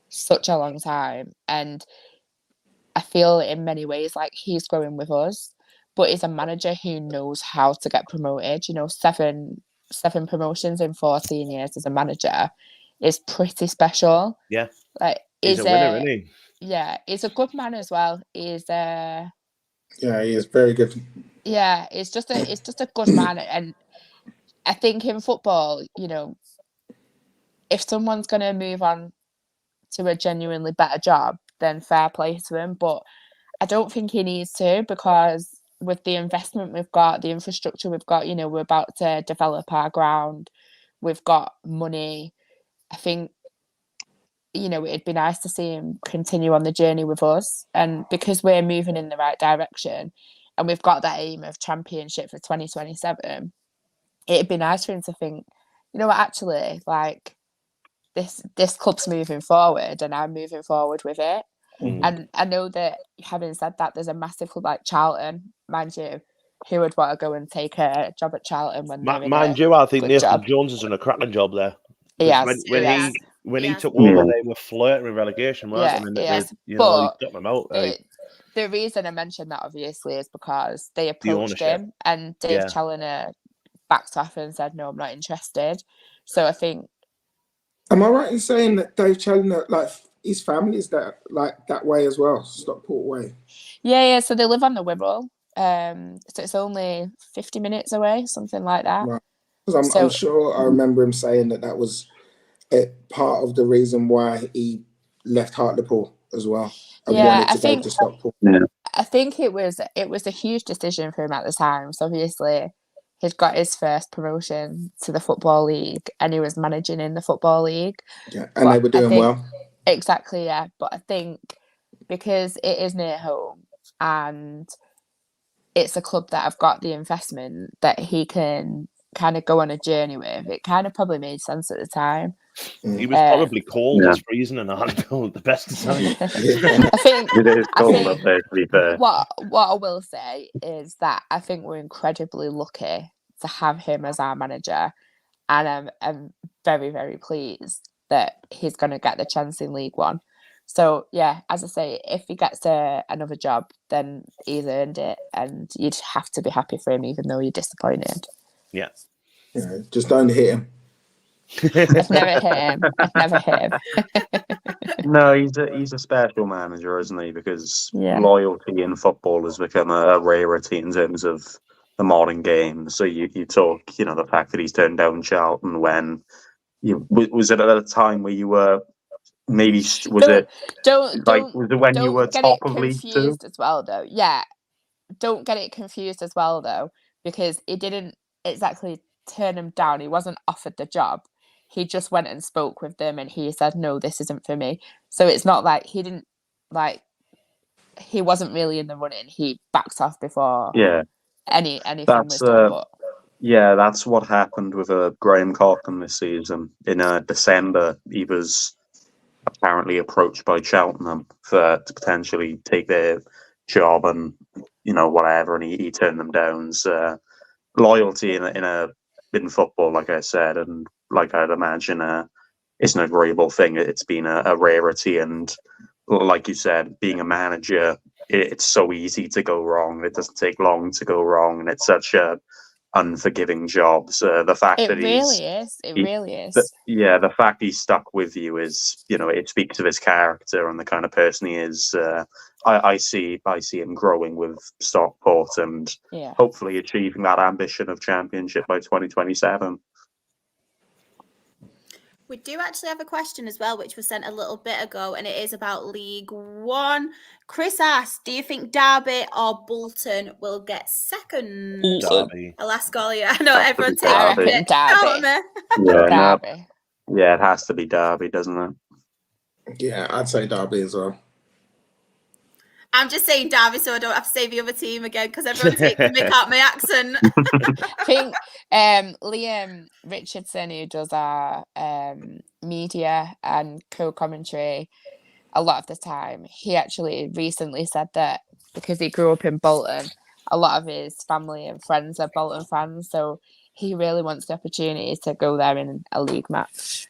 such a long time. And I feel in many ways like he's growing with us, but he's a manager who knows how to get promoted. 7 promotions in 14 years as a manager is pretty special. Yeah. Like, he's a winner, isn't he? Yeah, he's a good man as well. He is very good. Yeah, it's just a good man. And I think in football, if someone's going to move on to a genuinely better job, then fair play to him. But I don't think he needs to, because with the investment we've got, the infrastructure we've got, we're about to develop our ground. We've got money. I think, it'd be nice to see him continue on the journey with us. And because we're moving in the right direction and we've got that aim of championship for 2027, it'd be nice for him to think, actually, like, this club's moving forward and I'm moving forward with it. And I know that, having said that, there's a massive club like Charlton, mind you, who would want to go and take a job at Charlton when they're mind you, I think Nathan Jones has done a cracking job there. When he took over, they were flirting with relegation, weren't they? He got them out. The reason I mentioned that, obviously, is because they approached him and Dave Challoner backed off and said, no, I'm not interested. So I think... Am I right in saying that Dave Challoner, like, his family is that way as well, Stockport way? Yeah. So they live on the Wirral. So it's only 50 minutes away, something like that. Right. Because I'm sure I remember him saying that was part of the reason why he left Hartlepool as well and wanted to go to Stockport. Yeah. I think it was a huge decision for him at the time. So obviously he'd got his first promotion to the Football League and he was managing in the Football League. Yeah, and they were doing well. Exactly, yeah. But I think because it is near home, and it's a club that I've got the investment that he can kind of go on a journey with. It kind of probably made sense at the time. He was probably cold as freezing and Anfield at the best of times. I think It is cold up there, to be fair. what I will say is that I think we're incredibly lucky to have him as our manager, and I'm very, very pleased that he's going to get the chance in League One. So yeah, as I say, if he gets another job, then he's earned it, and you'd have to be happy for him, even though you're disappointed. Yeah. Just don't hit him. I've never hit him. No, he's a special manager, isn't he? Because Yeah. loyalty in football has become a rarity in terms of the modern game. So you talk, the fact that he's turned down Charlton when was it at a time where you were maybe was it when you were top of League Two as well, though? Yeah, don't get it confused as well, though, because he didn't exactly turn him down. He wasn't offered the job. He just went and spoke with them, and he said, "No, this isn't for me." So it's not like he didn't he wasn't really in the running. He backed off before anything was done. Yeah, that's what happened with Graham Cockham this season. In December, he was apparently approached by Cheltenham to potentially take their job and whatever, and he turned them down. So, loyalty in football, like I said, and like I'd imagine, it's an agreeable thing. It's been a rarity, and like you said, being a manager, it's so easy to go wrong. It doesn't take long to go wrong, and it's such a unforgiving job. So the fact it that really is. The fact he's stuck with you is, it speaks of his character and the kind of person he is. I see him growing with Stockport and hopefully achieving that ambition of championship by 2027. We do actually have a question as well, which was sent a little bit ago, and it is about League One. Chris asked, do you think Derby or Bolton will get second? Derby. I'll ask all you. I know everyone takes Derby. it. Derby. Yeah, it has to be Derby, doesn't it? Yeah, I'd say Derby as well. I'm just saying Derby so I don't have to say the other team again because everyone takes the mick out my accent. I think Liam Richardson, who does our media and co-commentary a lot of the time, he actually recently said that because he grew up in Bolton, a lot of his family and friends are Bolton fans, so he really wants the opportunity to go there in a league match.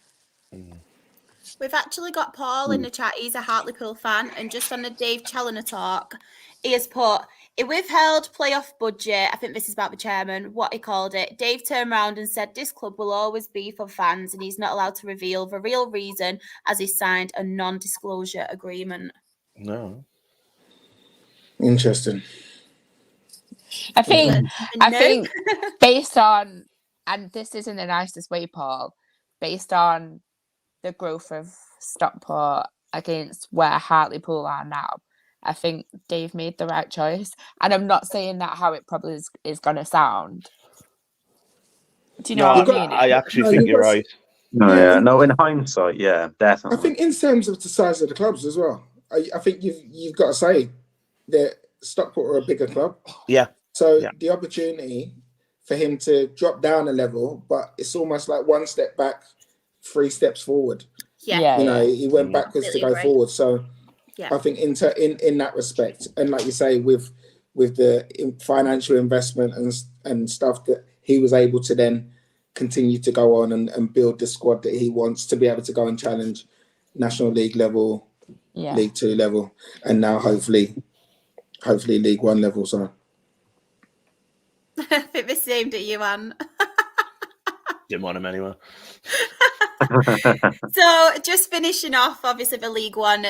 We've actually got Paul in the chat. He's a Hartlepool fan. And just on the Dave Challoner talk, he has put, a withheld playoff budget, I think this is about the chairman, what he called it. Dave turned around and said, this club will always be for fans and he's not allowed to reveal the real reason as he signed a non-disclosure agreement. No. Interesting. I think based on, and this is in the nicest way, Paul, based on the growth of Stockport against where Hartlepool are now, I think Dave made the right choice. And I'm not saying that how it probably is going to sound. Do you know what I mean? I actually think you're right. No, in hindsight, yeah, definitely. I think in terms of the size of the clubs as well, I think you've got to say that Stockport are a bigger club. Yeah. So the opportunity for him to drop down a level, but it's almost like one step back, 3 steps forward. He went backwards to go forward. So I think in that respect, and like you say, with the financial investment and stuff, that he was able to then continue to go on and build the squad that he wants to be able to go and challenge National League level, League 2 level, and now hopefully League 1 level. So I think the same to you, Anne. Didn't want him anywhere. So just finishing off, obviously, the League One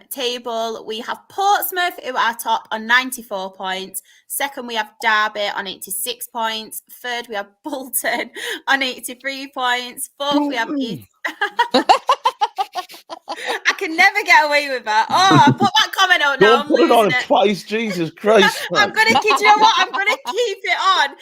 table, we have Portsmouth, who are top on 94 points. Second, we have Derby on 86 points. Third, we have Bolton on 83 points. Fourth, we have East. I can never get away with that. Oh, I put that comment out now. Don't put it on twice, Jesus Christ, I'm man. gonna keep. You know what? I'm gonna keep it on.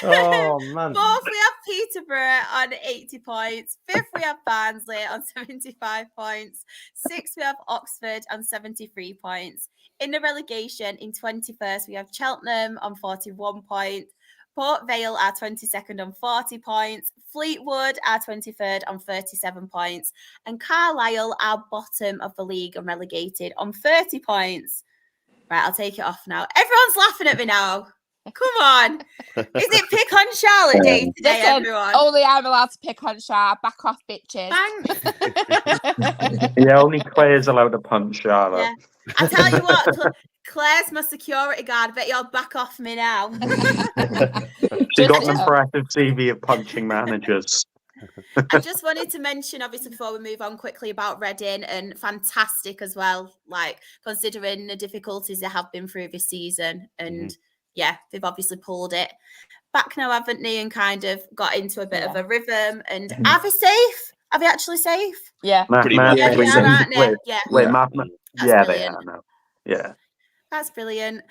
Oh, man. Fourth, we have Peterborough on 80 points. Fifth, we have Barnsley on 75 points. Sixth, we have Oxford on 73 points. In the relegation, in 21st, we have Cheltenham on 41 points. Port Vale are 22nd on 40 points. Fleetwood are 23rd on 37 points. And Carlisle are bottom of the league and relegated on 30 points. Right, I'll take it off now. Everyone's laughing at me now. Come on. Is it pick on Charlotte Day today, Listen, everyone? only I'm allowed to pick on Char. Back off, bitches. Thanks. Yeah, only Claire's allowed to punch Charlotte. Yeah. I tell you what, Claire's my security guard. Bet you'll back off me now. She's got an impressive CV of punching managers. I just wanted to mention, obviously, before we move on quickly about Reading, and fantastic as well, like considering the difficulties they have been through this season. And yeah, they've obviously pulled it back now, haven't they? And kind of got into a bit of a rhythm. And are they safe? Are they actually safe? Yeah. Pretty much. Yeah, they are, aren't they? Yeah. Yeah, they brilliant. are now. Yeah. That's brilliant.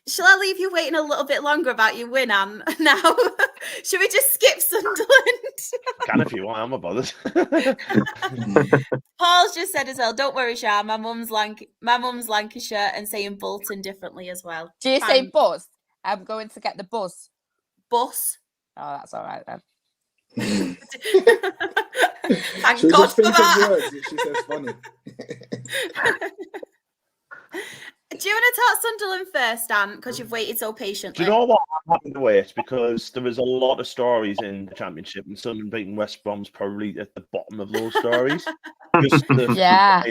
Shall I leave you waiting a little bit longer about your win, Anne, now? Should we just skip Sunderland? Can if you want, I'm not bothered. Paul's just said as well, don't worry, Shah, my mum's Lancashire and saying Bolton differently as well. Do you say buzz? I'm going to get the buzz. Bus? Oh, that's all right then. Thank She was God just for thinking that. words that she says funny. Do you want to talk Sunderland first, Dan? Because you've waited so patiently. Do you know what? I'm happy to wait because there was a lot of stories in the Championship, and Sunderland beating West Brom's probably at the bottom of those stories. Yeah.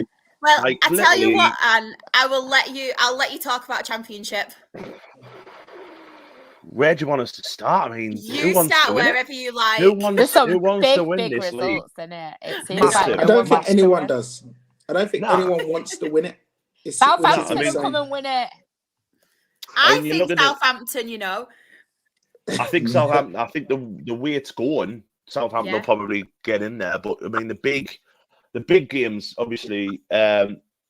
Well, like, I tell you literally- what, Anne, I'll let you talk about Championship. Where do you want us to start? I mean, You who wants start to win it? wherever you like. Who wants, There's some who wants big, to win big this league? results in it. It seems Massive. like I no don't one think wants to anyone win. does. I don't think Nah. anyone wants to win it. It's Southampton I mean- can come and win it. I And you're think looking at- Southampton, you know. I think Southampton. I think the way it's going, Southampton Yeah. will probably get in there. But I mean, the big games, obviously,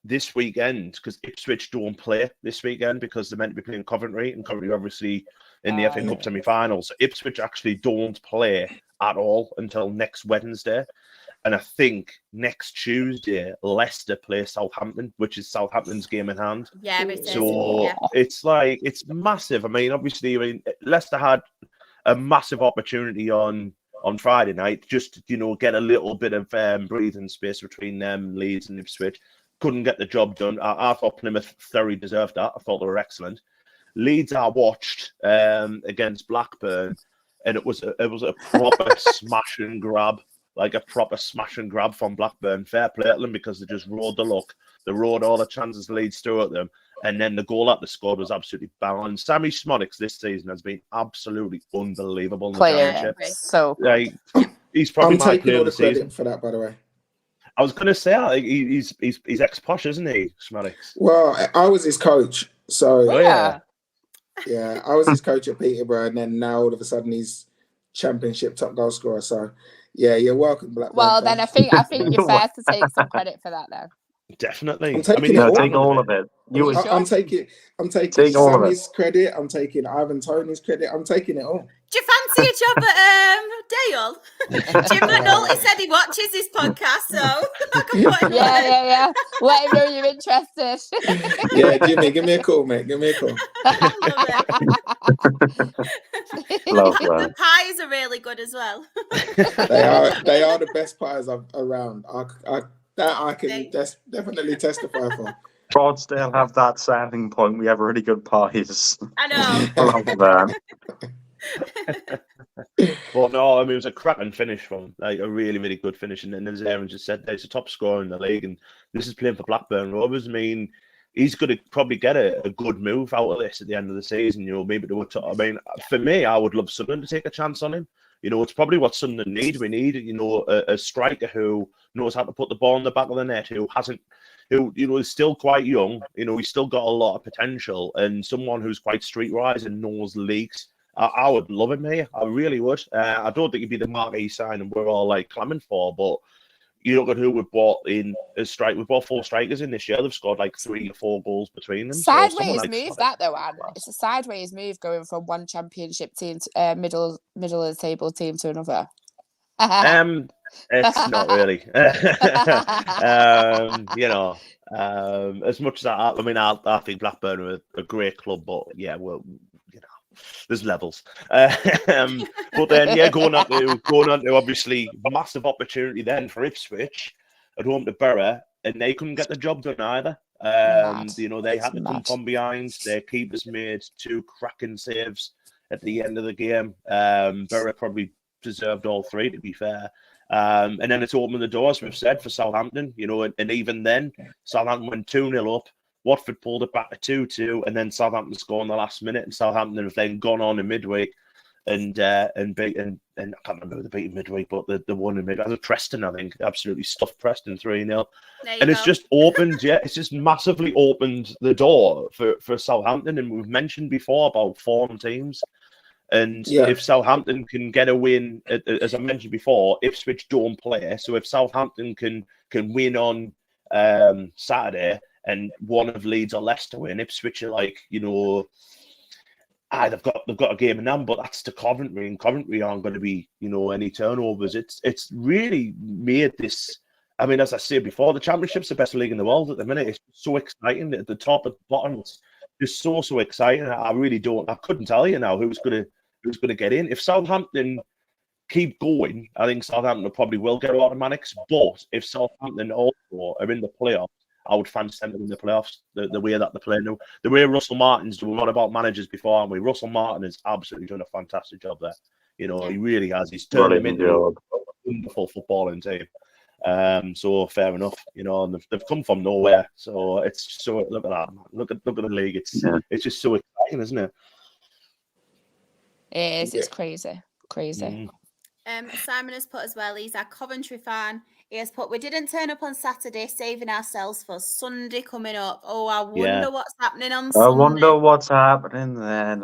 this weekend, because Ipswich don't play this weekend because they're meant to be playing Coventry, and Coventry obviously in the FA Cup semi-finals. So Ipswich actually don't play at all until next Wednesday. And I think next Tuesday, Leicester play Southampton, which is Southampton's game in hand. Yeah, it is. So Yeah. it's massive. I mean, obviously, Leicester had a massive opportunity on Friday night, just to, get a little bit of breathing space between them, Leeds and Ipswich. Couldn't get the job done. I thought Plymouth thoroughly deserved that. I thought they were excellent. Leeds I watched against Blackburn, and it was a proper smash and grab. Like a proper smash and grab from Blackburn. Fair play to them because they just rode the luck. They rode all the chances Leeds threw at them. And then the goal that they scored was absolutely balanced. Sammy Smonix this season has been absolutely unbelievable in the Player. Championship. So Like, he's probably I'm my taking player all of the the season. credit for that, by the way. I was going to say, like, he's ex-posh, isn't he, Smonix? Well, I was his coach, so yeah. yeah, I was his coach at Peterborough, and then now all of a sudden he's Championship top goal scorer. So yeah, you're welcome, Blackburn. Well, then I fans. think you're fair to take some credit for that then. Definitely. I'm taking I mean, it No, all. take all of it. You Sure. I'm taking Take all of it. Sammy's credit. I'm taking Ivan Tony's credit. I'm taking it all. Do you fancy a job at Dale? Jim McNulty said he watches this podcast, so I can put him on. Yeah. Let him know you're interested. Yeah, Jimmy, give me a call, mate. Give me a call. Love The that. pies are really good as well. They are the best pies around. I can definitely testify for. Broadsdale have that selling point. We have really good pies. I know. Love that. Well, no, I mean, it was a cracking finish from, like, a really, really good finish. And then, as Aaron just said, there's a top scorer in the league, and this is playing for Blackburn Rovers. I mean, he's going to probably get a good move out of this at the end of the season. Maybe to I mean, for me, I would love Sunderland to take a chance on him. It's probably what Sunderland need. We need, a striker who knows how to put the ball in the back of the net, who is still quite young. He's still got a lot of potential, and someone who's quite streetwise and knows leagues. I would love him here. I really would. I don't think he'd be the marquee signing we're all like clamoring for, but you look at who we've bought in as strike. We've bought 4 strikers in this year. They've scored like 3 or 4 goals between them. Sideways like move that though, Anne. It's a sideways move going from one championship team to middle of the table team to another. It's not really. As much as I think Blackburn are a great club, but yeah, well, there's levels. But then, yeah, going on to obviously massive opportunity then for Ipswich at home to Borough, and they couldn't get the job done either. They had to come from behind. Their keepers made 2 cracking saves at the end of the game. Borough probably deserved all 3, to be fair. And then it's opened the doors, we've said, for Southampton, and even then, Southampton went 2-0 up. Watford pulled it back to 2-2, and then Southampton scored in the last minute, and Southampton have then gone on in midweek and beat, and I can't remember who they beat in midweek, but the one in midweek, Preston, I think, absolutely stuffed Preston 3-0. And it's just opened, it's just massively opened the door for Southampton. And we've mentioned before about form teams. And if Southampton can get a win, as I mentioned before, Ipswich don't play. So if Southampton can win on Saturday, and one of Leeds or Leicester win, Ipswich are like, they've got a game in hand, but that's to Coventry, and Coventry aren't going to be, any turnovers. It's really made this. I mean, as I said before, the Championship's the best league in the world at the minute. It's so exciting at the top and the bottom. It's just so exciting. I couldn't tell you now who's going to get in. If Southampton keep going, I think Southampton probably will get automatics. But if Southampton also are in the playoffs, I would fancy them in the playoffs, the way that they play now. The way Russell Martin's done, we've got about managers before, aren't we? Russell Martin has absolutely done a fantastic job there. He really has. He's turned them into a wonderful footballing team. So fair enough, and they've come from nowhere. So it's so, look at that. Look at the league. It's just so exciting, isn't it? It is. It's crazy. Simon has put as well, he's a Coventry fan. He has put, we didn't turn up on Saturday, saving ourselves for Sunday coming up. Oh, I wonder what's happening on Sunday. I wonder what's happening then.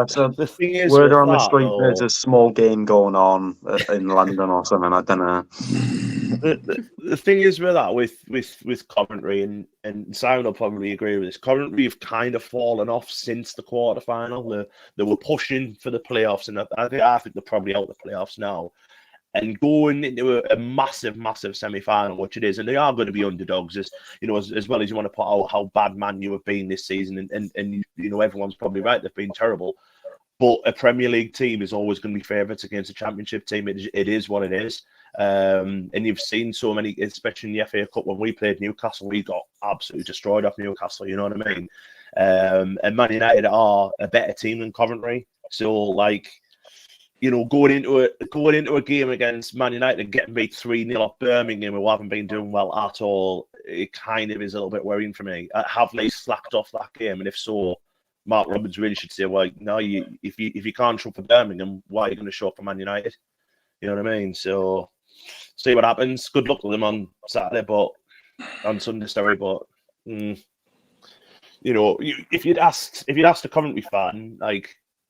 So the thing is, word on the street, there's a small game going on in London or something. I don't know. The thing is with that, with Coventry, and Simon will probably agree with this, Coventry have kind of fallen off since the quarterfinal. They were pushing for the playoffs, and I think they're probably out of the playoffs now. And going into a massive, massive semi-final, which it is, and they are going to be underdogs, as well as you want to put out how bad Man U have been this season, and everyone's probably right, they've been terrible. But a Premier League team is always going to be favourites against a Championship team. It is what it is. And you've seen so many, especially in the FA Cup, when we played Newcastle, we got absolutely destroyed off Newcastle, you know what I mean? And Man United are a better team than Coventry. So, going into a game against Man United and getting beat 3-0 off Birmingham, who haven't been doing well at all, it kind of is a little bit worrying for me. Have they slacked off that game? And if so, Mark Roberts really should say, well, no, if you can't show up for Birmingham, why are you going to show up for Man United? You know what I mean? So, see what happens. Good luck to them on Saturday, on Sunday, sorry, but if you'd asked a Coventry fan,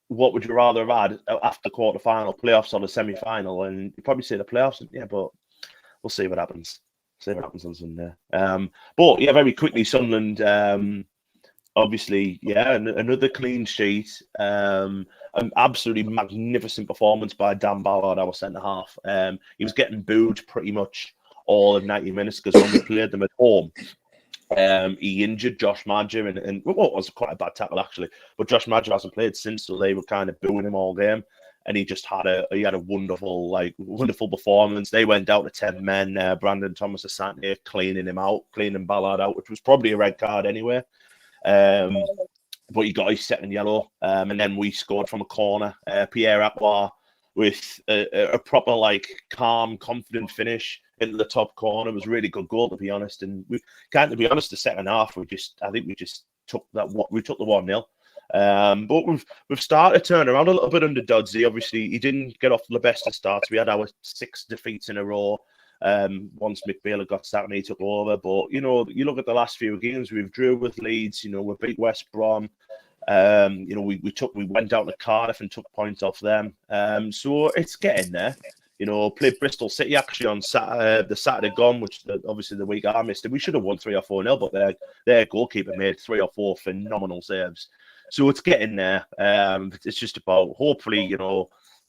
what would you rather have had after quarter-final, playoffs or the semi-final? And you'd probably say the playoffs, but we'll see what happens. See what happens on Sunday. But yeah, very quickly, Sunderland, obviously, another clean sheet. An absolutely magnificent performance by Dan Ballard, our centre-half. He was getting booed pretty much all of 90 minutes because when we played them at home, he injured Josh Madger, and it was quite a bad tackle actually. But Josh Madger hasn't played since, so they were kind of booing him all game. And he just had a wonderful performance. They went out to 10 men. Brandon Thomas Asante cleaning Ballard out, which was probably a red card anyway. But he got his second yellow, and then we scored from a corner. Pierre Acquar with a proper calm, confident finish into the top corner. It was a really good goal, to be honest. And to be honest, the second half we just took the 1-0. But we've started to turn around a little bit under Dodsey. Obviously, he didn't get off the best of starts. We had our 6 defeats in a row. Once McBailey got sacked and he took over. But you look at the last few games, we've drew with Leeds. We beat West Brom. We went down to Cardiff and took points off them. So it's getting there. played Bristol City actually on the Saturday gone, which obviously the week I missed it. We should have won 3 or 4-0, but their goalkeeper made 3 or 4 phenomenal saves. So it's getting there. It's just about, hopefully,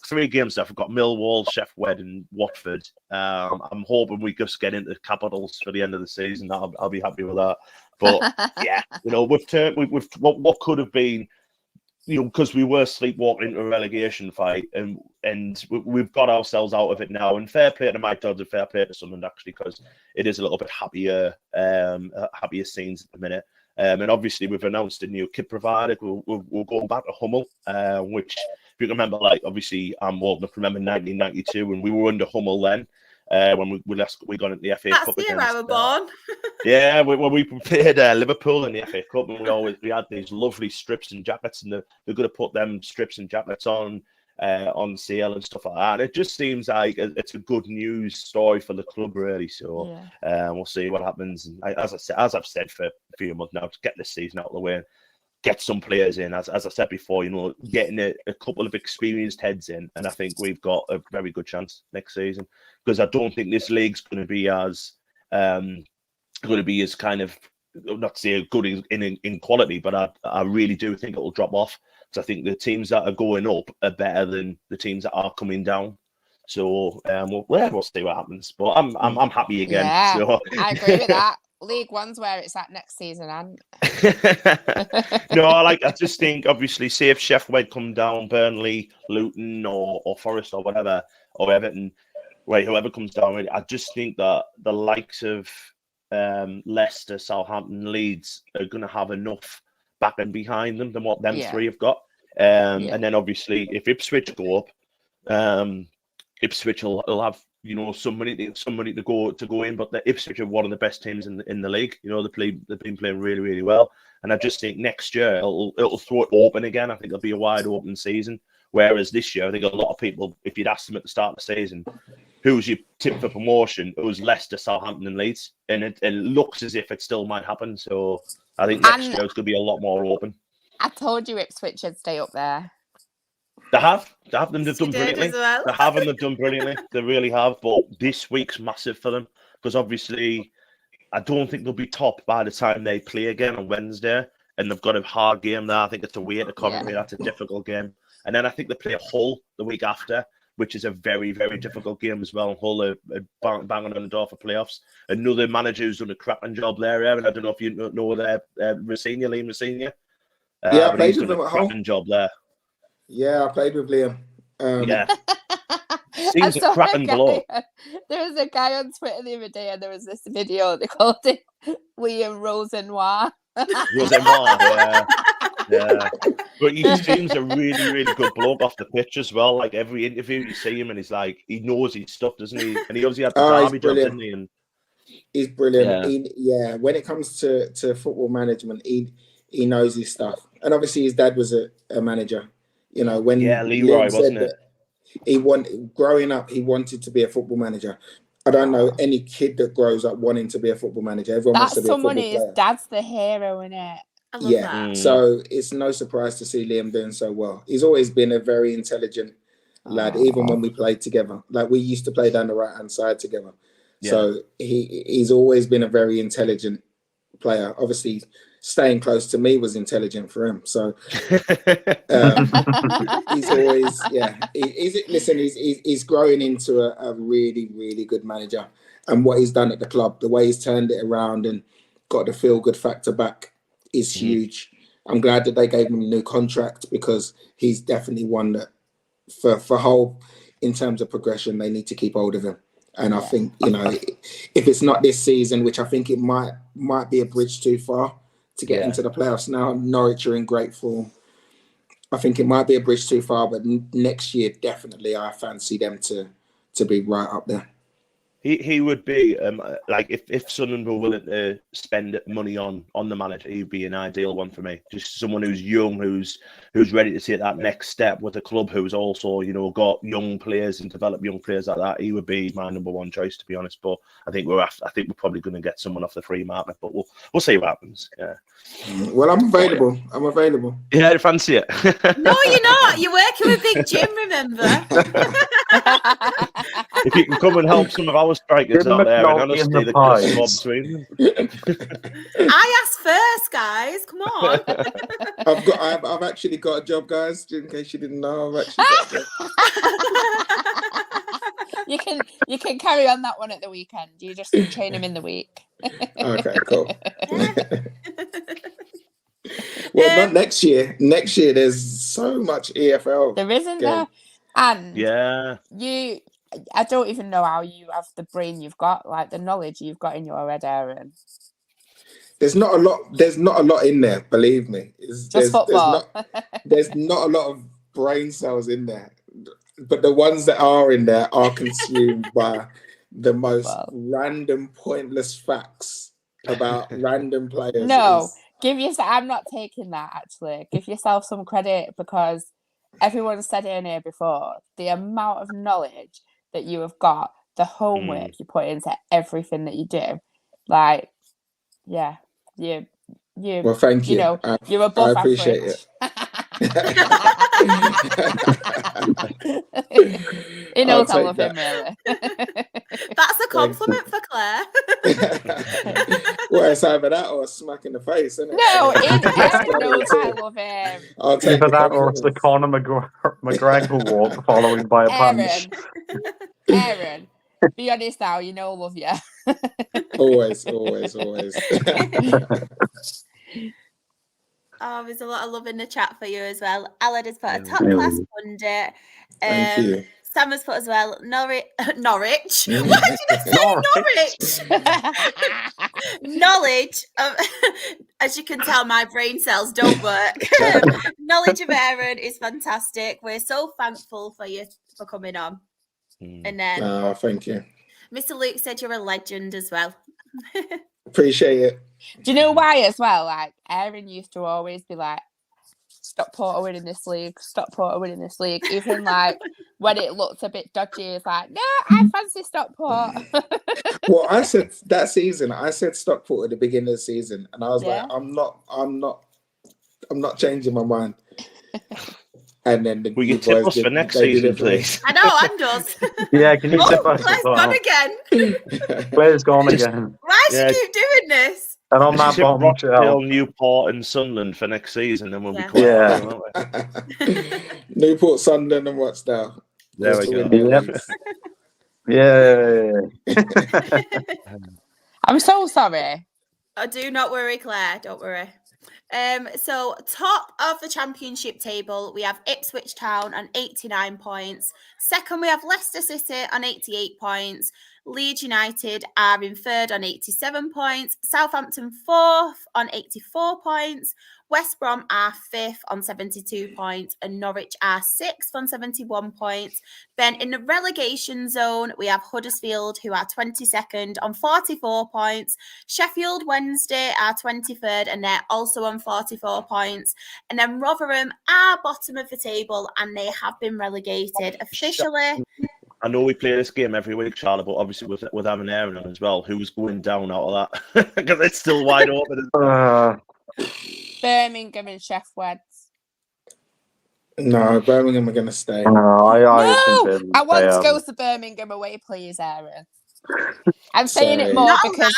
3 games left. We've got Millwall, Sheffield Wednesday, and Watford. I'm hoping we just get into the capitals for the end of the season. I'll be happy with that. But yeah, we've what could have been, because we were sleepwalking into a relegation fight, and we've got ourselves out of it now. And fair play to Mike Dodds and fair play to Sunderland, actually, because it is a little bit happier scenes at the minute. And obviously, we've announced a new kit provider. We'll go back to Hummel, which, if you remember, obviously, I'm old enough to remember 1992 when we were under Hummel then. When we got into the FA Cup. That's the year I was born. Yeah, when we played Liverpool in the FA Cup, and we had these lovely strips and jackets, and they're going to put them strips and jackets on sale and stuff like that. And it just seems like it's a good news story for the club, really. So we'll see what happens. And as I've said for a few months now, to get this season out of the way, get some players in. As I said before, getting a couple of experienced heads in, and I think we've got a very good chance next season, because I don't think this league's going to be as kind of, not to say good in quality, but I really do think it will drop off. Because I think the teams that are going up are better than the teams that are coming down. So we'll see what happens. But I'm happy again. Yeah, so. I agree with that. League One's where it's at next season, and no, I just think, obviously, say if Sheffield Wednesday come down, Burnley, Luton, or Forest, or whatever, or Everton, right, whoever comes down, I just think that the likes of Leicester, Southampton, Leeds are going to have enough backing behind them than what them 3 have got. And then obviously, if Ipswich go up, Ipswich will have somebody to go in. But the Ipswich are one of the best teams in the league. They've been playing really, really well. And I just think next year it'll throw it open again. I think it'll be a wide open season. Whereas this year, I think a lot of people, if you'd asked them at the start of the season, who's your tip for promotion, it was Leicester, Southampton, and Leeds. And it looks as if it still might happen. So I think next year it's going to be a lot more open. I told you Ipswich would stay up there. They have. They've done brilliantly. Well. They've done brilliantly. They really have. But this week's massive for them, because obviously I don't think they'll be top by the time they play again on Wednesday. And they've got a hard game there. I think it's away to Coventry. That's a difficult game. And then I think they play Hull the week after, which is a very, very difficult game as well. Hull are banging on the door for playoffs. Another manager who's done a cracking job there, and I don't know if you know their Liam Rosenior. Yeah, I played with him at Hull. Cracking job there. Yeah, I played with Liam. Yeah. Seems a cracking blow. There was a guy on Twitter the other day, and there was this video, they called it Liam Rosenoir. Rosenoir, yeah. But he seems a really, really good bloke off the pitch as well. Like every interview you see him, and he's like, he knows his stuff, doesn't he? And he obviously had the derby job, didn't he? And he's brilliant. Yeah. When it comes to football management, he knows his stuff. And obviously his dad was a manager. When Leroy, wasn't it? Growing up, he wanted to be a football manager. I don't know any kid that grows up wanting to be a football manager. Everyone wants to be a football player. His dad's the hero, isn't it? I love that. So it's no surprise to see Liam doing so well. He's always been a very intelligent lad, even when we played together. Like, we used to play down the right-hand side together. Yeah. So he's always been a very intelligent player. Obviously, staying close to me was intelligent for him. So he's always, he's growing into a really, really good manager. And what he's done at the club, the way he's turned it around and got the feel-good factor back is huge. I'm glad that they gave him a new contract, because he's definitely one that for Hull, in terms of progression, they need to keep hold of him. And I think, if it's not this season, which I think it might be a bridge too far to get into the playoffs now. Norwich are in great form. I think it might be a bridge too far, but next year, definitely, I fancy them to be right up there. He would be like, if Sunderland were willing to spend money on the manager, he'd be an ideal one for me. Just someone who's young, who's ready to take that next step with a club, who's also got young players and develop young players like that. He would be my number one choice, to be honest. But I think we're probably going to get someone off the free market, but we'll see what happens. Yeah. Well, I'm available. Yeah, I fancy it. No, you're not. You're working with Big Jim, remember? If you can come and help some of our strikers Give out there, and McNulty honestly, and the they're going to pies. swab between them. I asked first, guys. Come on. I've actually got a job, guys. In case you didn't know, I've actually got a job. You can carry on that one at the weekend. You just train him in the week. Okay, cool. Yeah. Well, not next year. Next year, there's so much EFL. There isn't game. there, and Yeah. I don't even know how you have the brain you've got, like the knowledge you've got in your head, Aaron. There's not a lot. There's not a lot in there. Believe me. Just football. There's not a lot of brain cells in there. But the ones that are in there are consumed by the most random, pointless facts about random players. No, give yourself. I'm not taking that. Actually, give yourself some credit because everyone said it in here before. The amount of knowledge that you have got, the homework you put into everything that you do, like, yeah, you. Well, thank you. You know, you're above I appreciate average. it. He knows I I'll love take him, really. That's a compliment for Claire. Well, it's either that or a smack in the face, isn't it? No, Aaron knows I love him. I'll take Either the that or it's the Conor McGregor walk following by a punch. Aaron, be honest now, you know I love you. Always. Oh, there's a lot of love in the chat for you as well. Alad has put a top class pundit. Thank you. Sam has put as well. Norwich. Why did I say Norwich? Knowledge. As you can tell, my brain cells don't work. Knowledge of Aaron is fantastic. We're so thankful for you for coming on. And then, thank you. Mr. Luke said you're a legend as well. Appreciate it. Do you know why as well? Like, Aaron used to always be like, Stockport are winning this league, Stockport are winning this league. Even like when it looked a bit dodgy, it's like, no, I fancy Stockport. Well, I said that season, I said Stockport at the beginning of the season, and I was like, I'm not changing my mind. And then we can tip us for next season, please. I know, and us. Yeah, can you tip us? Claire's gone again. Where's gone again? Why does she keep doing this? And on that Rochdale, Newport, and Sunderland for next season, then we'll be quiet. Yeah. Newport, Sunderland, and Rochdale. There we go. Yep. Yeah. I'm so sorry. Oh, do not worry, Claire. Don't worry. So top of the championship table, we have Ipswich Town on 89 points. Second, we have Leicester City on 88 points. Leeds United are in third on 87 points. Southampton fourth on 84 points. West Brom are fifth on 72 points. And Norwich are sixth on 71 points. Then in the relegation zone, we have Huddersfield, who are 22nd on 44 points. Sheffield Wednesday are 23rd, and they're also on 44 points. And then Rotherham are bottom of the table, and they have been relegated officially. I know we play this game every week, Charlotte, but obviously with having Aaron on as well, who's going down out of that? Because it's still wide open. Birmingham and Sheffield. No, Birmingham are going to stay. No, I want to go to Birmingham away, please, Aaron. I'm saying it more because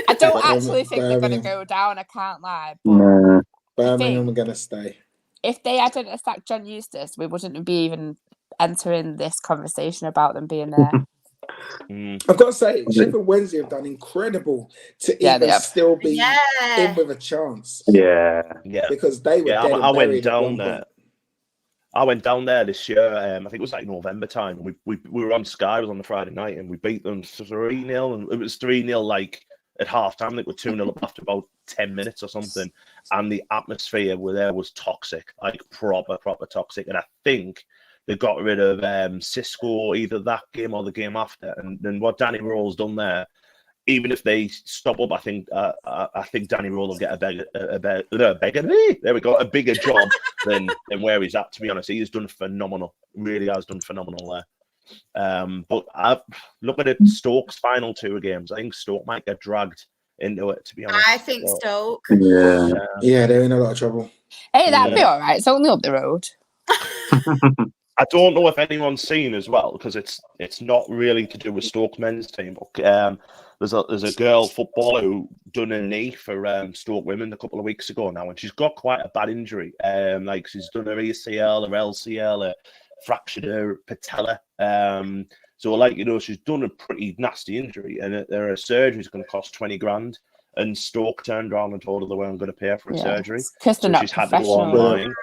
I don't actually think they're going to go down. I can't lie. No. Birmingham are going to stay. If they hadn't sacked John Eustace, we wouldn't be even entering this conversation about them being there. I've got to say, Sheffield Wednesday have done incredible to even still be in with a chance. Yeah. Because they were dead and I went buried at down one there. point. I went down there this year. I think it was like November time. We were on Sky. It was on the Friday night, and we beat them 3-0. And it was 3-0 like at half time. I think we're 2-0 up after about 10 minutes or something. And the atmosphere there was toxic, like proper toxic. And I think they got rid of Cisco either that game or the game after. And then what Danny Roll's done there, even if they stop up, I think Danny Roll will get a bigger job than where he's at. To be honest, he has done phenomenal. Really has done phenomenal there. But look at it, Stoke's final 2 games. I think Stoke might get dragged into it. To be honest, I think Stoke. Yeah, they're in a lot of trouble. Hey, that'd be all right. It's only up the road. I don't know if anyone's seen as well, because it's not really to do with Stoke men's team. But there's a girl footballer who done a knee for Stoke women a couple of weeks ago now, and she's got quite a bad injury. Like she's done her ACL, her LCL, her fractured her patella. So like she's done a pretty nasty injury, and her surgery is going to cost 20 grand. And Stoke turned around and told her they weren't going to pay her for a surgery, so she's had to go online.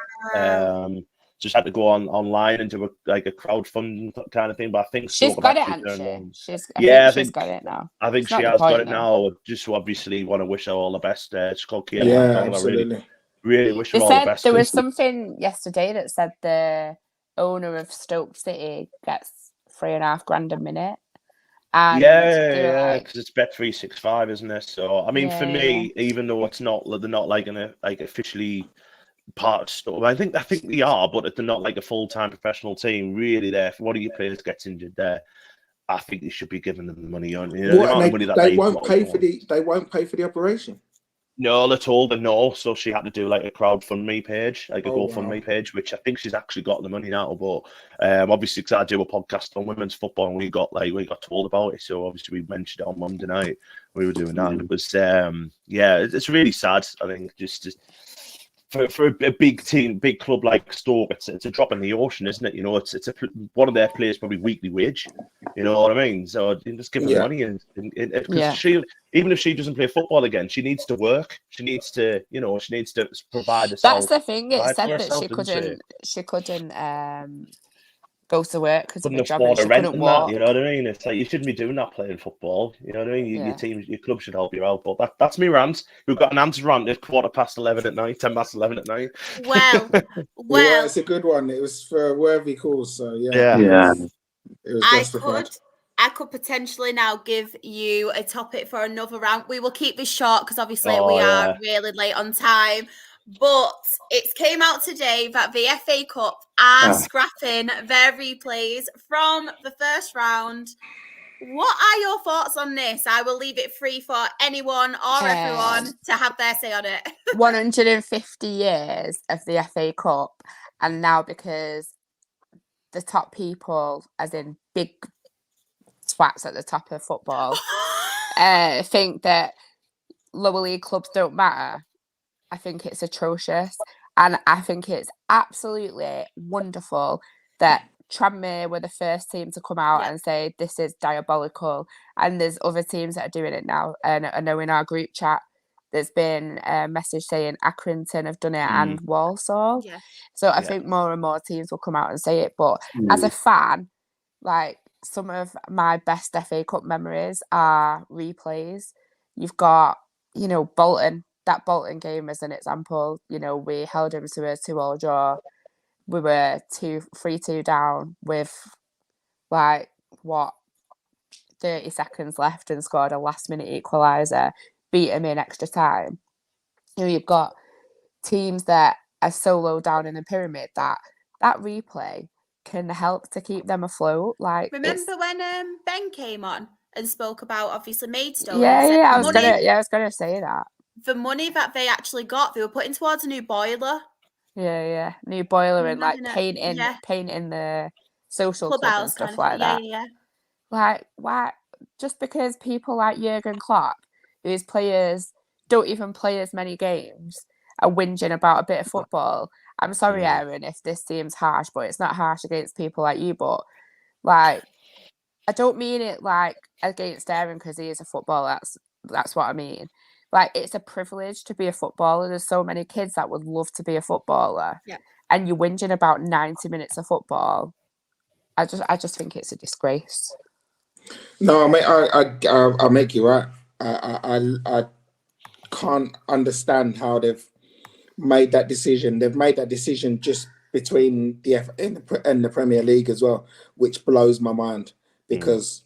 Just had to go online and do a crowdfunding kind of thing. But I think she's got it, hasn't she? I think she's got it now. I think she has got it now. Just obviously want to wish her all the best. It's called Keiron. Yeah, absolutely. Really wish her all the best. There was something yesterday that said the owner of Stoke City gets 3.5 grand a minute. And because it's Bet365, isn't it? So I mean, for me, even though it's not, they're not like officially part of Stoke. I think they are, but they're not like a full-time professional team. Really, there, if one of your players gets injured there, I think they should be giving them the money on. They won't pay for the operation. No, they told her no, so she had to do like a crowdfundme page, like a GoFundMe page, which I think she's actually got the money now. But obviously, because I do a podcast on women's football, and we got told about it, so obviously we mentioned it on Monday night. We were doing that, and it was it's really sad. I think just for a big team, big club like Stoke, it's a drop in the ocean, isn't it? It's one of their players probably weekly wage. You know what I mean? So just give her money, and she, even if she doesn't play football again, she needs to work. She needs to, provide herself. That's the thing. It said that she couldn't go to work because of the job and she couldn't walk. You know what I mean? It's like you shouldn't be doing that playing football. You know what I mean? Your team, your club should help you out. But that's me rant. We've got an answer rant at 11:15 at night, 11:10 at night. Well, it's a good one. It was for worthy cause. So yeah. It was justified. I could potentially now give you a topic for another round. We will keep this short because obviously we are really late on time. But it came out today that the FA Cup are scrapping their replays from the first round. What are your thoughts on this? I will leave it free for anyone or everyone to have their say on it. 150 years of the FA Cup, and now because the top people, as in big twats at the top of football, think that lower league clubs don't matter. I think it's atrocious, and I think it's absolutely wonderful that Tranmere were the first team to come out and say this is diabolical, and there's other teams that are doing it now. And I know in our group chat there's been a message saying Accrington have done it and Walsall. So I think more and more teams will come out and say it. But as a fan, like, some of my best FA Cup memories are replays. You've got, Bolton. That Bolton game as an example, we held him to a 2-2 draw. We were 3-2 down with 30 seconds left and scored a last minute equaliser, beat him in extra time. You've got teams that are so low down in the pyramid that replay can help to keep them afloat. Like, remember when Ben came on and spoke about obviously Maidstone? I was gonna say that. The money that they actually got, they were putting towards a new boiler. New boiler and painting the social club and stuff like that. Like, why? Just because people like Jurgen Klopp, whose players don't even play as many games, are whinging about a bit of football. I'm sorry, Aaron, if this seems harsh, but it's not harsh against people like you. But like, I don't mean it like against Aaron because he is a footballer. That's what I mean. Like, it's a privilege to be a footballer. There's so many kids that would love to be a footballer. Yeah. And you're whinging about 90 minutes of football. I just think it's a disgrace. No, I make you right. I can't understand how they've made that decision. They've made that decision just between the and the Premier League as well, which blows my mind, because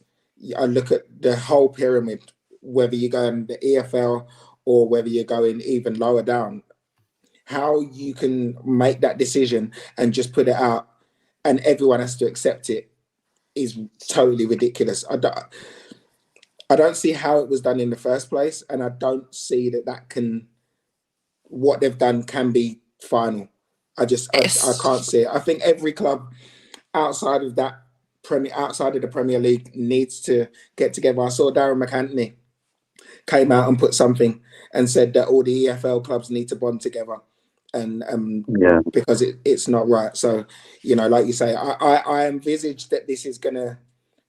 I look at the whole pyramid, whether you go in the EFL or whether you're going even lower down, how you can make that decision and just put it out and everyone has to accept it is totally ridiculous. I don't see how it was done in the first place, and I don't see that what they've done can be final. I can't see it. I think every club outside of the Premier League needs to get together. I saw Darren McAntney came out and put something and said that all the EFL clubs need to bond together, and because it's not right. So, you know, like you say, I envisage that this is going to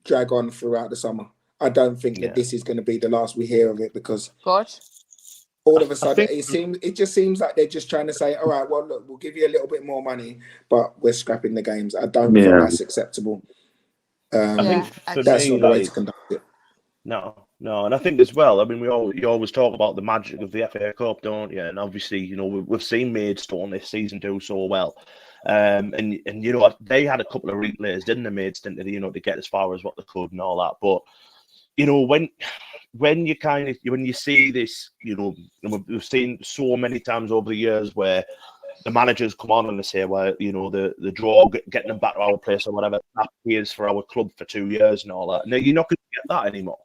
drag on throughout the summer. I don't think that this is going to be the last we hear of it, because all of a sudden it just seems like they're just trying to say, all right, well, look, we'll give you a little bit more money, but we're scrapping the games. I don't think that's acceptable. I think that's not the way to conduct it. No, and I think as well, I mean, you always talk about the magic of the FA Cup, don't you? And obviously, you know, we've seen Maidstone this season do so well. And you know, they had a couple of replays, didn't they, Maidstone, you know, to get as far as what they could and all that. But, you know, when you see this, you know, and we've seen so many times over the years where the managers come on and they say, well, you know, the draw, getting them back to our place or whatever, that pays for our club for 2 years and all that. Now, you're not going to get that anymore.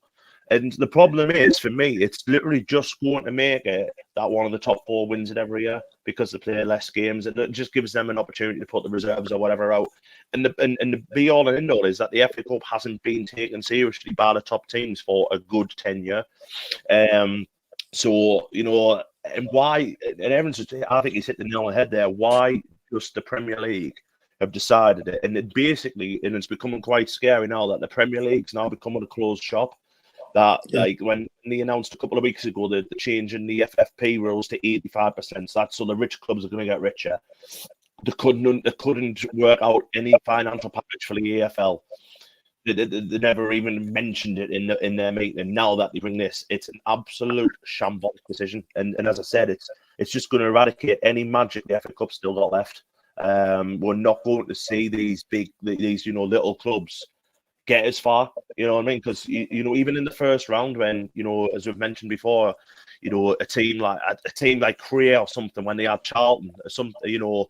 And the problem is, for me, it's literally just going to make it that one of the top 4 wins it every year, because they play less games, and it just gives them an opportunity to put the reserves or whatever out. And the be all and end all is that the FA Cup hasn't been taken seriously by the top teams for a good tenure. So, you know, and why, and Evans, I think he's hit the nail on the head there, why just the Premier League have decided it. And it basically, and it's becoming quite scary now that the Premier League's now becoming a closed shop. That, like, when they announced a couple of weeks ago the change in the FFP rules to 85%, so that's so the rich clubs are going to get richer. They couldn't work out any financial package for the EFL. They never even mentioned it in their meeting. And now that they bring this, it's an absolute shambolic decision. And as I said, it's just going to eradicate any magic the FA Cup still got left. We're not going to see these you know, little clubs get as far, you know what I mean? Because you know, even in the first round, when, you know, as we've mentioned before, you know, a team like Crewe or something, when they had Charlton or something, you know,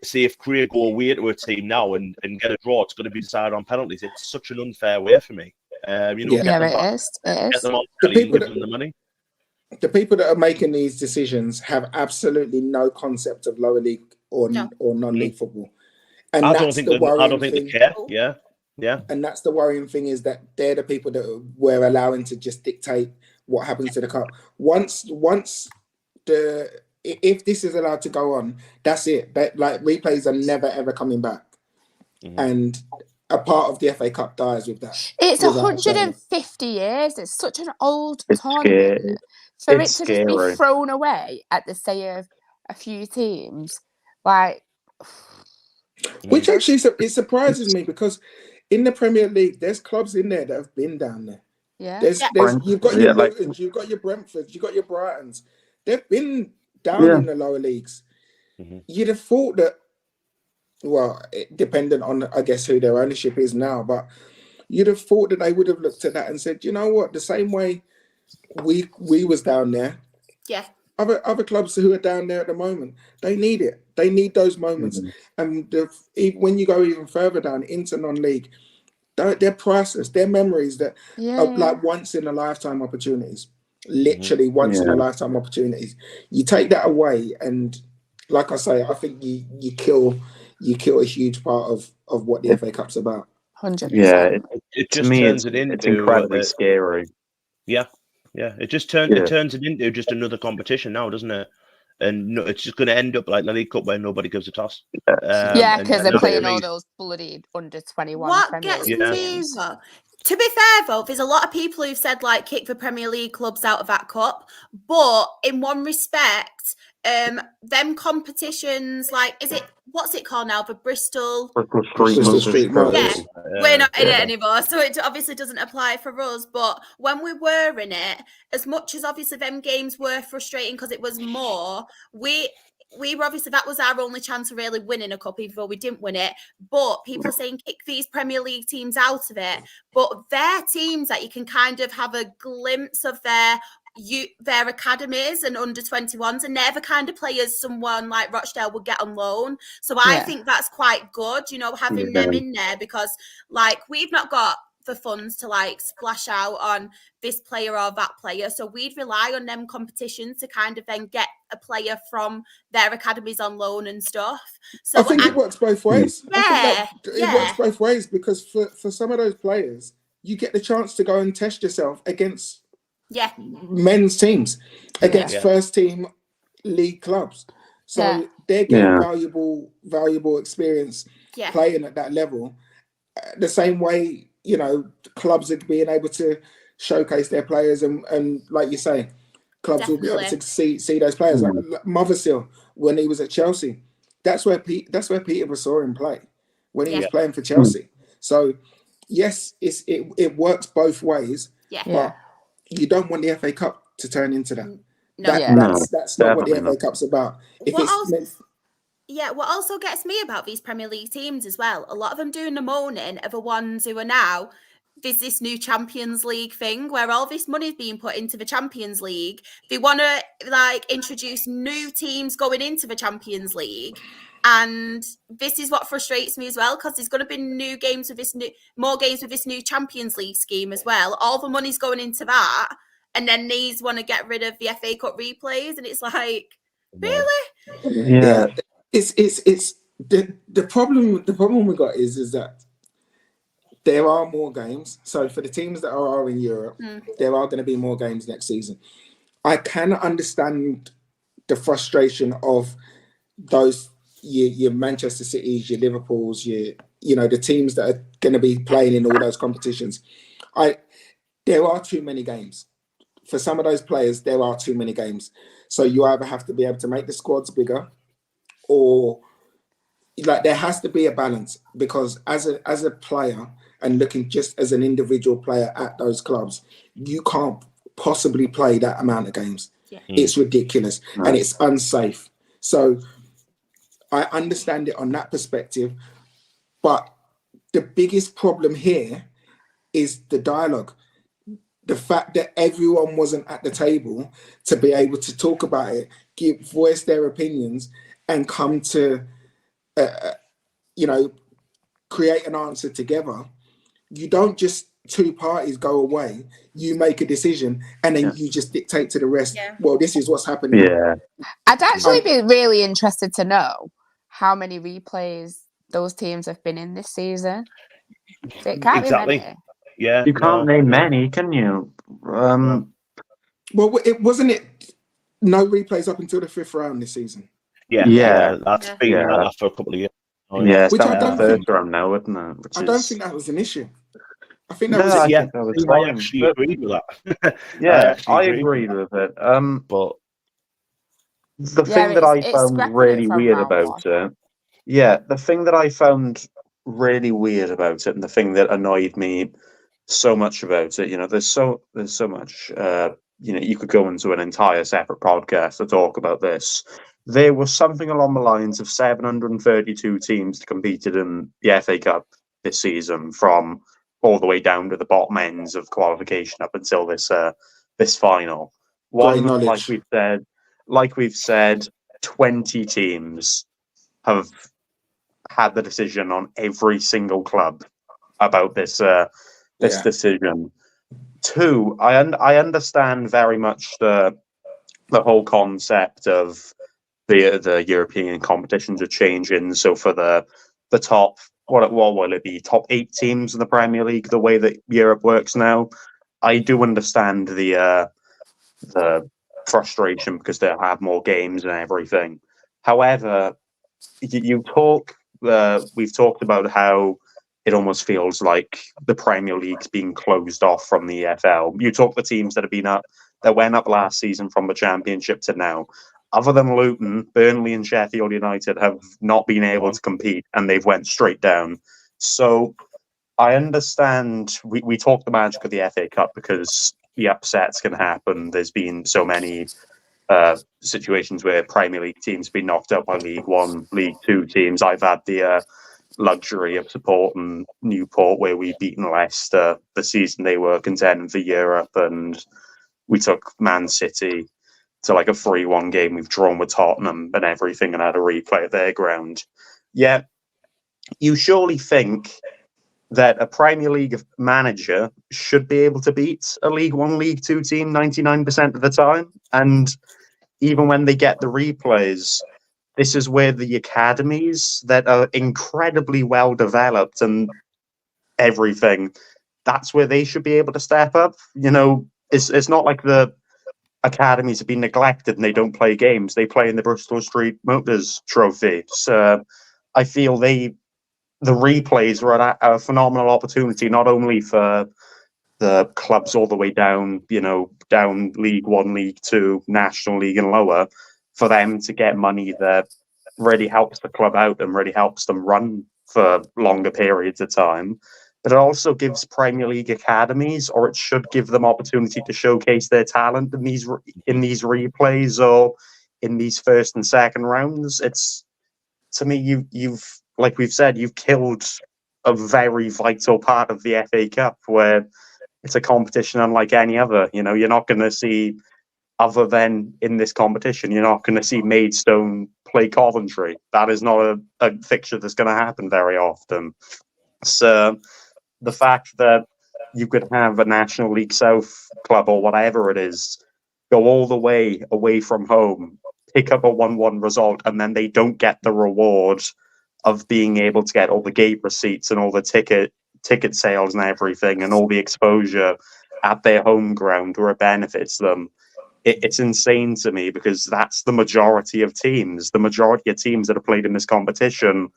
see if Crewe go away to a team now and get a draw, it's going to be decided on penalties. It's such an unfair way for me. You know, it is. Get them on telly and give them the money. The people that are making these decisions have absolutely no concept of lower league or non-league football, and I don't think they care. Yeah. And that's the worrying thing, is that they're the people that we're allowing to just dictate what happens to the cup. If this is allowed to go on, that's it. Like, replays are never ever coming back, and a part of the FA Cup dies with that. It's 150 years. It's such an old tournament. For it to just be thrown away at the say of a few teams, like, which actually it surprises me, because in the Premier League, there's clubs in there that have been down there. Yeah. You've got your Lutons, you've got your Brentfords, you've got your Brightons. They've been down in the lower leagues. You'd have thought that, well, dependent on, I guess, who their ownership is now, but you'd have thought that they would have looked at that and said, you know what, the same way we was down there. Yeah. Other clubs who are down there at the moment, they need it. They need those moments. And when you go even further down into non-league, they're priceless. They're memories that are like once in a lifetime opportunities. Literally once in a lifetime opportunities. You take that away, and like I say, I think you kill a huge part of what the FA Cup's about. 100%. Yeah, it just turns it into, it's incredibly scary. Yeah. It just turns it into just another competition now, doesn't it? And it's just going to end up like the League Cup, where nobody gives a toss. Because they're playing all those bloody under 21. What gets me, though, to be fair, though, there's a lot of people who've said, like, kick the Premier League clubs out of that cup. But in one respect, them competitions, like, what's it called now? The Bristol Street Masters. Yeah, we're not in it anymore, so it obviously doesn't apply for us. But when we were in it, as much as obviously them games were frustrating because it was more, we were obviously, that was our only chance of really winning a cup, even though we didn't win it. But people are saying kick these Premier League teams out of it. But they're teams that you can kind of have a glimpse of their academies and under 21s, and they're the kind of players someone like Rochdale would get on loan. So I think that's quite good, you know, having them in there, because, like, we've not got the funds to like splash out on this player or that player. So we'd rely on them competitions to kind of then get a player from their academies on loan and stuff. So I think it works both ways. I think that it works both ways, because for some of those players, you get the chance to go and test yourself against men's teams, against first team league clubs. So they're getting valuable experience playing at that level. The same way, you know, clubs are being able to showcase their players, and like you say, clubs will be able to see those players. Like Mothersill, when he was at Chelsea, that's where Peterborough saw him play when he was playing for Chelsea. So yes, it works both ways. But you don't want the FA Cup to turn into that. That's not what the FA Cup's about. What also gets me about these Premier League teams as well, a lot of them doing the moaning are the ones who are now, there's this new Champions League thing where all this money is being put into the Champions League. They want to like introduce new teams going into the Champions League. And this is what frustrates me as well, because there's going to be more games with this new Champions League scheme as well. All the money's going into that. And then these want to get rid of the FA Cup replays. And it's like, really? Yeah. It's the problem we got is that there are more games. So for the teams that are in Europe, there are going to be more games next season. I can understand the frustration of those your Manchester Cities, your Liverpools, you know, the teams that are going to be playing in all those competitions. There are too many games. For some of those players, there are too many games. So you either have to be able to make the squads bigger, or like there has to be a balance, because as a player and looking just as an individual player at those clubs, you can't possibly play that amount of games. It's ridiculous and it's unsafe. So I understand it on that perspective, but the biggest problem here is the dialogue. The fact that everyone wasn't at the table to be able to talk about it, voice their opinions, and come to, create an answer together. You don't just two parties go away, you make a decision, and then you just dictate to the rest, well, this is what's happening. I'd actually be really interested to know how many replays those teams have been in this season. It can't be many. Yeah, you can't name many, can you? Well, it wasn't no replays up until the 5th round this season. That's been for a couple of years. It's down to the first round now, isn't it? I don't think that was an issue. I think that was. I actually agreed with that. I agreed with it. But the thing that I found really weird about it, the thing that I found really weird about it, and the thing that annoyed me so much about it, you know, there's so much, you could go into an entire separate podcast to talk about this. There was something along the lines of 732 teams that competed in the FA Cup this season, from all the way down to the bottom ends of qualification up until this final. Like we've said, 20 teams have had the decision on every single club about this decision. 2, I understand very much the whole concept of the European competitions are changing. So for the top, what will it be, top 8 teams in the Premier League, the way that Europe works now, I do understand the frustration, because they'll have more games and everything. However, we've talked about how it almost feels like the Premier League's being closed off from the EFL. You talk the teams that have been up, that went up last season from the Championship to now. Other than Luton, Burnley and Sheffield United have not been able to compete, and they've went straight down. So I understand we talk the magic of the FA Cup because the upsets can happen. There's been so many situations where Premier League teams have been knocked out by League One, League Two teams. I've had the luxury of supporting Newport, where we've beaten Leicester the season they were contending for Europe, and we took Man City to like a 3-1 game. We've drawn with Tottenham and everything, and had a replay at their ground. Yeah, you surely think that a Premier League manager should be able to beat a League One, League Two team 99% of the time. And even when they get the replays, this is where the academies that are incredibly well developed and everything, that's where they should be able to step up. You know, it's not like the academies have been neglected and they don't play games. They play in the Bristol Street Motors Trophy. So I feel the replays were a phenomenal opportunity, not only for the clubs all the way down, you know, down League One, League Two, National League and lower, for them to get money that really helps the club out and really helps them run for longer periods of time. But it also gives Premier League academies, or it should give them opportunity to showcase their talent in these replays or in these first and second rounds. It's, to me, you've like we've said, you've killed a very vital part of the FA Cup, where it's a competition unlike any other. You know, you're not going to see, other than in this competition, you're not going to see Maidstone play Coventry. That is not a fixture that's going to happen very often. So the fact that you could have a National League South club or whatever it is go all the way away from home, pick up a 1-1 result, and then they don't get the reward of being able to get all the gate receipts and all the ticket sales and everything and all the exposure at their home ground where it benefits them. It's insane to me, because that's the majority of teams. The majority of teams that have played in this competition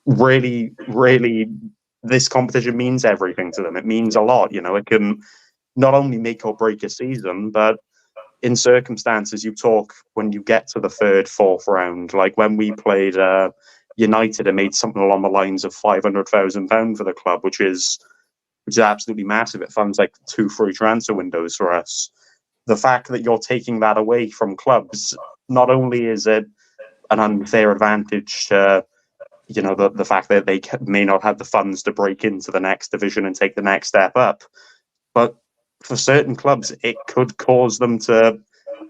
really, this competition means everything to them. It means a lot. You know, it can not only make or break a season, but in circumstances you talk when you get to the third, fourth round, like when we played United and made something along the lines of £500,000 for the club, which is absolutely massive. It funds like 2 free transfer windows for us. The fact that you're taking that away from clubs, not only is it an unfair advantage to, you know, the fact that they may not have the funds to break into the next division and take the next step up, but for certain clubs, it could cause them to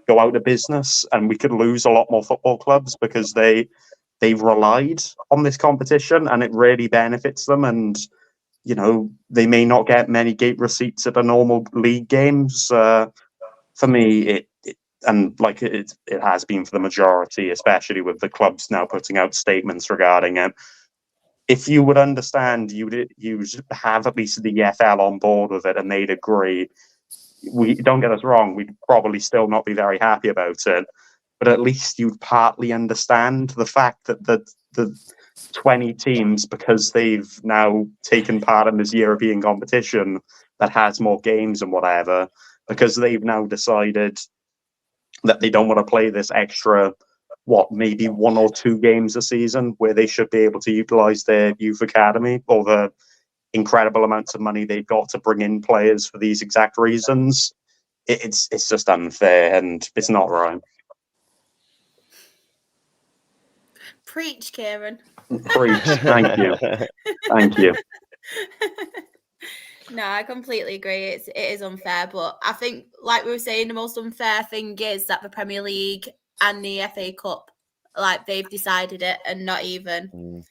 go out of business, and we could lose a lot more football clubs because they've relied on this competition and it really benefits them. And, you know, they may not get many gate receipts at the normal league games. For me, it has been for the majority, especially with the clubs now putting out statements regarding it. If you would understand, you'd have at least the EFL on board with it and they'd agree. Don't get us wrong, we'd probably still not be very happy about it, but at least you'd partly understand the fact that the 20 teams, because they've now taken part in this European competition that has more games and whatever, because they've now decided that they don't want to play this extra, maybe 1 or 2 games a season, where they should be able to utilize their youth academy or the incredible amounts of money they've got to bring in players for these exact reasons. It's just unfair and it's not right. Preach, Keiron. Preach. Thank you. Thank you. No, I completely agree. It is unfair, but I think, like we were saying, the most unfair thing is that the Premier League and the FA Cup, like, they've decided it, and not even.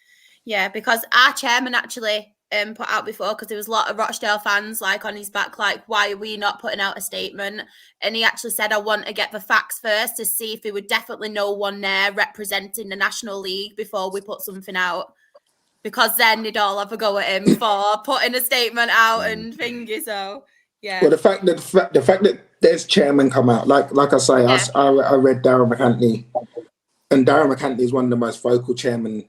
Yeah, because our chairman actually put out before, because there was a lot of Rochdale fans like on his back, like, why are we not putting out a statement? And he actually said, I want to get the facts first to see if there would definitely no one there representing the National League before we put something out. Because then they'd all have a go at him for putting a statement out and thingy. So yeah. Well, the fact that there's chairman come out, like I say, yeah. I read Darren McAntney, and Darren McAntney is one of the most vocal chairmen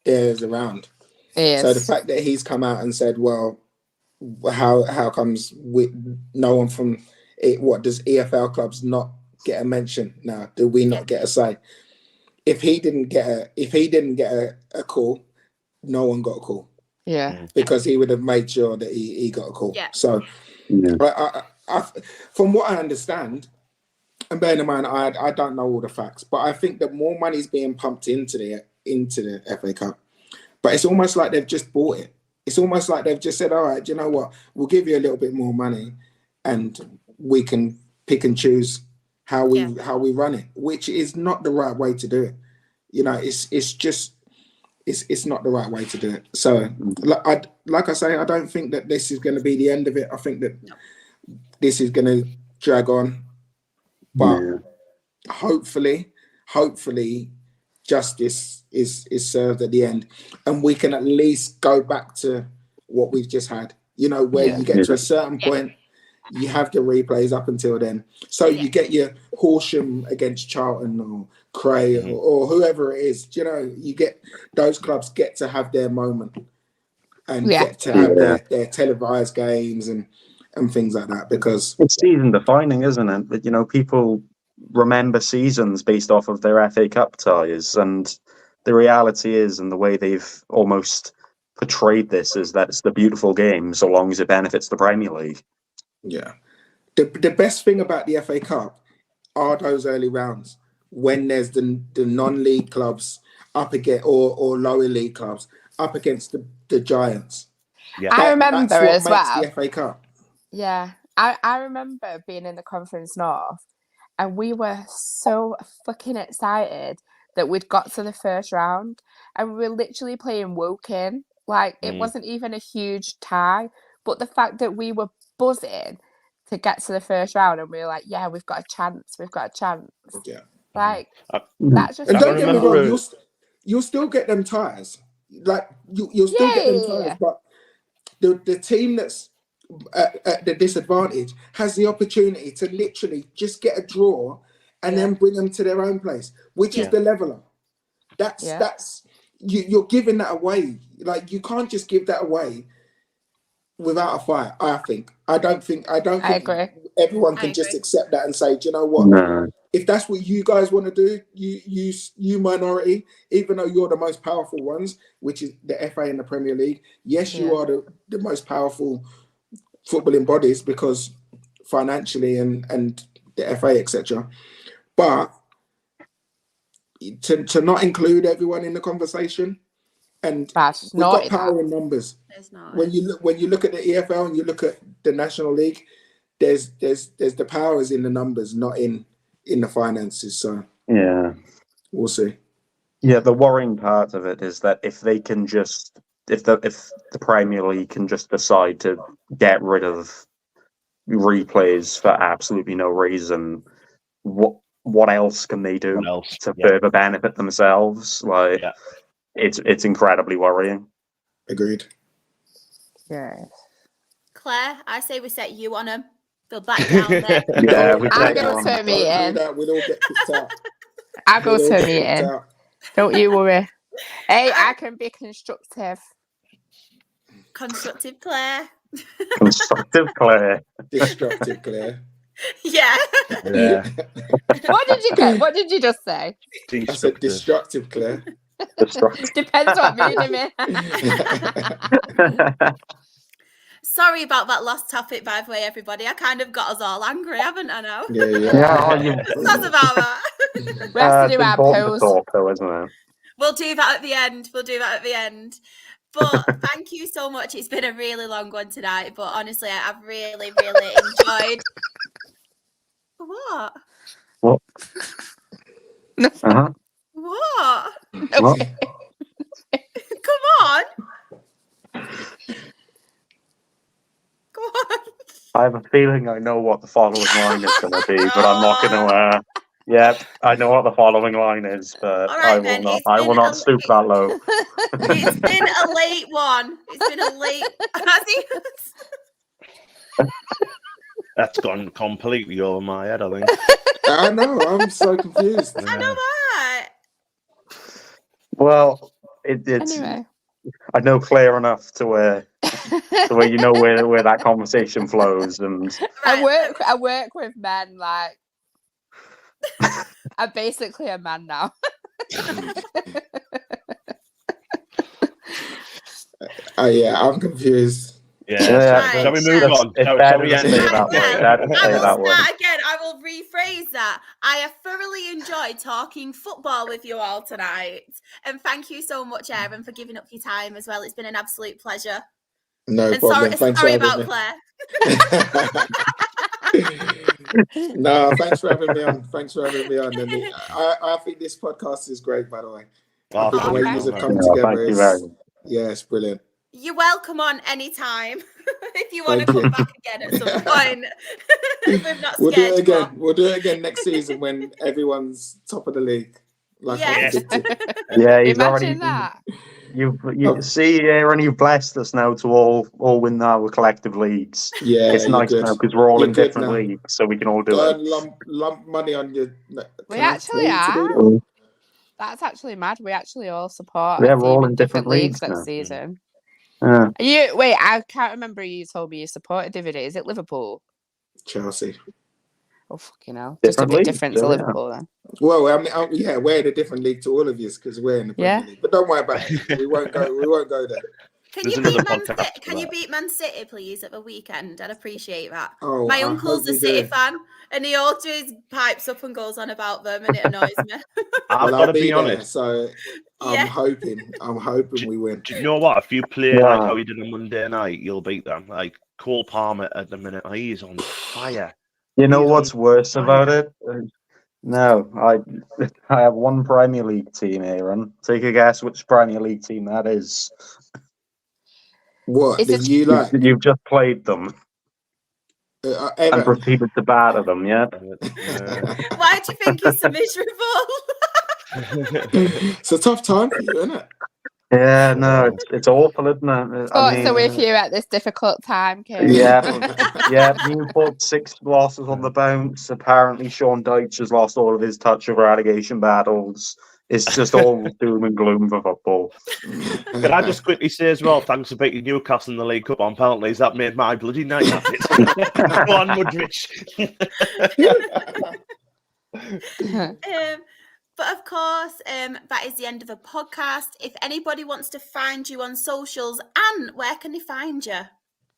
there's around. Yes. So the fact that he's come out and said, well, how comes no one from it? What does EFL clubs not get a mention now? Do we not get a say? If he didn't get a call, no one got a call. Yeah. Because he would have made sure that he got a call. Yeah. So I, from what I understand, and bearing in mind I don't know all the facts, but I think that more money is being pumped into the FA Cup. But it's almost like they've just bought it. It's almost like they've just said, all right, you know what? We'll give you a little bit more money and we can pick and choose how we run it, which is not the right way to do it. You know, it's not the right way to do it. So like I say, I don't think that this is going to be the end of it. I think that this is going to drag on, but hopefully, justice is served at the end, and we can at least go back to what we've just had. You know, where you get to a certain point, you have the replays up until then. So you get your Horsham against Charlton or Cray or whoever it is. You know, you get those clubs get to have their moment and get to have their televised games and things like that, because it's season defining, isn't it? That, you know, people remember seasons based off of their FA Cup ties, and the reality is, and the way they've almost portrayed this, is that it's the beautiful game so long as it benefits the Premier League. Yeah. The best thing about the FA Cup are those early rounds when there's the non-league clubs up against or lower league clubs up against the giants. Yeah. I remember that's as what well. makes the FA Cup. Yeah. I remember being in the Conference North, and we were so fucking excited that we'd got to the first round, and we were literally playing Woking. Like, it wasn't even a huge tie, but the fact that we were buzzing to get to the first round, and we were like, yeah, we've got a chance. Yeah. Like, that's just... And don't get me wrong, you'll still get them ties. Like, you'll still get them ties, but the team that's at the disadvantage has the opportunity to literally just get a draw and then bring them to their own place, which is the leveler. That's you're giving that away. Like, you can't just give that away without a fight. I don't think agree. Everyone can just accept that and say, do you know what? No. If that's what you guys want to do, you minority, even though you're the most powerful ones, which is the FA and the Premier League. Yes, you are the most powerful footballing bodies because financially and the FA, etc. But to not include everyone in the conversation, and we've got power in numbers. When you look at the EFL and you look at the National League, there's the powers in the numbers, not in the finances. So we'll see. Yeah, the worrying part of it is that if they can just if the Premier League can just decide to get rid of replays for absolutely no reason, what else can they do to further benefit themselves? Like, it's incredibly worrying. Agreed. Yeah. Claire, I say we set you on them. They'll back down there. Yeah, we I'll go to a meeting. We'll all get kicked out. I'll go to a meeting. Don't you worry. Hey, I can be constructive. Constructive Claire. Constructive Claire. Destructive Claire. Yeah. What did you get? What did you just say? I said destructive Claire. Depends what mood I'm in. Sorry about that last topic, by the way, everybody. I kind of got us all angry, haven't I now? Yeah. That's about that. We have to do our pose. Though, isn't it? We'll do that at the end. But thank you so much. It's been a really long one tonight, but honestly, I've really, really enjoyed. What? What? Uh-huh. What? What? Come on. Go on. I have a feeling I know what the following line is going to be, but I'm not going to. I know what the following line is, but right, I will not stoop that low. It's been a late one. It's been a late. That's gone completely over my head, I think. I know. I'm so confused. I know that. Well, it's. Anyway. I know Claire enough to where you know where that conversation flows, and right. I work with men. Like, I'm basically a man now. I'm confused. Yeah. Shall we move on? Shall we end it that way? Again, I will rephrase that. I have thoroughly enjoyed talking football with you all tonight. And thank you so much, Aaron, for giving up your time as well. It's been an absolute pleasure. No problem. Sorry about Claire. No, thanks for having me on. And I think this podcast is great, by the way. The way you have come together is, it's brilliant. You're welcome on anytime if you want to Thank come you. back again at some point. We're not We'll do scared it you again. off. We'll do it again next season when everyone's top of the league. Like I Yes. predicted. Yeah, he's Imagine already. that. You see, Aaron, you've blessed us now to all win our collective leagues. Yeah, It's you're nice good. now because we're all You're in good different now. leagues, so we can all do Go it. and lump money on your. We Can I actually tell you to do are. that? That's actually mad. We actually all support Yeah, a we're team all in in different different leagues leagues next now. season. Yeah. Wait, I can't remember you told me you supported Dividend. Is it Liverpool? Chelsea. Oh, fucking hell. Just a Different bit leagues, different so to yeah. Liverpool then. Well, I mean, yeah, we're in a different league to all of you because we're in the Premier Yeah. League. But don't worry about it. We won't go. We won't go there. Can There's you another beat Man podcast City? for Can you that. beat Man City, please, at the weekend? I'd appreciate that. Oh, My I uncle's hope a we City do. fan, and he always pipes up and goes on about them, and it annoys me. I've Well, got I'll to be be there, honest. so I'm Yeah. hoping we win. Do you know what? If you play Yeah. like how you did on Monday night, you'll beat them. Like Cole Palmer at the minute, he's on fire. You know He's what's on worse fire. about it? No, I have one Premier League team, Aaron. Take a guess which Premier League team that is. What Is did it- you like? You've just played them and Everton? proceeded to batter them, yeah? Why do you think he's so miserable? It's a tough time for you, isn't it? Yeah, no, it's awful, isn't it? Thoughts are with you at this difficult time, Kieran. Yeah, Newport 6 losses on the bounce. Apparently, Sean Dyche has lost all of his touch of relegation battles. It's just all doom and gloom for football. Can I just quickly say as well, thanks for beating Newcastle in the League Cup on penalties. That made my bloody night. Go on, Mudrich. But of course, that is the end of the podcast. If anybody wants to find you on socials, Anne, where can they find you?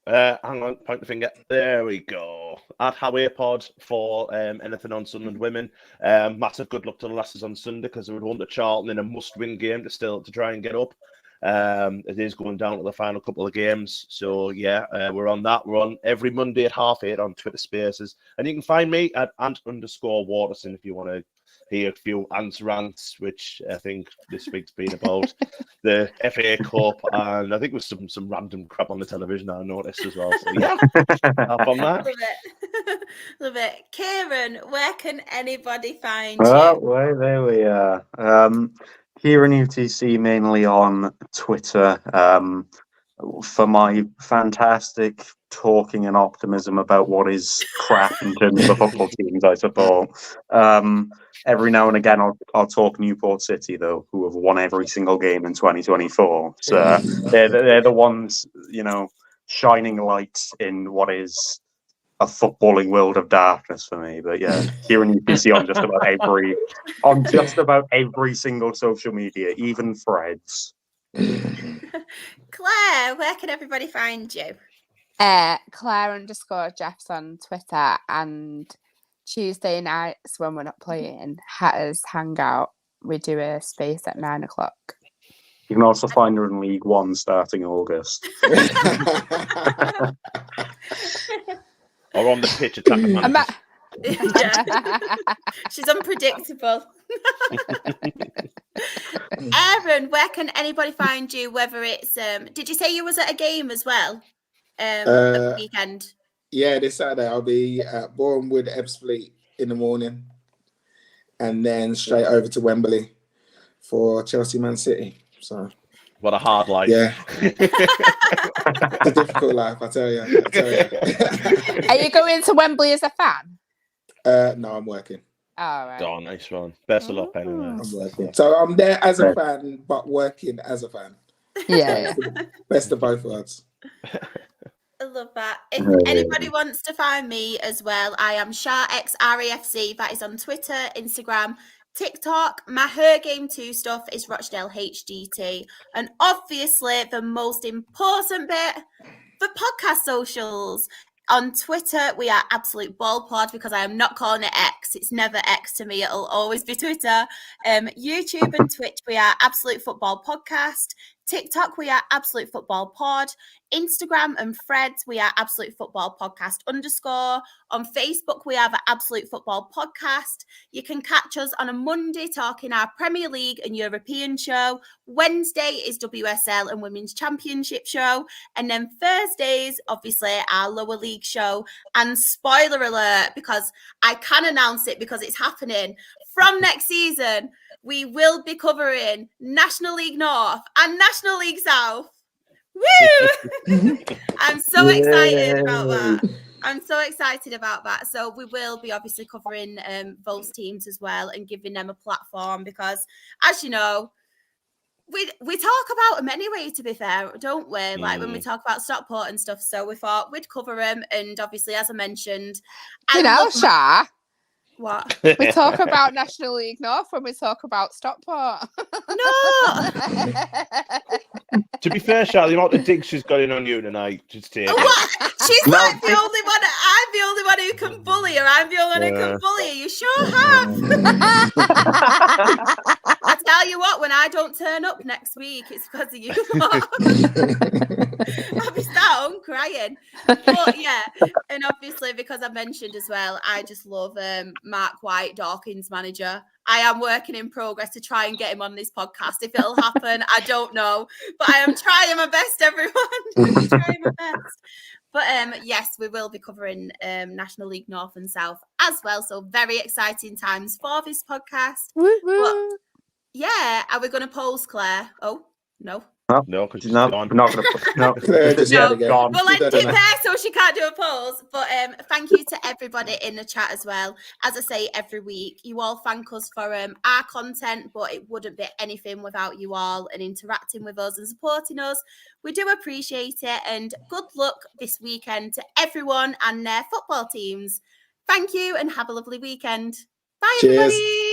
Hang on, point the finger. There we go. At HowApod for anything on Sunderland women. Massive good luck to the lasses on Sunday because they would want to Charlton in a must-win game to try and get up. It is going down to the final couple of games. So yeah, we're on that. We're on every Monday at 8:30 on Twitter Spaces. And you can find me at ant_Waterson if you want to hear a few Ants rants, which I think this week's been about the FA Cup, and I think there's some random crap on the television I noticed as well. So yeah, up on that. Love it. Love it. Kieran, where can anybody find Oh, you? well, there we are. Kieran UTC mainly on Twitter for my fantastic talking and optimism about what is crap in terms of the football teams, I suppose. Every now and again, I'll talk Newport City, though, who have won every single game in 2024. So they're the ones, shining lights in what is a footballing world of darkness for me. But yeah, Kieran UPC on just about every single social media, even Threads. Claire, where can everybody find you? Claire_Jeffs on Twitter, and Tuesday nights when we're not playing, Hatters Hangout, we do a space at 9:00. You can also find her in League One starting August. Or on the pitch attacking managers. Yeah. She's unpredictable. Aaron, where can anybody find you? Whether it's did you say you was at a game as well? The weekend. Yeah, this Saturday I'll be at Bournemouth Ebbsfleet in the morning, and then straight over to Wembley for Chelsea Man City. So what a hard life. Yeah. It's a difficult life, I tell you. Are you going to Wembley as a fan? No, I'm working. All right. Oh, nice one. Best of luck anyway. I'm working. So I'm there as a fan, but working as a fan. Yeah. Best of both worlds. I love that. If anybody wants to find me as well, I am SharXRAFC. That is on Twitter, Instagram, TikTok. My Her Game 2 stuff is Rochdale HDT. And obviously, the most important bit, the podcast socials. On Twitter, we are Absolute Ball Pod because I am not calling it X. It's never X to me. It'll always be Twitter. YouTube and Twitch, we are Absolute Football Podcast. TikTok, we are Absolute Football Pod. Instagram and Threads, we are Absolute Football Podcast _. On Facebook, we have an Absolute Football Podcast. You can catch us on a Monday talking our Premier League and European show. Wednesday is WSL and Women's Championship show. And then Thursdays, obviously, our lower league show. And spoiler alert, because I can announce it because it's happening. From next season, we will be covering National League North and National League South. Woo! I'm so excited about that. I'm so excited about that. So we will be obviously covering those teams as well and giving them a platform because, as you know, we talk about them anyway, to be fair, don't we? Like when we talk about Stockport and stuff. So we thought we'd cover them. And obviously, as I mentioned, Shah. What? We talk about National League North when we talk about Stockport. No! To be fair, Charlie, the amount of digs she's got in on you tonight, just take What? She's like the only one. I'm the only one who can bully her. I'm the only one who can bully her. You sure have. I tell you what, when I don't turn up next week, it's because of you. I'll be sat home crying. But yeah, and obviously because I mentioned as well, I just love Mark White, Dawkins' manager. I am working in progress to try and get him on this podcast. If it'll happen, I don't know. But I am trying my best, everyone. I'm trying my best. But yes, we will be covering National League North and South as well. So very exciting times for this podcast. But yeah, are we going to pause, Claire? Oh, no. No, because she's No, gone. we're not going to. No, Just yeah, gotta go. gone. We'll end it there so she can't do a pause. But thank you to everybody in the chat as well. As I say every week, you all thank us for our content, but it wouldn't be anything without you all and interacting with us and supporting us. We do appreciate it. And good luck this weekend to everyone and their football teams. Thank you and have a lovely weekend. Bye, Cheers. everybody.